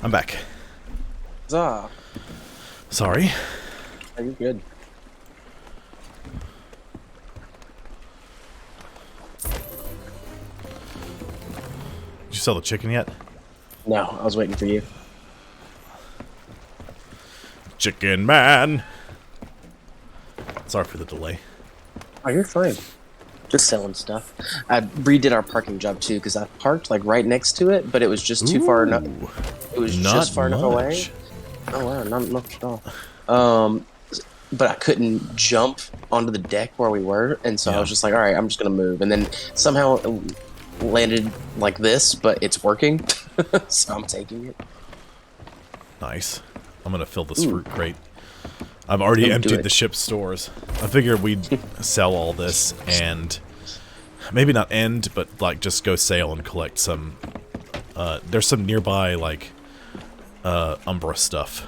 I'm back. Huzzah. Sorry. Are you good? Did you sell the chicken yet? No, I was waiting for you. Chicken man. Sorry for the delay. Oh, you're fine. Just selling stuff. I redid our parking job too because I parked like right next to it, but it was just too far enough. It was just far enough away. Oh wow, not much at all. But I couldn't jump onto the deck where we were, and so I was just like, all right, I'm just gonna move, and then somehow it landed like this, but it's working, so I'm taking it. Nice. I'm gonna fill this fruit crate. I've already emptied the ship's stores. I figured we'd sell all this and maybe not end, but like just go sail and collect some. There's some nearby like Umbra stuff.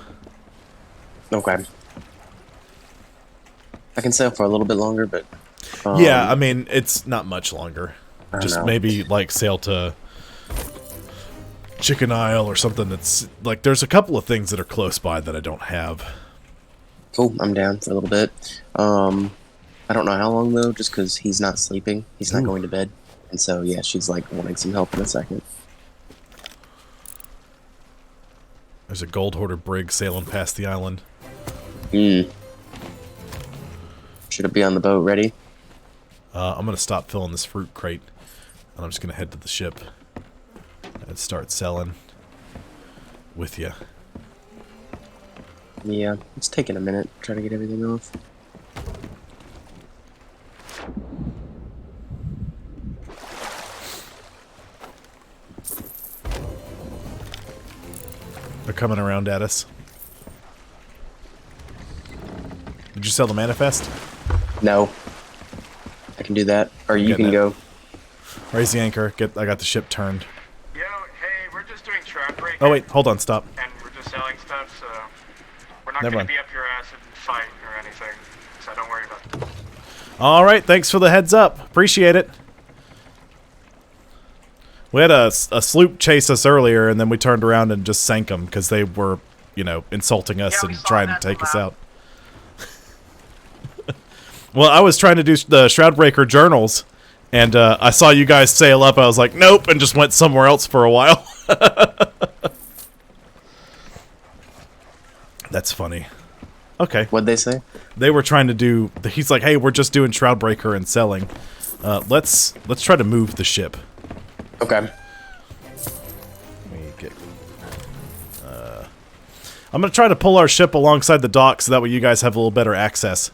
Okay. I can sail for a little bit longer, but yeah, I mean it's not much longer. Just maybe like sail to Chicken Isle or something that's like. There's a couple of things that are close by that I don't have. Cool, I'm down for a little bit. I don't know how long though, just because he's not sleeping. He's not going to bed. And so, yeah, she's like wanting some help in a second. There's a gold hoarder brig sailing past the island. Should it be on the boat ready? I'm going to stop filling this fruit crate. And I'm just going to head to the ship and start selling with you. Yeah, it's taking a minute. Try to get everything off. They're coming around at us. Did you sell the manifest? No. I can do that. Or you can go. Raise the anchor. I got the ship turned. Yo, hey, we're just doing trap break. Oh wait, hold on, stop. And we're just selling stuff, so we're not Never going mind. to be up your ass and fight or anything. So don't worry about it. All right, thanks for the heads up. Appreciate it. We had a sloop chase us earlier, and then we turned around and just sank them because they were, you know, insulting us and trying to take us out. Well, I was trying to do the Shroudbreaker journals, and I saw you guys sail up. I was like, nope, and just went somewhere else for a while. That's funny. Okay. What'd they say? They were trying to do. He's like, hey, we're just doing Shroudbreaker and selling. Let's try to move the ship. Okay. Let me get. I'm gonna try to pull our ship alongside the dock so that way you guys have a little better access.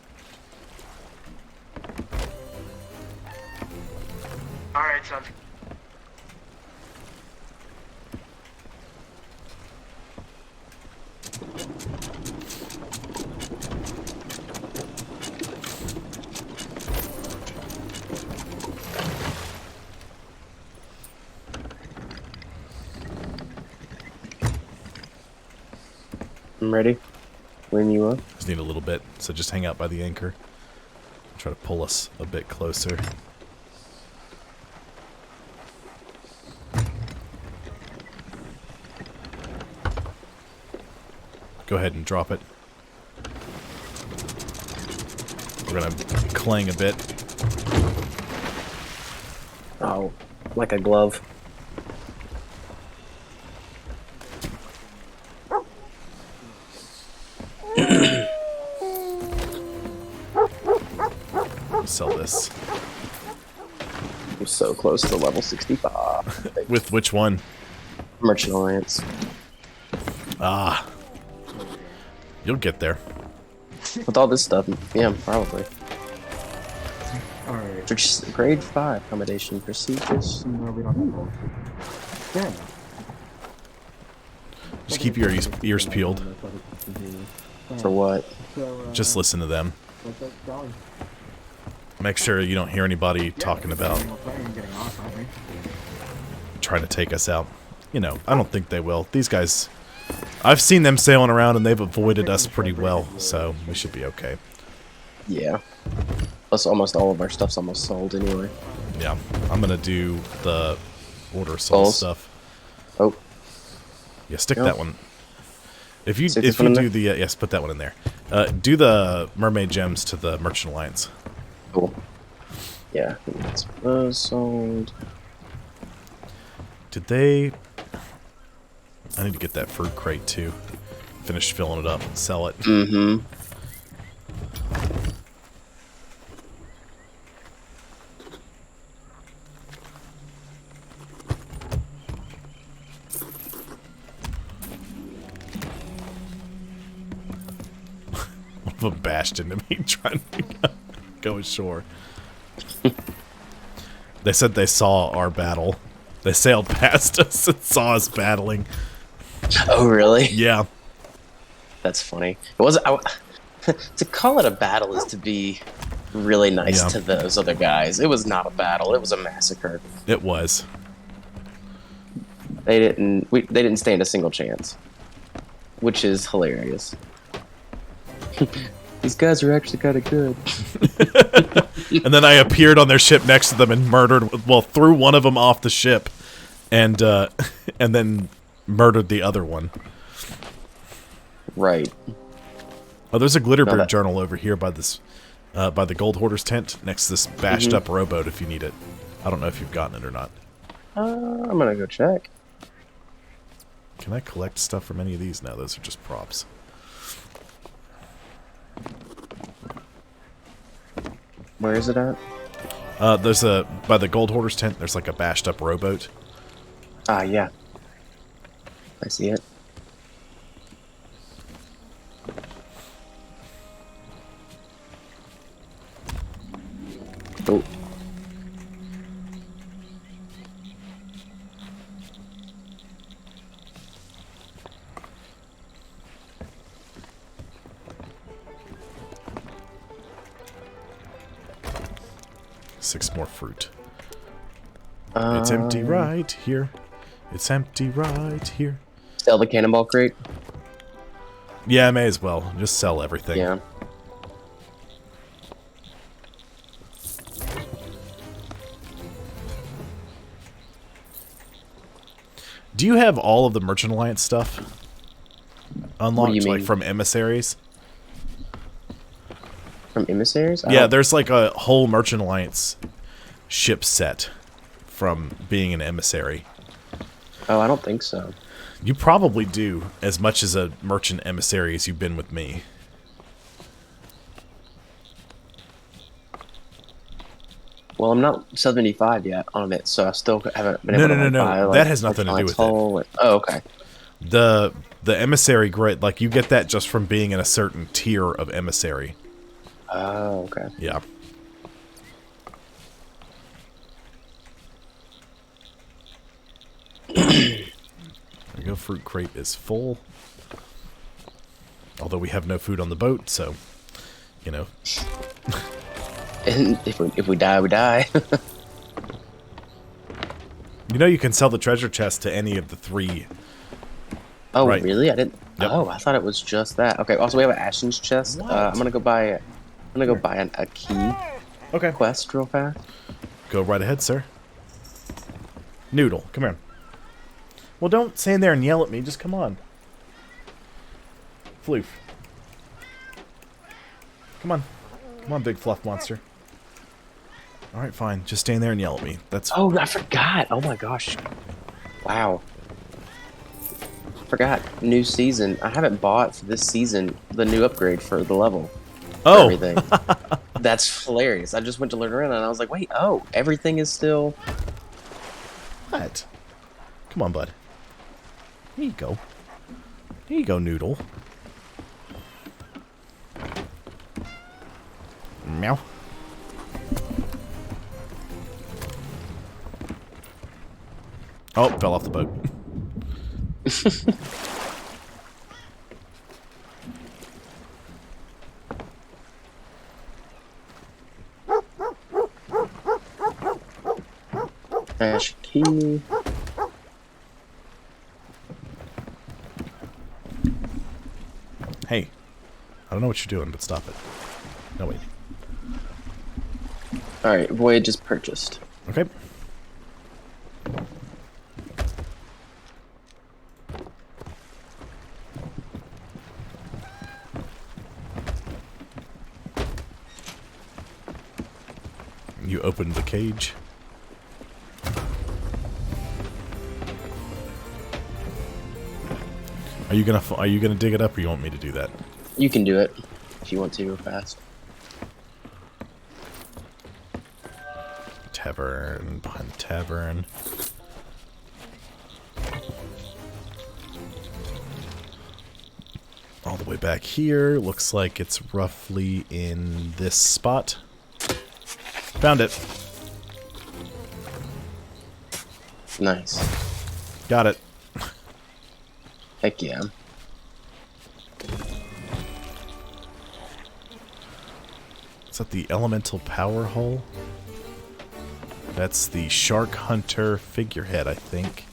Alright, sounds good. I'm ready. When you are. Just need a little bit, so just hang out by the anchor. Try to pull us a bit closer. Go ahead and drop it. We're gonna clang a bit. Oh, like a glove. Sell this. I'm so close to level 65. With which one? Merchant Alliance. Ah. You'll get there. With all this stuff, yeah, probably. For just grade 5 accommodation procedures. Just keep your ears peeled. For what? Just listen to them. Make sure you don't hear anybody talking about trying to take us out. You know, I don't think they will. These guys, I've seen them sailing around and they've avoided us pretty well, so we should be okay. Yeah. Plus, almost all of our stuff's almost sold anyway. Yeah, I'm gonna do the order soul Souls? stuff. Oh. Yeah, stick Yep. that one. If you Stick this one in do the yes, put that one in there. Do the mermaid gems to the Merchant Alliance. Cool. Yeah. It's sold. Did they? I need to get that fruit crate too. Finish filling it up and sell it. Mm-hmm. One of them bashed into me trying to go ashore. They said they saw our battle. They sailed past us and saw us battling. Oh, really? Yeah. That's funny. It was to call it a battle is to be really nice Yeah. to those other guys. It was not a battle. It was a massacre. It was. They didn't stand a single chance, which is hilarious. These guys are actually kind of good. And then I appeared on their ship next to them and murdered, well, threw one of them off the ship, and then murdered the other one. Right. Oh, there's a Glitterbird that- journal over here by this, by the Gold Hoarder's tent next to this bashed up rowboat. If you need it, I don't know if you've gotten it or not. I'm gonna go check. Can I collect stuff from any of these? No, those are just props. Where is it at? There's a by the Gold Hoarder's tent. There's like a bashed up rowboat. Ah, yeah. I see it. Oh. Six more fruit. It's empty right here. It's empty right here. Sell the cannonball crate. Yeah, I may as well. Just sell everything. Yeah. Do you have all of the Merchant Alliance stuff unlocked, you like mean? from emissaries? From emissaries? Yeah, there's like a whole Merchant Alliance ship set from being an emissary. Oh, I don't think so. You probably do, as much as a merchant emissary as you've been with me. Well, I'm not 75 yet on it, so I still haven't been able to like, buy. Like, That has nothing to do with it. it. Oh, okay. The emissary grid, like you get that just from being in a certain tier of emissary. Oh, okay. Yeah. There we go. Fruit crate is full. Although we have no food on the boat, so you know. And if we die, we die. You know you can sell the treasure chest to any of the three. Oh, Right. really? I didn't. Yep. Oh, I thought it was just that. Okay. Also, we have an Ashen's chest. I'm gonna go buy. I'm gonna go buy a key Okay. quest real fast. Go right ahead, sir. Noodle, come here. Well, don't stand there and yell at me. Just come on. Floof. Come on. Come on, big fluff monster. All right, fine. Just stand there and yell at me. That's Oh, I forgot. Oh my gosh. Wow. Forgot. New season. I haven't bought for this season the new upgrade for the level. oh. Everything. That's hilarious. I just went to learn around and I was like, wait, oh, everything is still. What? Come on, bud. Here you go. Here you go, Noodle. Meow. Oh, fell off the boat. Ash key. Hey, I don't know what you're doing, but stop it. No, wait. Alright, voyage is purchased. You opened the cage. Are you gonna dig it up, or you want me to do that? You can do it if you want to real fast. Tavern, behind the tavern. All the way back here. Looks like it's roughly in this spot. Found it. Nice. Got it. Heck yeah. Is that the elemental power hole? That's the shark hunter figurehead, I think.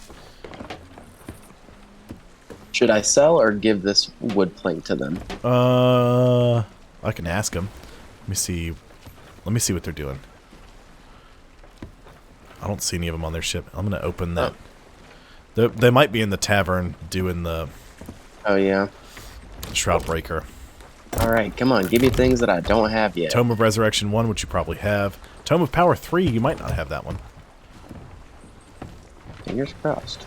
Should I sell or give this wood plank to them? I can ask them. Let me see. Let me see what they're doing. I don't see any of them on their ship. I'm gonna open that. They might be in the tavern doing the. Oh yeah. Shroud Breaker. All right, come on, give me things that I don't have yet. Tome of Resurrection 1, which you probably have. Tome of Power 3, you might not have that one. Fingers crossed.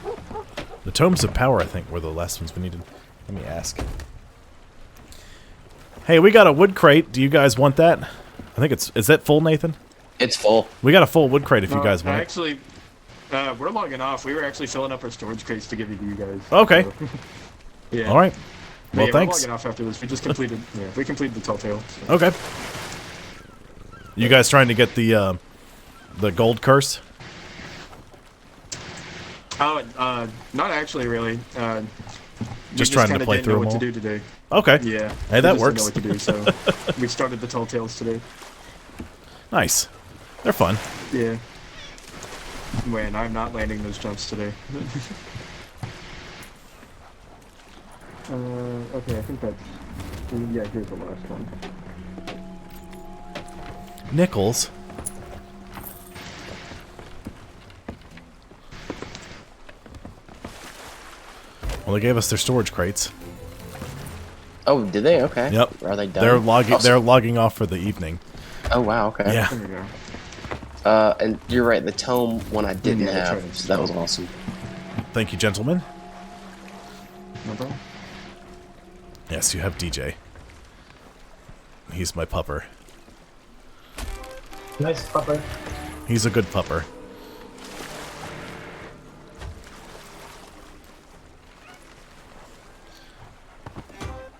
The Tomes of Power, I think, were the last ones we needed. Let me ask. Hey, we got a wood crate. Do you guys want that? I think it's... Is that full, Nathan? It's full. We got a full wood crate if you guys want it. Actually, we're logging off. We were actually filling up our storage crates to give it to you guys. Okay. So, yeah. All right. But Well, yeah, thanks. We're logging off after this. We just completed... Yeah, we completed the Telltale. So. Okay. You guys trying to get the gold curse? Oh, not actually, really. Just trying to kinda play didn't through know them what all? to do today. Okay. Yeah. Hey, we that just works. Didn't know what to do, so we started the Telltales today. Nice. They're fun. Yeah. Man, I'm not landing those jumps today. Okay, I think that's... Yeah, here's the last one. Nickels. Well, they gave us their storage crates. Oh, did they? Okay. Yep. Are they done? They're logging. Oh, They're logging off for the evening. oh wow. Okay. Yeah. There we go. And you're right. The tome one I didn't Yeah, have, that's so that was awesome. Thank you, gentlemen. No problem. Yes, you have DJ. He's my pupper. Nice pupper. He's a good pupper.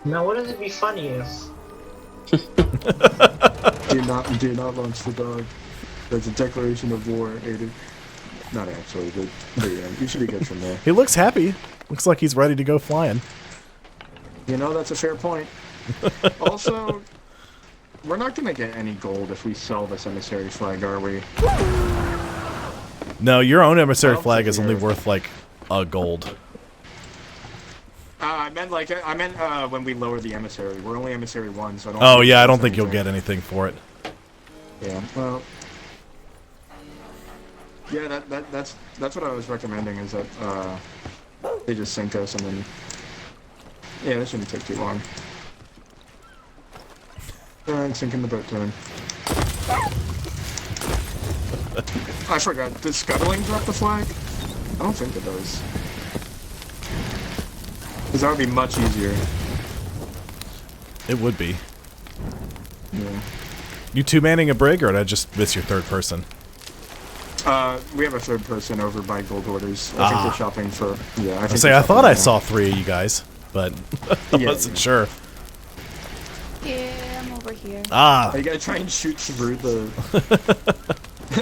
Now, wouldn't it be funny if... Do not launch the dog. There's a declaration of war, Aiden. Not actually, but yeah, you should be good from there. He looks happy. Looks like he's ready to go flying. You know, that's a fair point. Also, we're not gonna get any gold if we sell this emissary flag, are we? No, your own emissary Well, flag is only yeah. worth like a gold. I meant when we lower the emissary. We're only emissary 1, so I don't. Oh think yeah, I it's don't think you'll anything. get anything for it. Yeah. Well. Yeah, that's what I was recommending. Is that they just sink us and then. Yeah, this shouldn't take too long. Alright, sinking the boat turn. I forgot. Does scuttling drop the flag? I don't think it does. Because that would be much easier. It would be. Yeah. You two manning a brig, or did I just miss your third person? We have a third person over by gold orders. I think they're shopping for. Yeah, I thought I saw 3 of you guys, but I Yeah, wasn't yeah. sure. Yeah, I'm over here. Ah, Are you gonna try and shoot through the?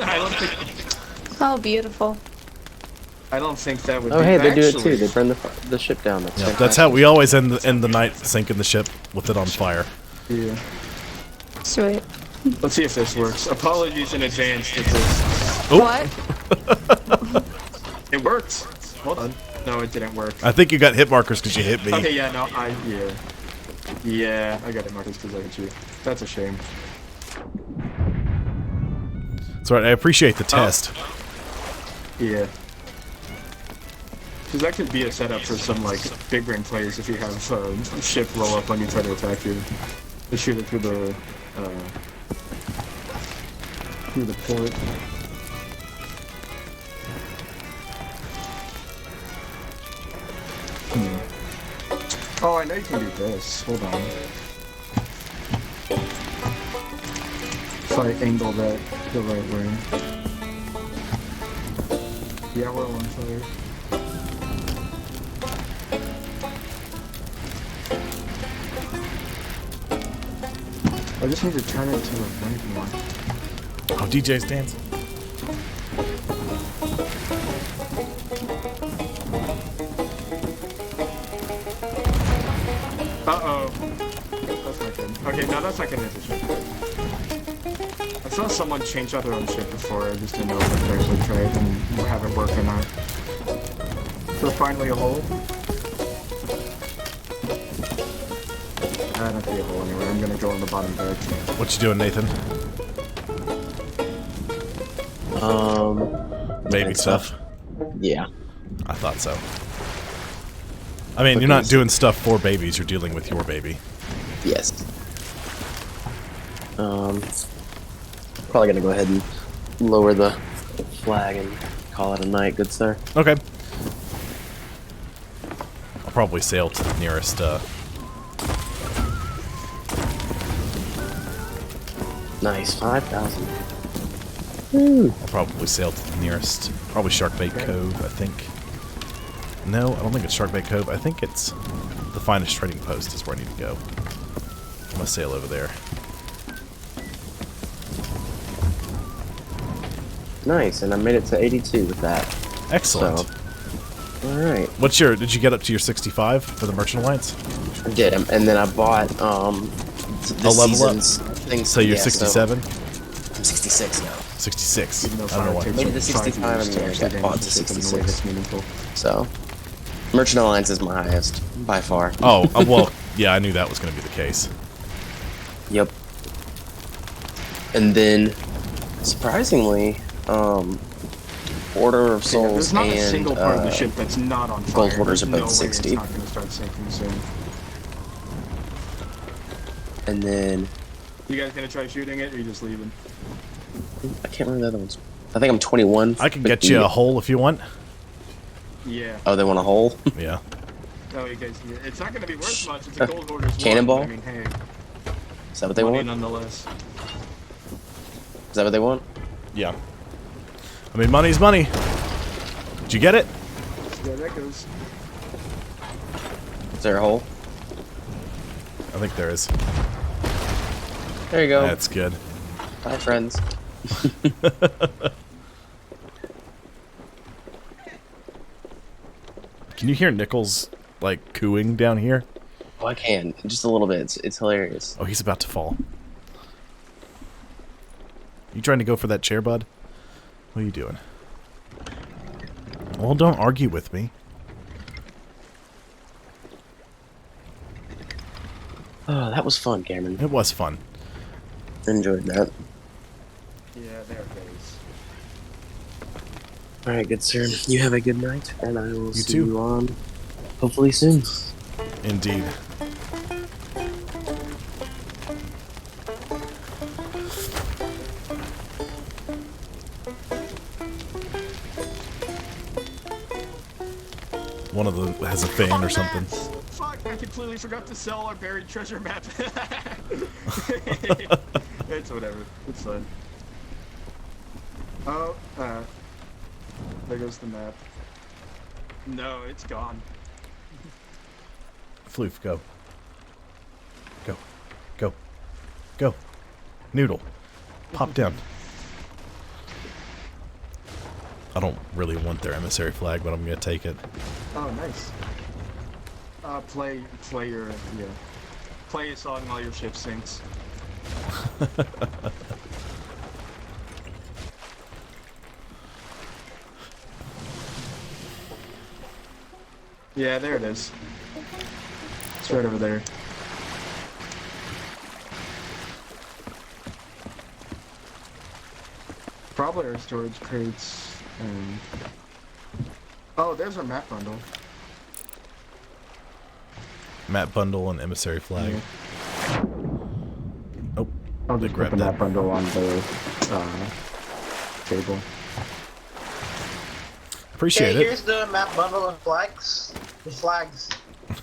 I don't think. Oh, beautiful. I don't think that would. Oh be hey, they do it actually- too. They burn the ship down. That's yeah, fantastic. that's how we always end the night sinking the ship with it on fire. Yeah. Sweet. Let's see if this works. Apologies in advance if this. Oh. What? It worked. Hold on. No, it didn't work. I think you got hit markers because you hit me. Okay, yeah, no, yeah. Yeah, I got it markers because I hit you. That's a shame. That's right. I appreciate the test. Yeah. Because that could be a setup for some, like, big brain players if you have a ship roll up when you try to attack you. Just shoot it through the, through the port. Oh, I know you can do this. Hold on. If I angle that the right way. Yeah, we're on fire. I just need to turn it to the right more. Oh, DJ's dancing. Uh-oh. That's not good. Okay, no, that's not good as a ship. I saw someone change out their own ship before. I just didn't know if I actually tried and have it work or not. So finally a hole. I don't see a hole anywhere. I'm gonna go on the bottom deck. What you doing, Nathan? Baby stuff. Yeah. I thought so. I mean, you're not doing stuff for babies. You're dealing with your baby. Yes. Probably gonna go ahead and lower the flag and call it a night, good sir. Okay. I'll probably sail to the nearest, Nice, 5,000. Woo. I'll probably sail to the nearest, probably Sharkbait Cove, I think. No, I don't think it's Sharkbait Cove. I think it's the finest trading post is where I need to go. I'm gonna sail over there. Nice, and I made it to 82 with that. Excellent. So, alright. What's your, did you get up to your 65 for the Merchant Alliance? I did, and then I bought, this level up? season's thing. So you're yeah, 67? So I'm 66 now. 66. Even though I don't know fire why. takes Maybe like the 65 5 years and to then I actually got bought to damage the ship in a way 66. that's meaningful. So, Merchant Alliance is my highest, by far. Oh, well, yeah, I knew that was going to be the case. Yep. And then, surprisingly, Order of Yeah, Souls there's not and a single part of the ship that's not on fire. Gold Hoarders There's are both no way 60. It's not going to start sinking soon. and then You guys going to try shooting it, or are you just leaving? I can't remember the other ones. I think I'm 21. I can get you a hole if you want. Yeah. Oh, they want a hole? Yeah. Oh, you guys, it's not going to be worth much. It's a Gold Hoarders one, Cannonball? but I mean, hey, Is that what they money want? nonetheless. Is that what they want? Yeah. I mean, money's money. Did you get it? Yeah, that goes. Is there a hole? I think there is. There you go. That's good. Bye, friends. Can you hear Nichols, like, cooing down here? Oh, I can. Just a little bit. It's hilarious. Oh, he's about to fall. You trying to go for that chair, bud? What are you doing? Well, don't argue with me. Oh, that was fun, Cameron. It was fun. Enjoyed that. Yeah, there it goes. Alright, good sir. You have a good night, and I will see too. you on hopefully soon. Indeed. One of them has a fan or something. Fuck, I completely forgot to sell our buried treasure map. It's whatever. It's fine. Oh, there goes the map. No, it's gone. Floof, go. Go. Go. Go. Noodle. Pop down. I don't really want their emissary flag, but I'm gonna take it. Oh, nice. Play a song while your ship sinks. Yeah, there it is. It's right over there. Probably our storage crates. Oh, there's our map bundle. Map bundle and emissary flag. Yeah. Oh, I'll they just put grabbed the that. map bundle on the table. Appreciate Okay, it. here's the map bundle and flags. The flags.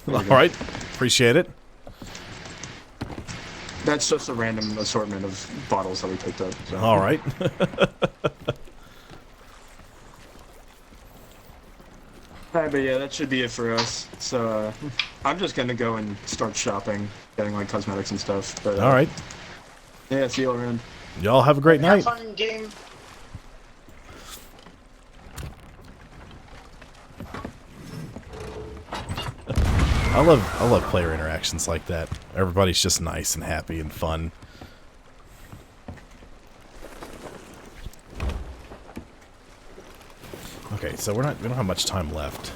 All right. Appreciate it. That's just a random assortment of bottles that we picked up. So. All right. Alright, but yeah, that should be it for us. So, I'm just gonna go and start shopping, getting like cosmetics and stuff. But, All right. Yeah, see you all around. Y'all have a great Have night. fun in game. I love player interactions like that. Everybody's just nice and happy and fun. Okay, so we don't have much time left.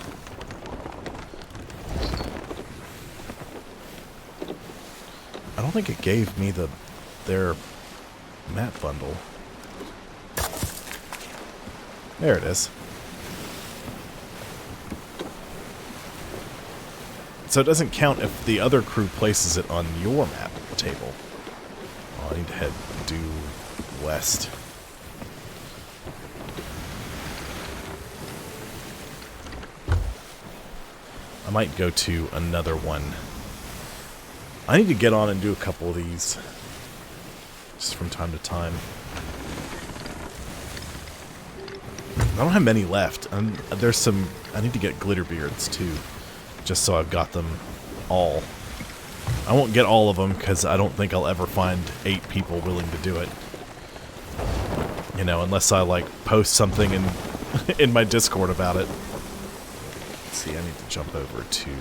I don't think it gave me their map bundle. There it is. So it doesn't count if the other crew places it on your map table. Oh, I need to head due west. I might go to another one. I need to get on and do a couple of these. Just from time to time. I don't have many left. There's some... I need to get glitter beards too. Just so I've got them all. I won't get all of them because I don't think I'll ever find 8 people willing to do it. You know, unless I like post something in my Discord about it. Let's see, I need to jump over to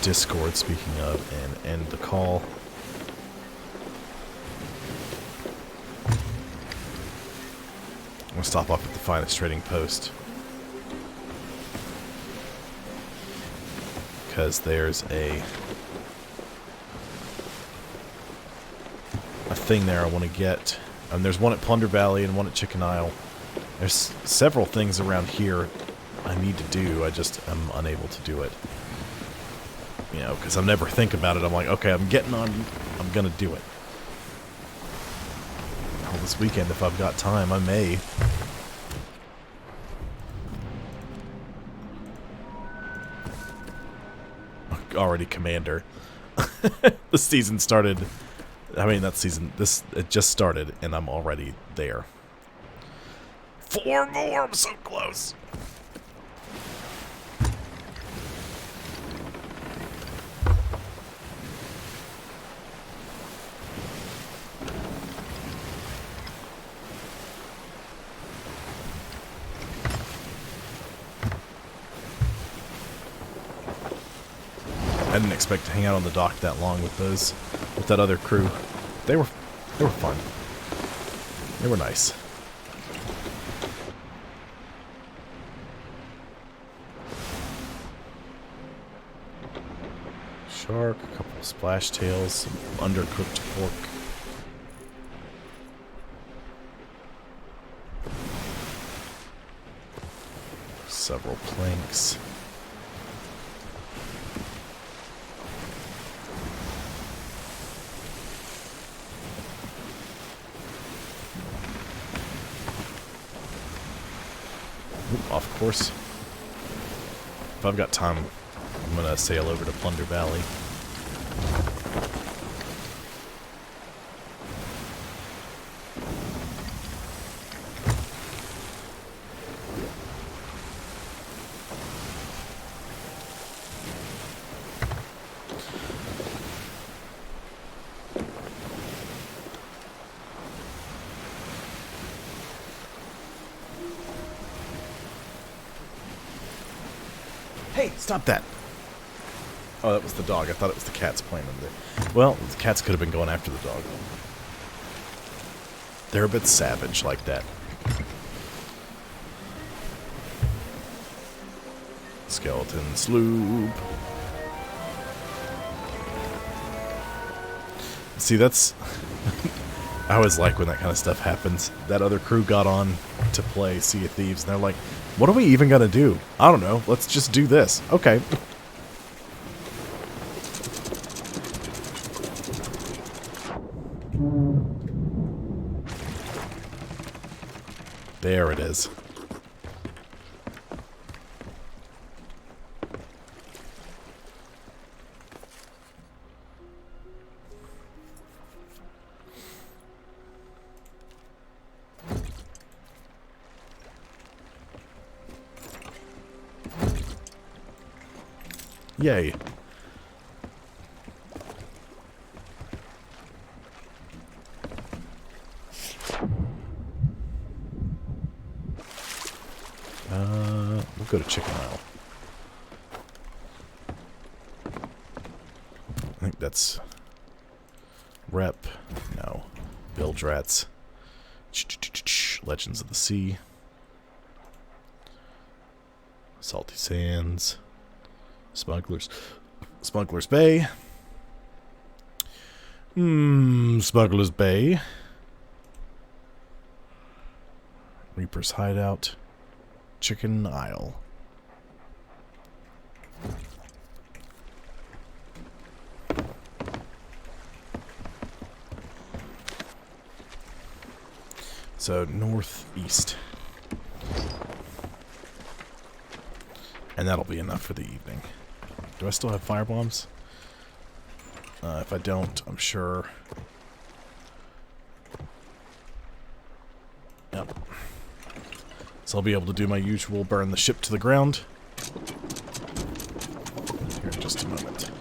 Discord, speaking of, and end the call. I'm gonna stop off at the Finest Trading Post. Because there's a thing there I want to get. And there's one at Plunder Valley and one at Chicken Isle. There's several things around here I need to do. I just am unable to do it. You know, because I never think about it. I'm like, okay, I'm getting on. I'm going to do it. Well, this weekend, if I've got time, I may. Already Commander. The season started. I mean, that season. It just started, and I'm already there. 4 more. I'm so close. I didn't expect to hang out on the dock that long with that other crew. They were fun. They were nice. Shark, a couple of splash tails, some undercooked pork. Several planks. Off course. If I've got time, I'm gonna sail over to Plunder Valley. Hey, stop that! Oh, that was the dog. I thought it was the cats playing in there. Well, the cats could have been going after the dog. They're a bit savage like that. Skeleton sloop. See, that's... I always like when that kind of stuff happens. That other crew got on to play Sea of Thieves, and they're like, what are we even gonna do? I don't know. Let's just do this. Okay. There it is. Yay. We'll go to chicken aisle. I think that's rep. No. Bilge rats. Legends of the Sea. Salty Sands. Smugglers Bay. Smugglers Bay. Reaper's Hideout. Chicken Aisle. So northeast. And that'll be enough for the evening. Do I still have fire bombs? If I don't, I'm sure. Yep. So I'll be able to do my usual burn the ship to the ground. Here in just a moment.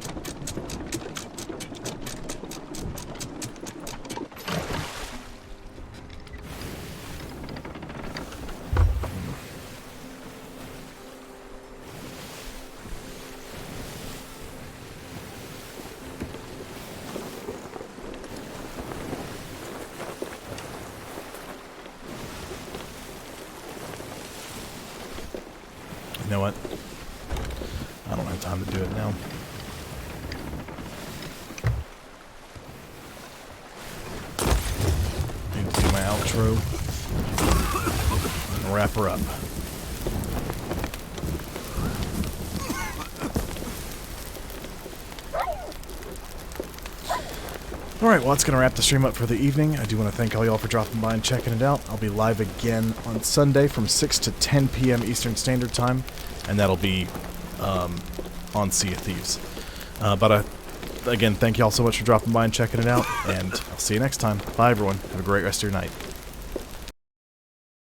You know what? I don't have time to do it now. Need to do my outro and wrap her up. Alright, well that's going to wrap the stream up for the evening. I do want to thank all y'all for dropping by and checking it out. I'll be live again on Sunday from 6 to 10 p.m. Eastern Standard Time, and that'll be on Sea of Thieves. Again, thank y'all so much for dropping by and checking it out, and I'll see you next time. Bye everyone. Have a great rest of your night.